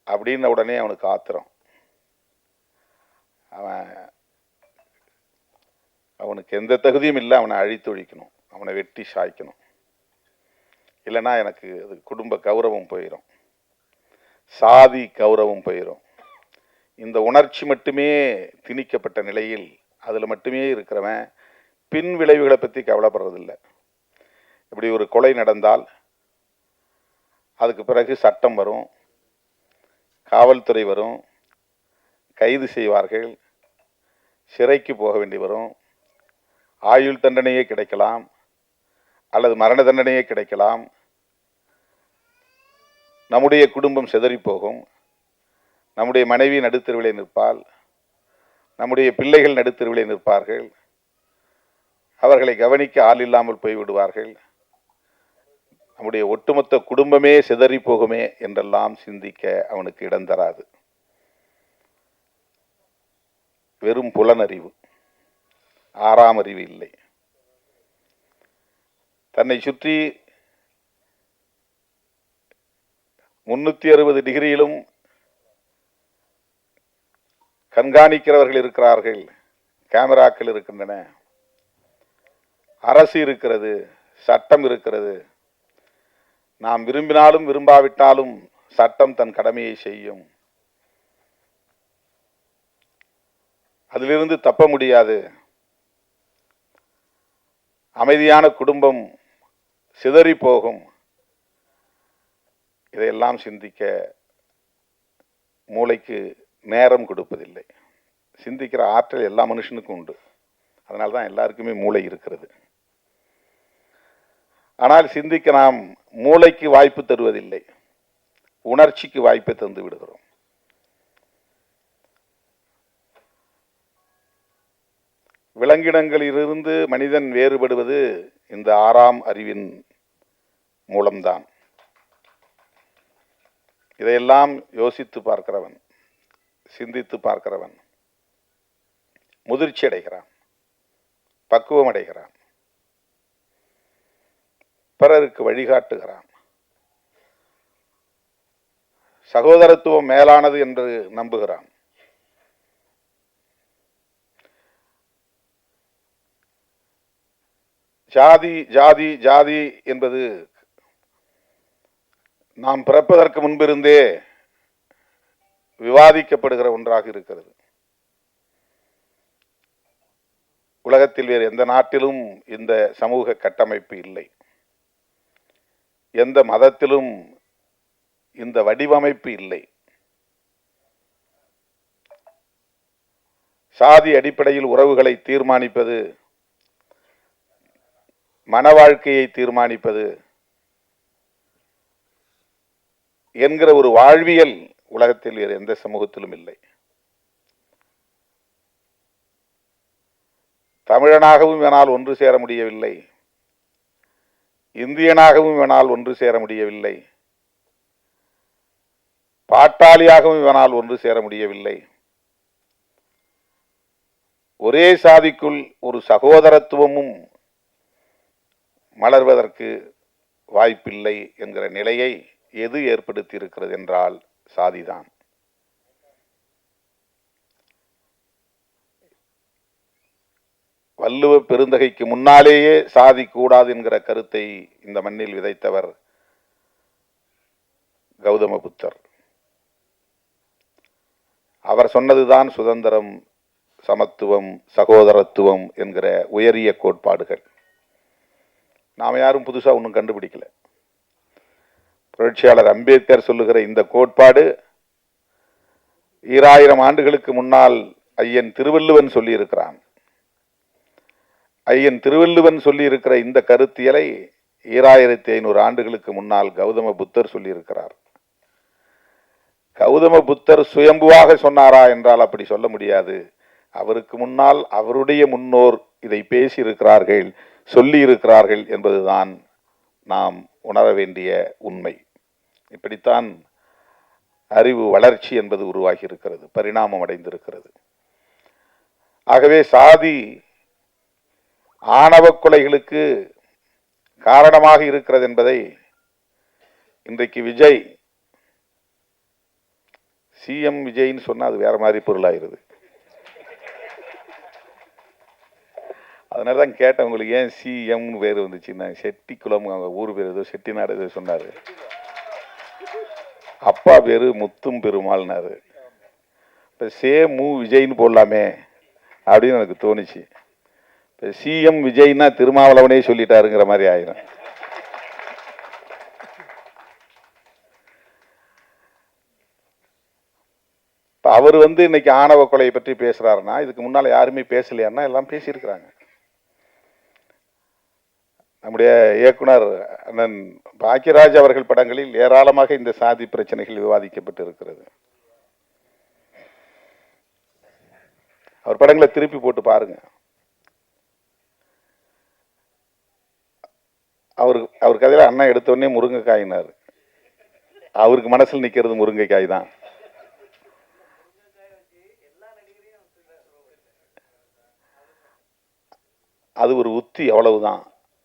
அப்படின்ன உடனே அவனுக்கு ஆத்திரம். அவனுக்கு எந்த தகுதியும் இல்லை, அவனை அழித்து ஒழிக்கணும், அவனை வெட்டி சாய்க்கணும். இல்லைன்னா எனக்கு அது குடும்ப கௌரவம் போயிடும், சாதி கௌரவம் போயிடும். இந்த உணர்ச்சி மட்டுமே திணிக்கப்பட்ட நிலையில் அதில் மட்டுமே இருக்கிறவன் பின் விளைவுகளை பற்றி கவலைப்படுறதில்லை. இப்படி ஒரு கொலை நடந்தால் அதுக்கு பிறகு சட்டம் வரும், காவல்துறை வரும், கைது செய்வார்கள், சிறைக்கு போக வேண்டி வரும், ஆயுள் தண்டனையே கிடைக்கலாம் அல்லது மரண தண்டனையே கிடைக்கலாம். நம்முடைய குடும்பம் சிதறி போகும், நம்முடைய மனைவி நடுத்தெருவிலே நிற்பாள், நம்முடைய பிள்ளைகள் நடுத்தெருவிலே நிற்பார்கள், அவர்களை கவனிக்க ஆள் இல்லாமல் போய்விடுவார்கள், நம்முடைய ஒட்டுமொத்த குடும்பமே சிதறி போகுமே என்றெல்லாம் சிந்திக்க அவனுக்கு இடம் தராது. வெறும் புலனறிவு, 6ஆம் அறிவு இல்லை. தன்னை சுற்றி 360 டிகிரியிலும் கண்காணிக்கிறவர்கள் இருக்கிறார்கள், கேமராக்கள் இருக்கின்றன, அரசு இருக்கிறது, சட்டம் இருக்கிறது. நாம் விரும்பினாலும் விரும்பாவிட்டாலும் சட்டம் தன் கடமையை செய்யும். அதிலிருந்து தப்ப முடியாது. அமைதியான குடும்பம் சிதறி போகும். இதையெல்லாம் சிந்திக்க மூளைக்கு நேரம் கொடுப்பதில்லை. சிந்திக்கிற ஆற்றல் எல்லா மனுஷனுக்கும் உண்டு. அதனால தான் எல்லாருக்குமே மூளை இருக்கிறது. ஆனால் சிந்திக்க நாம் மூளைக்கு வாய்ப்பு தருவதில்லை, உணர்ச்சிக்கு வாய்ப்பை தந்து விடுகிறோம். விலங்கினங்களிலிருந்து மனிதன் வேறுபடுவது இந்த 6ஆம் அறிவின் மூலம்தான். இதையெல்லாம் யோசித்து பார்க்கிறவன், சிந்தித்து பார்க்கிறவன் முதிர்ச்சி அடைகிறான், பக்குவம் அடைகிறான், பிறருக்கு வழிகாட்டுகிறான். சகோதரத்துவம் மேலானது என்று நம்புகிறான். ஜாதி ஜாதி ஜாதி என்பது நாம் பிறப்பதற்கு முன்பிருந்தே விவாதிக்கப்படுகிற ஒன்றாக இருக்கிறது. உலகத்தில் வேறு எந்த நாட்டிலும் இந்த சமூக கட்டமைப்பு இல்லை. எந்த மதத்திலும் இந்த வடிவமைப்பு இல்லை. சாதி அடிப்படையில் உறவுகளை தீர்மானிப்பது, மன வாழ்க்கையை தீர்மானிப்பது என்கிற ஒரு வாழ்வியல் உலகத்தில் வேறு எந்த சமூகத்திலும் இல்லை. தமிழனாகவும் வேணால் ஒன்று சேர முடியவில்லை, இந்தியனாகவும் வேணால் ஒன்று சேர முடியவில்லை, பாட்டாளியாகவும் வேணால் ஒன்று சேர முடியவில்லை. ஒரே சாதிக்குள் ஒரு சகோதரத்துவமும் மலர்வதற்கு வாய்ப்பில்லை என்கிற நிலையை எது ஏற்படுத்தி இருக்கிறது என்றால் சாதிதான். வள்ளுவ பெருந்தகைக்கு முன்னாலேயே சாதி கூடாது என்கிற கருத்தை இந்த மண்ணில் விதைத்தவர் கௌதம புத்தர். அவர் சொன்னதுதான் சுதந்திரம், சமத்துவம், சகோதரத்துவம் என்கிற உயரிய கோட்பாடுகள். நாம யாரும் புதுசா ஒன்றும் கண்டுபிடிக்கல. புரட்சியாளர் அம்பேத்கர் சொல்லுகிற இந்த கோட்பாடு 2000 ஆண்டுகளுக்கு முன்னால் ஐயன் திருவள்ளுவன் சொல்லி இருக்கிறான். ஐயன் திருவள்ளுவன் சொல்லி இருக்கிற இந்த கருத்தியலை 2500 ஆண்டுகளுக்கு முன்னால் கௌதம புத்தர் சொல்லி இருக்கிறார். கௌதம புத்தர் சுயம்புவாக சொன்னாரா என்றால் அப்படி சொல்ல முடியாது. அவருக்கு முன்னால் அவருடைய முன்னோர் இதை பேசியிருக்கிறார்கள், சொல்லி இருக்கிறார்கள் என்பதுதான் நாம் உணர வேண்டிய உண்மை. இப்படித்தான் அறிவு வளர்ச்சி என்பது உருவாகி இருக்கிறது, பரிணாமம் அடைந்திருக்கிறது. ஆகவே சாதி ஆணவ கொலைகளுக்கு காரணமாக இருக்கிறது என்பதை இன்றைக்கு விஜய் சிஎம் விஜய்ன்னு சொன்னா அது வேற மாதிரி பொருளாயிருது. அதனால தான் கேட்டேன், உங்களுக்கு ஏன் சிஎம்னு பேர் வந்துச்சுன்னா, செட்டிக்குளம் அவங்க ஊர் பேர் ஏதோ செட்டிநாடு ஏதோ சொன்னார். அப்பா பேரு முத்தும் பெருமாள்னாரு. இப்போ மு விஜய்னு போடலாமே அப்படின்னு எனக்கு தோணுச்சு. இப்போ சிஎம் விஜய்னா திருமாவளவனே சொல்லிட்டாருங்கிற மாதிரி ஆயிரும். இப்போ அவர் இன்னைக்கு ஆணவ கொலையை பற்றி பேசுறாருன்னா, இதுக்கு முன்னால் யாருமே பேசலையான்னா எல்லாம் பேசியிருக்கிறாங்க. நம்முடைய இயக்குனர் அண்ணன் பாக்கியராஜ் அவர்கள் படங்களில் ஏராளமாக இந்த சாதி பிரச்சனைகள் விவாதிக்கப்பட்டு இருக்கிறது. அவர் படங்களை திருப்பி போட்டு பாருங்க. அவர் கதையில அண்ணன் எடுத்த உடனே முருங்கைக்காயினார். அவருக்கு மனசில் நிக்கிறது முருங்கைக்காய் தான். அது ஒரு உத்தி, அவ்வளவுதான்.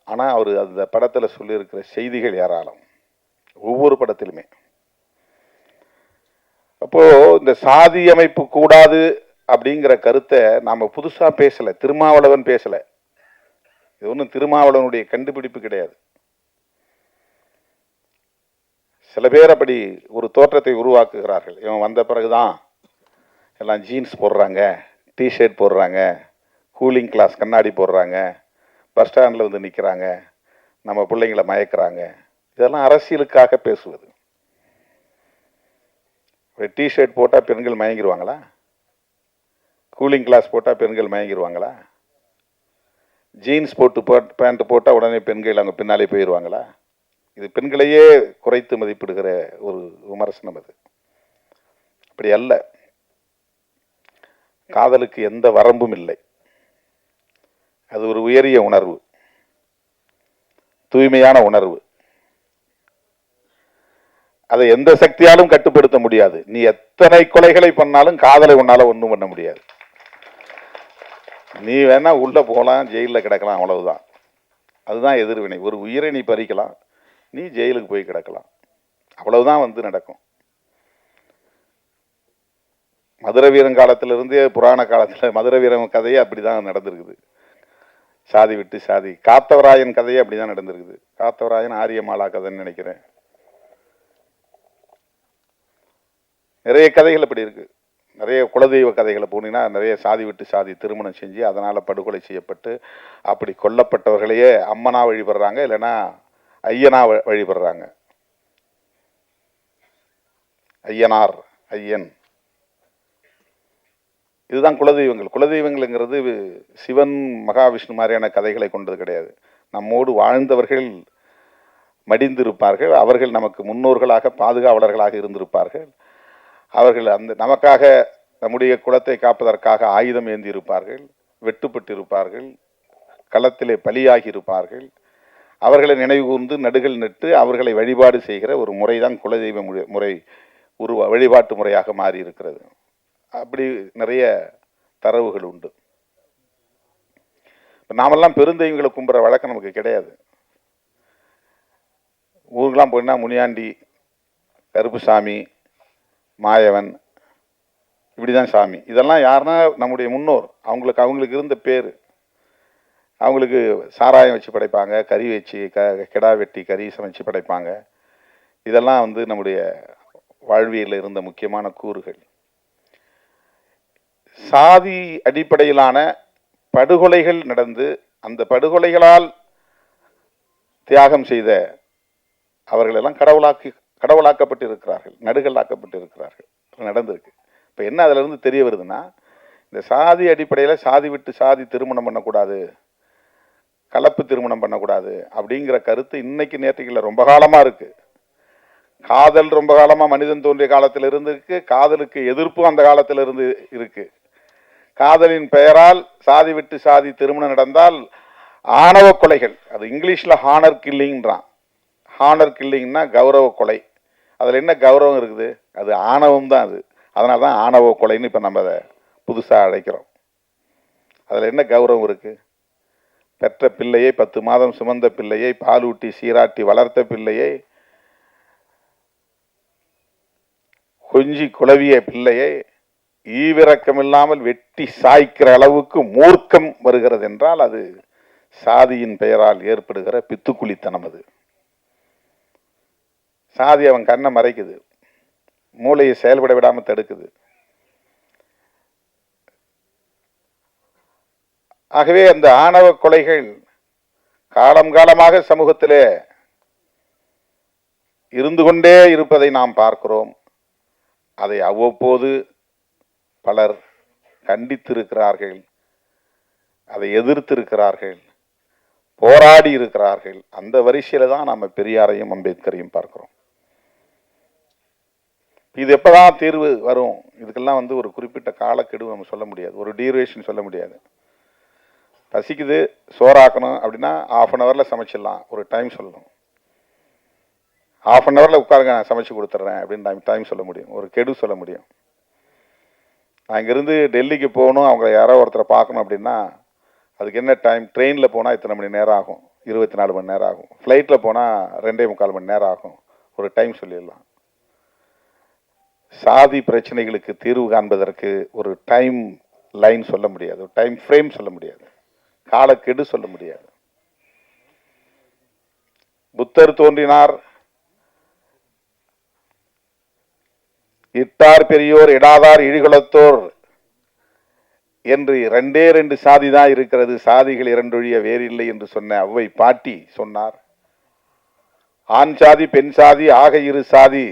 ஆனால் அவர் அந்த படத்தில் சொல்லியிருக்கிற செய்திகள் ஏராளம், ஒவ்வொரு படத்திலுமே. அப்போது இந்த சாதி அமைப்பு கூடாது அப்படிங்கிற கருத்தை நாம் புதுசாக பேசலை, திருமாவளவன் பேசலை. இது ஒன்றும் திருமாவளவனுடைய கண்டுபிடிப்பு கிடையாது. சில பேர் அப்படி ஒரு தோற்றத்தை உருவாக்குகிறார்கள். இவன் வந்த பிறகுதான் எல்லாம் ஜீன்ஸ் போடுறாங்க, டிஷர்ட் போடுறாங்க, கூலிங் கிளாஸ் கண்ணாடி போடுறாங்க, பஸ் ஸ்டாண்டில் வந்து நிற்கிறாங்க, நம்ம பிள்ளைங்களை மயக்கிறாங்க. இதெல்லாம் அரசியலுக்காக பேசுவது. ஒரு டிஷர்ட் போட்டால் பெண்கள் மயங்கிடுவாங்களா? கூலிங் கிளாஸ் போட்டால் பெண்கள் மயங்கிடுவாங்களா? ஜீன்ஸ் பேண்ட் போட்டால் உடனே பெண்கள் அவங்க பின்னாலே போயிடுவாங்களா? இது பெண்களையே குறைத்து மதிப்பிடுகிற ஒரு விமர்சனம். அது அப்படி அல்ல. காதலுக்கு எந்த வரம்பும் இல்லை. அது ஒரு உயரிய உணர்வு, தூய்மையான உணர்வு. அதை எந்த சக்தியாலும் கட்டுப்படுத்த முடியாது. நீ எத்தனை கொலைகளை பண்ணாலும் காதலை உன்னால ஒன்றும் பண்ண முடியாது. நீ வேணா உள்ள போகலாம், ஜெயிலில் கிடக்கலாம், அவ்வளவுதான். அதுதான் எதிர்வினை. ஒரு உயிரை நீ பறிக்கலாம், நீ ஜெயிலுக்கு போய் கிடக்கலாம், அவ்வளவுதான் வந்து நடக்கும். மதுரை வீரன் காலத்திலிருந்தே புராண காலத்தில் மதுரை வீரன் கதையே அப்படிதான் நடந்திருக்குது. சாதி விட்டு சாதி. காத்தவராயன் கதையே அப்படிதான் நடந்திருக்குது. காத்தவராயன் ஆரியமாலா கதைன்னு நினைக்கிறேன். நிறைய கதைகள் அப்படி இருக்கு. நிறைய குலதெய்வ கதைகளை போனீங்கன்னா நிறைய சாதி விட்டு சாதி திருமணம் செஞ்சு அதனால படுகொலை செய்யப்பட்டு அப்படி கொல்லப்பட்டவர்களையே அம்மனா வழிபடுறாங்க, இல்லைன்னா ஐயனா வழிபடுறாங்க. ஐயனார், ஐயன், இதுதான் குலதெய்வங்கள். குலதெய்வங்கள்ங்கிறது சிவன் மகாவிஷ்ணு மாதிரியான கதைகளை கொண்டது கிடையாது. நம்மோடு வாழ்ந்தவர்கள் மடிந்திருப்பார்கள். அவர்கள் நமக்கு முன்னோர்களாக பாதுகாவலர்களாக இருந்திருப்பார்கள். அவர்கள் அந்த நமக்காக நம்முடைய குலத்தை காப்பதற்காக ஆயுதம் ஏந்தி இருப்பார்கள், வெட்டுப்பட்டு இருப்பார்கள், களத்திலே பலியாகி இருப்பார்கள். அவர்களை நினைவு கூர்ந்து நடுகள் நட்டு அவர்களை வழிபாடு செய்கிற ஒரு முறைதான் குலதெய்வ முறை வழிபாட்டு முறையாக மாறி இருக்கிறது. அப்படி நிறைய தரவுகள் உண்டு. நாமெல்லாம் பெருந்தெய்வங்களை கும்புற வழக்கம் நமக்கு கிடையாது. ஊருக்கெல்லாம் போயின்னா முனியாண்டி, கருப்புசாமி, மாயவன், இப்படிதான் சாமி. இதெல்லாம் யாருன்னா நம்முடைய முன்னோர். அவங்களுக்கு இருந்த பேர். அவங்களுக்கு சாராயம் வச்சு படைப்பாங்க, கறி வச்சு கிடா வெட்டி கறி சமைச்சு படைப்பாங்க. இதெல்லாம் வந்து நம்முடைய வாழ்வியலில் இருந்த முக்கியமான கூறுகள். சாதி அடிப்படையிலான படுகொலைகள் நடந்து அந்த படுகொலைகளால் தியாகம் செய்த அவர்களெல்லாம் கடவுளாக்கப்பட்டு இருக்கிறார்கள், நடுகளாக்கப்பட்டு இருக்கிறார்கள். நடந்திருக்கு. இப்போ என்ன அதுல இருந்து தெரிய வருதுன்னா, இந்த சாதி அடிப்படையில் சாதி விட்டு சாதி திருமணம் பண்ணக்கூடாது, கலப்பு திருமணம் பண்ணக்கூடாது அப்படிங்கிற கருத்து இன்னைக்கு நேற்றுக்கு ரொம்ப காலமா இருக்கு. காதல் ரொம்ப காலமா மனிதன் தோன்றிய காலத்தில் இருந்து இருக்கு. காதலுக்கு எதிர்ப்பு அந்த காலத்தில் இருந்து இருக்கு. காதலின் பெயரால் சாதி விட்டு சாதி திருமணம் நடந்தால் ஆணவ கொலைகள், அது இங்கிலீஷ்ல ஹானர் கில்லிங்ன்றான். ஹானர் கில்லிங்னா கௌரவ கொலை. அதில் என்ன கௌரவம் இருக்குது? அது ஆணவம் தான். அது அதனால தான் ஆணவ கொலைன்னு இப்போ நம்ம அதை புதுசாக அழைக்கிறோம். அதில் என்ன கௌரவம் இருக்கு? பெற்ற பிள்ளையை, 10 மாதம் சுமந்த பிள்ளையை, பாலூட்டி சீராட்டி வளர்த்த பிள்ளையை, கொஞ்சி குழவிய பிள்ளையை ஈவிரக்கம் இல்லாமல் வெட்டி சாய்க்கிற அளவுக்கு மூர்க்கம் வருகிறது என்றால் அது சாதியின் பெயரால் ஏற்படுகிற பித்துக்குளித்தனம். அது சாதி அவன் கண்ணை மறைக்குது, மூளையை செயல்பட விடாம தடுக்குது. ஆகவே அந்த ஆணவ கொலைகள் காலம் காலமாக சமூகத்திலே இருந்து கொண்டே இருப்பதை நாம் பார்க்கிறோம். அதை அவ்வப்போது பலர் கண்டித்திருக்கிறார்கள், அதை எதிர்த்திருக்கிறார்கள், போராடி இருக்கிறார்கள். அந்த வரிசையில தான் நாம பெரியாரையும் அம்பேத்கரையும் பார்க்கிறோம். இது எப்பதான் தீர்வு வரும்? இதுக்கெல்லாம் வந்து ஒரு குறிப்பிட்ட காலக்கெடு நம்ம சொல்ல முடியாது, ஒரு டியூரேஷன் சொல்ல முடியாது. பசிக்குது, சோறாக்கணும் அப்படின்னா 1/2 hourல சமைச்சிடலாம், ஒரு டைம் சொல்லணும். 1/2 hourல உட்காருங்க, நான் சமைச்சு கொடுத்துட்றேன் அப்படின்னு டைம் சொல்ல முடியும், ஒரு கெடு சொல்ல முடியும். நான் இங்கேருந்து டெல்லிக்கு போகணும், அவங்க யாரோ ஒருத்தரை பார்க்கணும் அப்படின்னா அதுக்கு என்ன டைம்? ட்ரெயினில் போனால் இத்தனை மணி நேரம் ஆகும். 24 மணி நேரம் ஆகும். ஃப்ளைட்டில் போனால் 2.25 மணி நேரம் ஆகும். ஒரு டைம் சொல்லிடலாம். சாதி பிரச்சனைகளுக்கு தீர்வு காண்பதற்கு ஒரு டைம் லைன் சொல்ல முடியாது, ஒரு டைம் ஃப்ரேம் சொல்ல முடியாது, காலக்கெடு சொல்ல முடியாது. புத்தர் தோன்றினார், இட்டார் பெரியோர் இடாதார் இழிகுலத்தோர் என்று 2 சாதி தான் இருக்கிறது, சாதிகள் 2 ஒழிய வேறில்லை என்று சொன்ன அவ்வை பாட்டி சொன்னார். ஆண் சாதி பெண் சாதி ஆக 2 சாதி,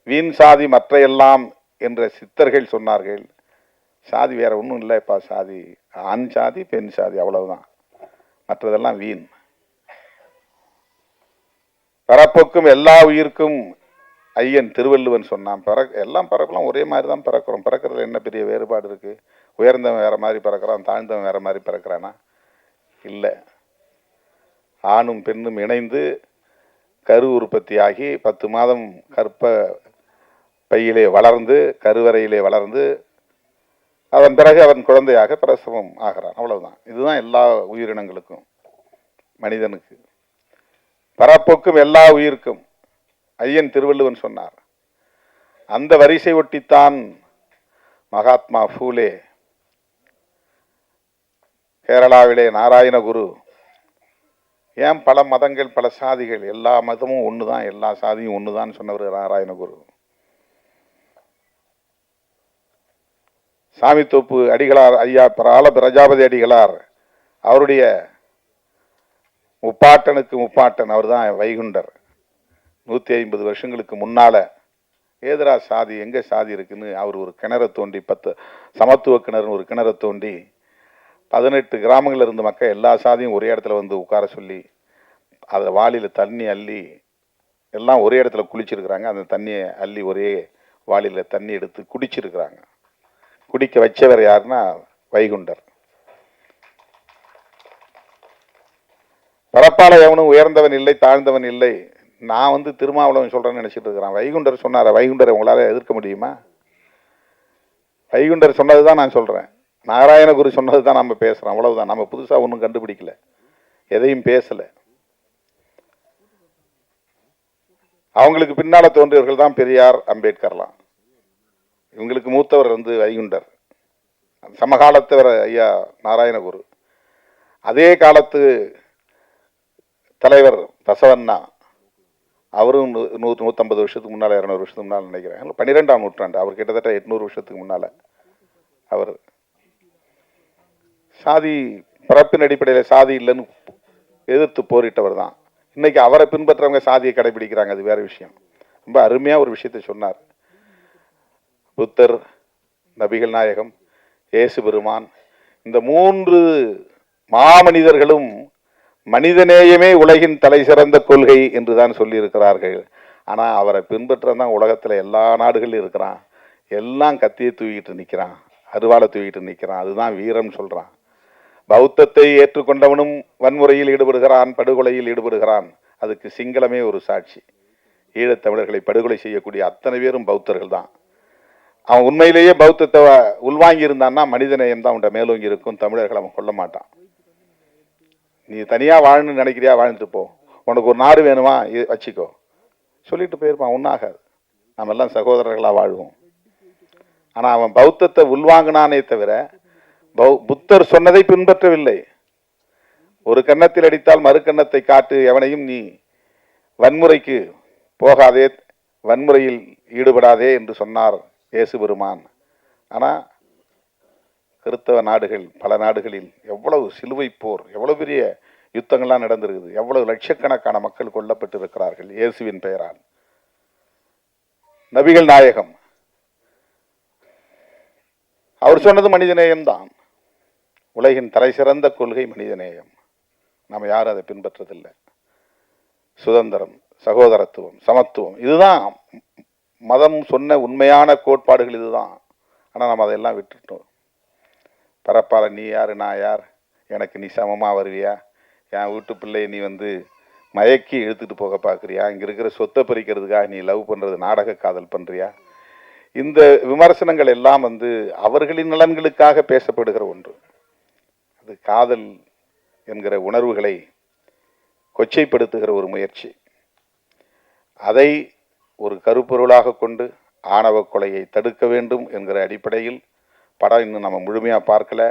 வீண் சாதி மற்ற எல்லாம் என்ற சித்தர்கள் சொன்னார்கள். சாதி வேற ஒன்றும் இல்லைப்பா, சாதி ஆண் சாதி பெண் சாதி அவ்வளவுதான், மற்றதெல்லாம் வீண். பரப்புக்கும் எல்லா உயிர்க்கும் ஐயன் திருவள்ளுவன் சொன்னான். எல்லாம் பறக்கலாம், ஒரே மாதிரி தான் பறக்கிறோம். பறக்கிறதுல என்ன பெரிய வேறுபாடு இருக்கு? உயர்ந்தவன் வேற மாதிரி பறக்கிறான், தாழ்ந்தவன் வேற மாதிரி பறக்கிறானா? இல்லை. ஆணும் பெண்ணும் இணைந்து கரு உற்பத்தியாகி 10 மாதம் கற்ப பையிலே வளர்ந்து கருவறையிலே வளர்ந்து அதன் பிறகு அவன் குழந்தையாக பிரசவம் ஆகிறான். அவ்வளவுதான். இதுதான் எல்லா உயிரினங்களுக்கும், மனிதனுக்கு. பரப்புக்கும் எல்லா உயிர்க்கும் ஐயன் திருவள்ளுவன் சொன்னார். அந்த வரிசை ஒட்டித்தான் மகாத்மா பூலே, கேரளாவிலே நாராயணகுரு, ஏன் பல மதங்கள் பல சாதிகள், எல்லா மதமும் ஒன்று தான், எல்லா சாதியும் ஒன்று தான் சொன்னவர் நாராயணகுரு. சாமித்தோப்பு அடிகளார் ஐயா ஆல பிரஜாபதி அடிகளார், அவருடைய முப்பாட்டனுக்கு முப்பாட்டன் அவர் தான் வைகுண்டர். 150 வருஷங்களுக்கு முன்னால ஏதரா சாதி, எங்க சாதி இருக்குன்னு அவர் ஒரு கிணற தோண்டி, 10 சமத்துவ கிணறுன்னு ஒரு கிணற தோண்டி 18 கிராமங்கள் இருந்த மக்கள் எல்லா சாதியும் ஒரே இடத்துல வந்து உட்கார சொல்லி அதில் வாளியில் தண்ணி அள்ளி எல்லாம் ஒரே இடத்துல குளிச்சிருக்கிறாங்க. அந்த தண்ணியை அள்ளி ஒரே வாளியில் தண்ணி எடுத்து குடிச்சிருக்கிறாங்க. குடிக்க வச்சவர் யாருன்னா வைகுண்டர். பரப்பால எவனும் உயர்ந்தவன் இல்லை தாழ்ந்தவன் இல்லை. நான் வந்து திருமாவளவன் சொல்றேன்னு நினைச்சிட்டு இருக்கிறான். வைகுண்டர் சொன்னார, வைகுண்டரை உங்களால எதிர்க்க முடியுமா? வைகுண்டர் சொன்னதுதான் நான் சொல்றேன், நாராயணகுரு சொன்னது தான் நம்ம பேசுறோம். அவ்வளவுதான். நம்ம புதுசா ஒன்றும் கண்டுபிடிக்கல, எதையும் பேசல. அவங்களுக்கு பின்னால தோன்றியவர்கள் தான் பெரியார், அம்பேத்கர்லாம். இவங்களுக்கு மூத்தவர் வந்து வைகுண்டர், சமகாலத்தவர் ஐயா நாராயணகுரு. அதே காலத்து தலைவர் பசவண்ணா, அவரும் 150 வருஷத்துக்கு முன்னால 200 வருஷத்துக்கு முன்னால் நினைக்கிறேன், 12ஆம் நூற்றாண்டு. அவர் கிட்டத்தட்ட 800 வருஷத்துக்கு முன்னால அவர் சாதி பிறப்பின் அடிப்படையில் சாதி இல்லைன்னு எதிர்த்து போரிட்டவர் தான். இன்னைக்கு அவரை பின்பற்றவங்க சாதியை கடைபிடிக்கிறாங்க, அது வேற விஷயம். ரொம்ப அருமையா ஒரு விஷயத்தை சொன்னார். புத்தர், நபிகள் நாயகம், இயேசு பெருமான், இந்த 3 மாமனிதர்களும் மனிதநேயமே உலகின் தலை சிறந்த கொள்கை என்றுதான் சொல்லி இருக்கிறார்கள். ஆனா அவரை பின்பற்றதான் உலகத்துல எல்லா நாடுகளிலும் இருக்கிறான், எல்லாம் கத்தியை தூக்கிட்டு நிற்கிறான், அருவாளை தூக்கிட்டு நிற்கிறான். அதுதான் வீரம் சொல்றான். பௌத்தத்தை ஏற்றுக்கொண்டவனும் வன்முறையில் ஈடுபடுகிறான், படுகொலையில் ஈடுபடுகிறான். அதுக்கு சிங்களமே ஒரு சாட்சி. ஈழத்தமிழர்களை படுகொலை செய்யக்கூடிய அத்தனை பேரும் பௌத்தர்கள் தான். அவன் உண்மையிலேயே பௌத்தத்தை உள்வாங்கி இருந்தான்னா மனிதநேயம் தான் அவன்கிட்ட மேலோங்கி இருக்கும். தமிழர்கள் அவன் கொல்ல மாட்டான். நீ தனியா வாழணும்னு நினைக்கிறியா, வாழ்ந்துட்டு போ, உனக்கு ஒரு நாடு வேணுமா வச்சுக்கோ சொல்லிட்டு போயிருப்பான், ஒன்றாகாது. நம்ம எல்லாம் சகோதரர்களா வாழ்வோம். ஆனா அவன் பௌத்தத்தை உள்வாங்கினானே தவிர புத்தர் சொன்னதை பின்பற்றவில்லை. ஒரு கன்னத்தில் அடித்தால் மறு கன்னத்தை காட்டு, எவனையும் நீ வன்முறைக்கு போகாதே, வன்முறையில் ஈடுபடாதே என்று சொன்னார் இயேசு பெருமான். ஆனா கிறிஸ்தவ நாடுகள், பல நாடுகளில் எவ்வளவு சிலுவை போர், எவ்வளவு பெரிய யுத்தங்கள்லாம் நடந்திருக்குது, எவ்வளவு லட்சக்கணக்கான மக்கள் கொல்லப்பட்டு இருக்கிறார்கள் இயேசுவின் பெயரால். நபிகள் நாயகம் அவர் சொன்னது மனிதநேயம்தான். உலகின் தலை சிறந்த கொள்கை மனிதநேயம். நம்ம யாரும் அதை பின்பற்றதில்லை. சுதந்திரம், சகோதரத்துவம், சமத்துவம், இதுதான் மதம் சொன்ன உண்மையான கோட்பாடுகள், இதுதான். ஆனால் நம்ம அதையெல்லாம் விட்டுட்டோம். பரப்பால நீ யார் நான் யார், எனக்கு நீ சமமாக வருவியா, என் வீட்டு பிள்ளையை நீ வந்து மயக்கி இழுத்துட்டு போக பார்க்குறியா, இங்கே இருக்கிற சொத்தை பறிக்கிறதுக்காக நீ லவ் பண்ணுறது நாடக காதல் பண்ணுறியா, இந்த விமர்சனங்கள் எல்லாம் வந்து அவர்களின் நலன்களுக்காக பேசப்படுகிற ஒன்று. அது காதல் என்கிற உணர்வுகளை கொச்சைப்படுத்துகிற ஒரு முயற்சி. அதை ஒரு கருப்பொருளாக கொண்டு ஆணவ கொலையை தடுக்க வேண்டும் என்கிற அடிப்படையில் படம் இன்னும் நம்ம முழுமையாக பார்க்கல.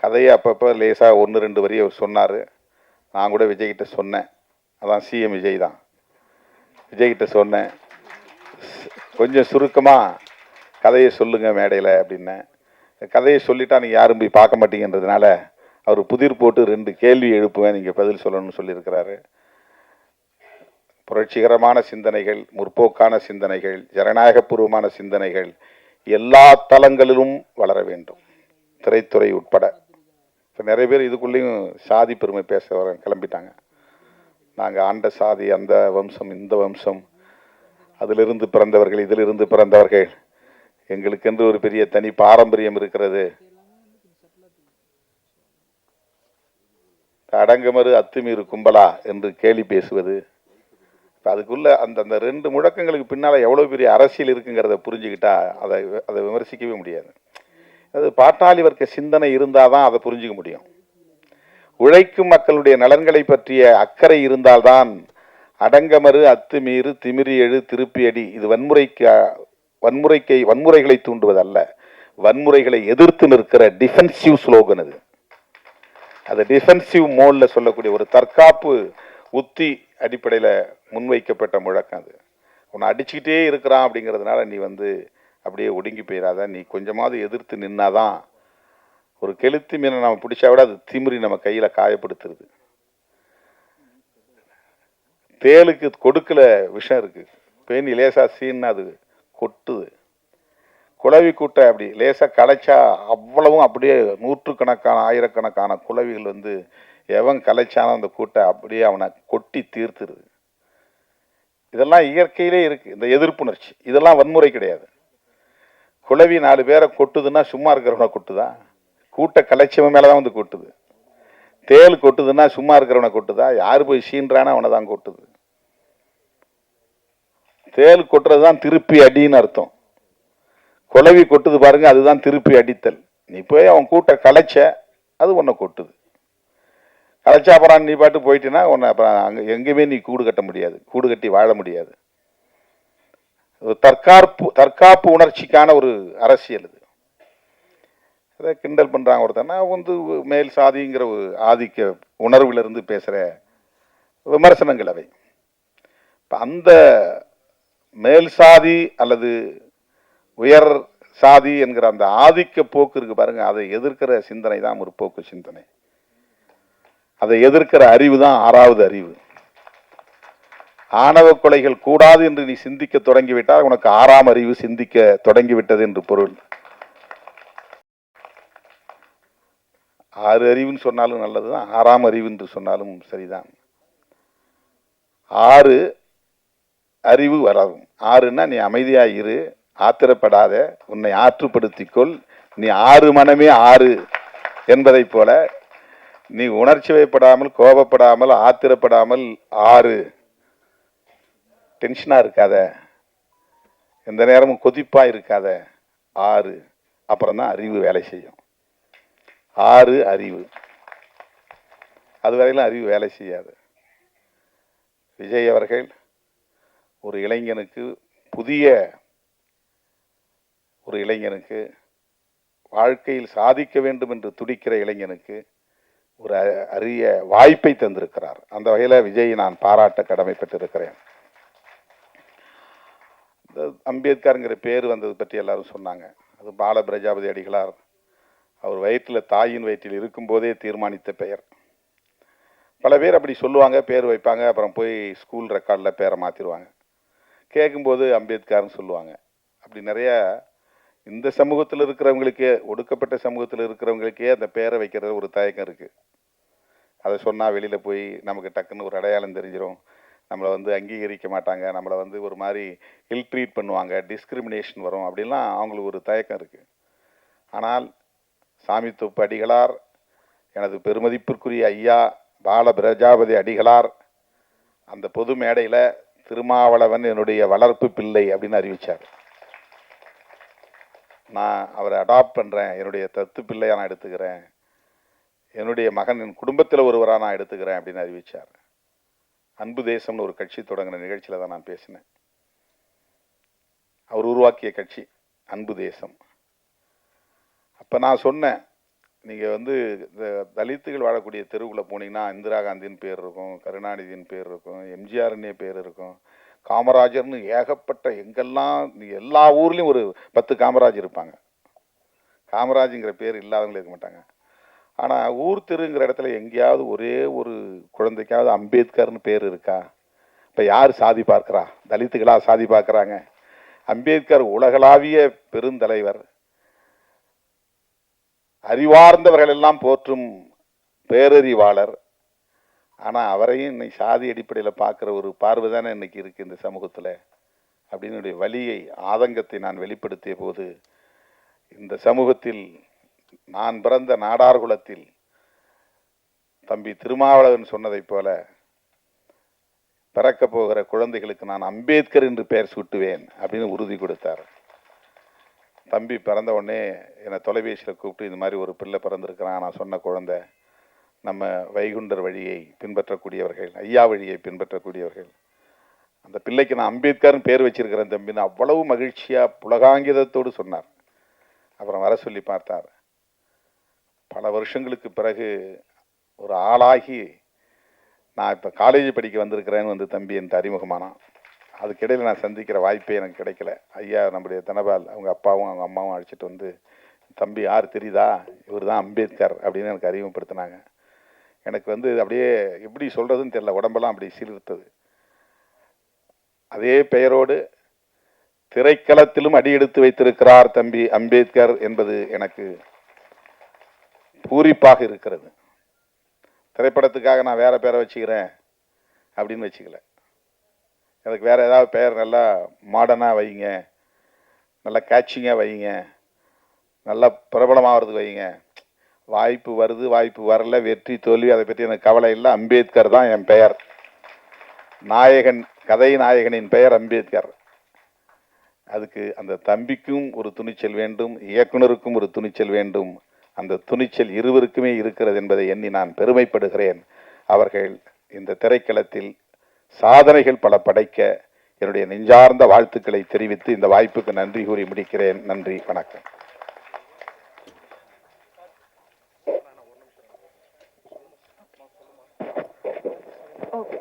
கதையை அப்பப்போ லேசாக 1-2 வரி அவர் சொன்னார். நான் கூட விஜய்கிட்ட சொன்னேன், அதான் சிஎம் விஜய் தான், விஜய்கிட்ட சொன்னேன், கொஞ்சம் சுருக்கமாக கதையை சொல்லுங்கள் மேடையில் அப்படின்னேன். கதையை சொல்லிட்டா நீங்கள் யாரும் போய் பார்க்க மாட்டீங்கன்றதுனால அவர் புதிர் போட்டு 2 கேள்வி எழுப்புவேன், நீங்கள் பதில் சொல்லணும்னு சொல்லியிருக்கிறாரு. புரட்சிகரமான சிந்தனைகள், முற்போக்கான சிந்தனைகள், ஜனநாயகபூர்வமான சிந்தனைகள் எல்லா தளங்களிலும் வளர வேண்டும், திரைத்துறை உட்பட. இப்போ நிறைய பேர் இதுக்குள்ளேயும் சாதி பெருமை பேச கிளம்பிட்டாங்க. நாங்கள் ஆண்ட சாதி, அந்த வம்சம், இந்த வம்சம், அதிலிருந்து பிறந்தவர்கள், இதிலிருந்து பிறந்தவர்கள், எங்களுக்கென்று ஒரு பெரிய தனி பாரம்பரியம் இருக்கிறது. அடங்கமறு அத்துமீறு கும்பலா என்று கேலி பேசுவது, அதுக்குள்ள அந்த 2 முழக்கங்களுக்கு பின்னால் எவ்வளோ பெரிய அரசியல் இருக்குங்கிறத புரிஞ்சுக்கிட்டா அதை விமர்சிக்கவே முடியாது. அது பாட்டாளி வர்க்க சிந்தனை இருந்தால் தான் அதை புரிஞ்சிக்க முடியும். உழைக்கும் மக்களுடைய நலன்களை பற்றிய அக்கறை இருந்தால்தான் அடங்கமறு அத்துமீறு திமிரி எழு திருப்பி அடி இது வன்முறைகளை தூண்டுவதல்ல, வன்முறைகளை எதிர்த்து நிற்கிற டிஃபென்சிவ் ஸ்லோகன். அது டிஃபென்சிவ் மோட்ல சொல்லக்கூடிய ஒரு தற்காப்பு உத்தி அடிப்படையில் முன்வைக்கப்பட்ட முழக்கம். அது உன்னை அடிச்சுக்கிட்டே இருக்கிறான் அப்படிங்கிறதுனால நீ அப்படியே ஒடுங்கி போயிடாத, நீ கொஞ்சமாவது எதிர்த்து நின்னாதான். ஒரு கெளுத்தி மீனை நம்ம பிடிச்சா விட அது திமிரி நம்ம கையில் காயப்படுத்துறது. தேலுக்கு கொடுக்கல விஷம் இருக்கு, பேணி லேசா சீன்னா அது கொட்டுது. குளவி கூட்டை அப்படி லேசா கலைச்சா அவ்வளவும் அப்படியே நூற்றுக்கணக்கான ஆயிரக்கணக்கான குளவிகள் எவன் கலைச்சானோ அந்த கூட்டை அப்படியே அவனை கொட்டி தீர்த்துருது. இதெல்லாம் இயற்கையிலே இருக்கு, இந்த எதிர்ப்புணர்ச்சி. இதெல்லாம் வன்முறை கிடையாது. குளவி 4 பேரை கொட்டுதுன்னா சும்மா இருக்கிறவனை கொட்டுதா? கூட்டை கலைச்சவன் மேலதான் கொட்டுது. தேல் கொட்டுதுன்னா சும்மா இருக்கிறவனை கொட்டுதா? யாரு போய் சீன்றானோ அவனை தான் கொட்டுது. தேல் கொட்டுறதுதான் திருப்பி அடின்னு அர்த்தம். குளவி கொட்டுது பாருங்க, அதுதான் திருப்பி அடித்தல். நீ போய் அவன் கூட்டை கலைச்ச, அது உன்னை கொட்டுது. கலைச்சா அப்புறம் நீ பாட்டு போயிட்டீன்னா உன்னை அப்புறம் அங்கே எங்கேயுமே நீ கூடு கட்ட முடியாது, கூடு கட்டி வாழ முடியாது. தற்காப்பு உணர்ச்சிக்கான ஒரு அரசியல் இது. அதை கிண்டல் பண்றாங்க ஒருத்தனா மேல் சாதிங்கிற ஒரு ஆதிக்க உணர்விலிருந்து பேசுற விமர்சனங்கள் அவை. அந்த மேல் சாதி அல்லது உயர் சாதி என்கிற அந்த ஆதிக்க போக்கு இருக்கு பாருங்க, அதை எதிர்க்கிற சிந்தனை தான் முற்போக்கு சிந்தனை. அதை எதிர்க்கிற அறிவு தான் 6வது அறிவு. ஆணவ கொலைகள் கூடாது என்று நீ சிந்திக்க தொடங்கிவிட்டால் உனக்கு 6ஆம் அறிவு சிந்திக்க தொடங்கிவிட்டது என்று பொருள். 6 அறிவுன்னு சொன்னாலும் நல்லதுதான், 6ஆம் அறிவு என்று சொன்னாலும் சரிதான். 6 அறிவு வராது. 6ன்னா நீ அமைதியா இரு, ஆத்திரப்படாத, உன்னை ஆற்றுப்படுத்திக்கொள், நீ 6 மனமே 6 என்பதை போல நீ உணர்ச்சி வயப்படாமல், கோபப்படாமல், ஆத்திரப்படாமல் 6, டென்ஷனா இருக்காத, எந்த நேரமும் கொதிப்பா இருக்காத, 6, அப்புறம் தான் அறிவு வேலை செய்யும். 6 அறிவு, அதுவரையிலும் அறிவு வேலை செய்யாது. விஜய் அவர்கள் ஒரு இளைஞனுக்கு, புதிய ஒரு இளைஞனுக்கு, வாழ்க்கையில் சாதிக்க வேண்டும் என்று துடிக்கிற இளைஞனுக்கு ஒரு அரிய வாய்ப்பை தந்திருக்கிறார். அந்த வகையில் விஜய் நான் பாராட்ட கடமைப்பட்டிருக்கிறேன். அம்பேத்கர்ங்கிற பேர் வந்தது பற்றி எல்லாரும் சொன்னாங்க. அது பால பிரஜாபதி அடிகளார் அவர் வயிற்றில், தாயின் வயிற்றில் இருக்கும்போதே தீர்மானித்த பெயர். பல பேர் அப்படி சொல்லுவாங்க, பேர் வைப்பாங்க, அப்புறம் போய் ஸ்கூல் ரெக்கார்டில் பேரை மாற்றிடுவாங்க. கேட்கும்போது அம்பேத்கர்னு சொல்லுவாங்க. அப்படி நிறைய இந்த சமூகத்தில் இருக்கிறவங்களுக்கே, ஒடுக்கப்பட்ட சமூகத்தில் இருக்கிறவங்களுக்கே அந்த பேரை வைக்கிறது ஒரு தயக்கம் இருக்குது. அதை சொன்னால் வெளியில் போய் நமக்கு டக்குன்னு ஒரு அடையாளம் தெரிஞ்சிடும், நம்மளை அங்கீகரிக்க மாட்டாங்க, நம்மளை ஒரு மாதிரி இல் ட்ரீட் பண்ணுவாங்க, டிஸ்கிரிமினேஷன் வரும், அப்படின்லாம் அவங்களுக்கு ஒரு தயக்கம் இருக்குது. ஆனால் சாமித்தோப்பு அடிகளார், எனது பெருமதிப்பிற்குரிய ஐயா பால பிரஜாபதி அடிகளார் அந்த பொது மேடையில் திருமாவளவன் என்னுடைய வளர்ப்பு பிள்ளை அப்படின்னு அறிவித்தார். நான் அவரை அடாப்ட் பண்ணுறேன், என்னுடைய தத்து பிள்ளையாக நான் எடுத்துக்கிறேன், என்னுடைய மகன் என் குடும்பத்தில் ஒருவராக நான் எடுத்துக்கிறேன் அப்படின்னு அறிவித்தார். அன்பு தேசம்னு ஒரு கட்சி தொடங்கின நிகழ்ச்சியில் தான் நான் பேசினேன். அவர் உருவாக்கிய கட்சி அன்பு தேசம். அப்போ நான் சொன்னேன், நீங்கள் வந்து இந்த தலித்துகள் வாழக்கூடிய தெருவுக்குள்ளே போனீங்கன்னா இந்திரா காந்தின்னு பேர் இருக்கும், கருணாநிதியின் பேர் இருக்கும், எம்ஜிஆர்னே பேர் இருக்கும், காமராஜர்னு ஏகப்பட்ட எங்கெல்லாம் எல்லா ஊர்லேயும் ஒரு 10 காமராஜ் இருப்பாங்க. காமராஜுங்கிற பேர் இல்லாதவங்களே இருக்க மாட்டாங்க. ஆனால் ஊர் தெருங்கிற இடத்துல எங்கேயாவது ஒரே ஒரு குழந்தைக்காவது அம்பேத்கர்னு பேர் இருக்கா? இப்போ யார் சாதி பார்க்குறா? தலித்துகளா சாதி பார்க்குறாங்க? அம்பேத்கர் உலகளாவிய பெருந்தலைவர், அறிவார்ந்தவர்கள் எல்லாம் போற்றும் பேரறிவாளர். ஆனால் அவரையும் இன்னைக்கு சாதி அடிப்படையில் பார்க்குற ஒரு பார்வை தானே இன்னைக்கு இருக்குது இந்த சமூகத்தில் அப்படின்னு வலியை, ஆதங்கத்தை நான் வெளிப்படுத்திய போது, இந்த சமூகத்தில் நான் பிறந்த நாடார் குலத்தில் தம்பி திருமாவளவன் சொன்னதைப் போல பிறக்க போகிற குழந்தைகளுக்கு நான் அம்பேத்கர் என்று பெயர் சூட்டுவேன் அப்படின்னு உறுதி கொடுத்தார். தம்பி பிறந்த உடனே என்னை தொலைபேசியில் கூப்பிட்டு இந்த மாதிரி ஒரு பிள்ளை பிறந்திருக்கிறான். நான் சொன்ன குழந்தை நம்ம வைகுண்டர் வழியை பின்பற்றக்கூடியவர்கள், ஐயா வழியை பின்பற்றக்கூடியவர்கள், அந்த பிள்ளைக்கு நான் அம்பேத்கர்னு பேர் வச்சிருக்கிறேன் தம்பின்னு அவ்வளவு மகிழ்ச்சியாக புலகாங்கிதத்தோடு சொன்னார். அப்புறம் வர சொல்லி பார்த்தார். பல வருஷங்களுக்கு பிறகு ஒரு ஆளாகி நான் இப்போ காலேஜ் படிக்க வந்திருக்கிறேன்னு வந்து தம்பி என் அறிமுகமானான். அதுக்கிடையில் நான் சந்திக்கிற வாய்ப்பே எனக்கு கிடைக்கல. ஐயா நம்முடைய தனபால் அவங்க அப்பாவும் அவங்க அம்மாவும் அழைச்சிட்டு வந்து, தம்பி யார் தெரியுதா, இவர் தான் அம்பேத்கர் அப்படின்னு எனக்கு அறிமுகப்படுத்தினாங்க. எனக்கு வந்து அப்படியே எப்படி சொல்கிறதுன்னு தெரியல, உடம்பெல்லாம் அப்படி சிலிர்த்தது. அதே பெயரோடு திரைக்களத்திலும் அடியெடுத்து வைத்திருக்கிறார் தம்பி அம்பேத்கர் என்பது எனக்கு பூரிப்பாக இருக்கிறது. திரைப்படத்துக்காக நான் வேற பேரை வச்சுக்கிறேன் அப்படின்னு வச்சுக்கல. எனக்கு வேற ஏதாவது பெயர் நல்லா மாடர்னாக வைங்க, நல்லா கேட்சிங்காக வைங்க, நல்லா பிரபலமாகிறதுக்கு வைங்க. வாய்ப்பு வருது, வாய்ப்பு வரல, வெற்றி தோல்வி அதை பற்றி எனக்கு கவலை இல்லை. அம்பேத்கர் தான் என் பெயர். நாயகன், கதை நாயகனின் பெயர் அம்பேத்கர். அதுக்கு அந்த தம்பிக்கும் ஒரு துணிச்சல் வேண்டும், இயக்குனருக்கும் ஒரு துணிச்சல் வேண்டும். அந்த துணிச்சல் இருவருக்குமே இருக்கிறது என்பதை எண்ணி நான் பெருமைப்படுகிறேன். அவர்கள் இந்த திரைக்களத்தில் சாதனைகள் பல படைக்க என்னுடைய நெஞ்சார்ந்த வாழ்த்துக்களை தெரிவித்து இந்த வாய்ப்புக்கு நன்றி கூறி முடிக்கிறேன். நன்றி, வணக்கம். ஓகே.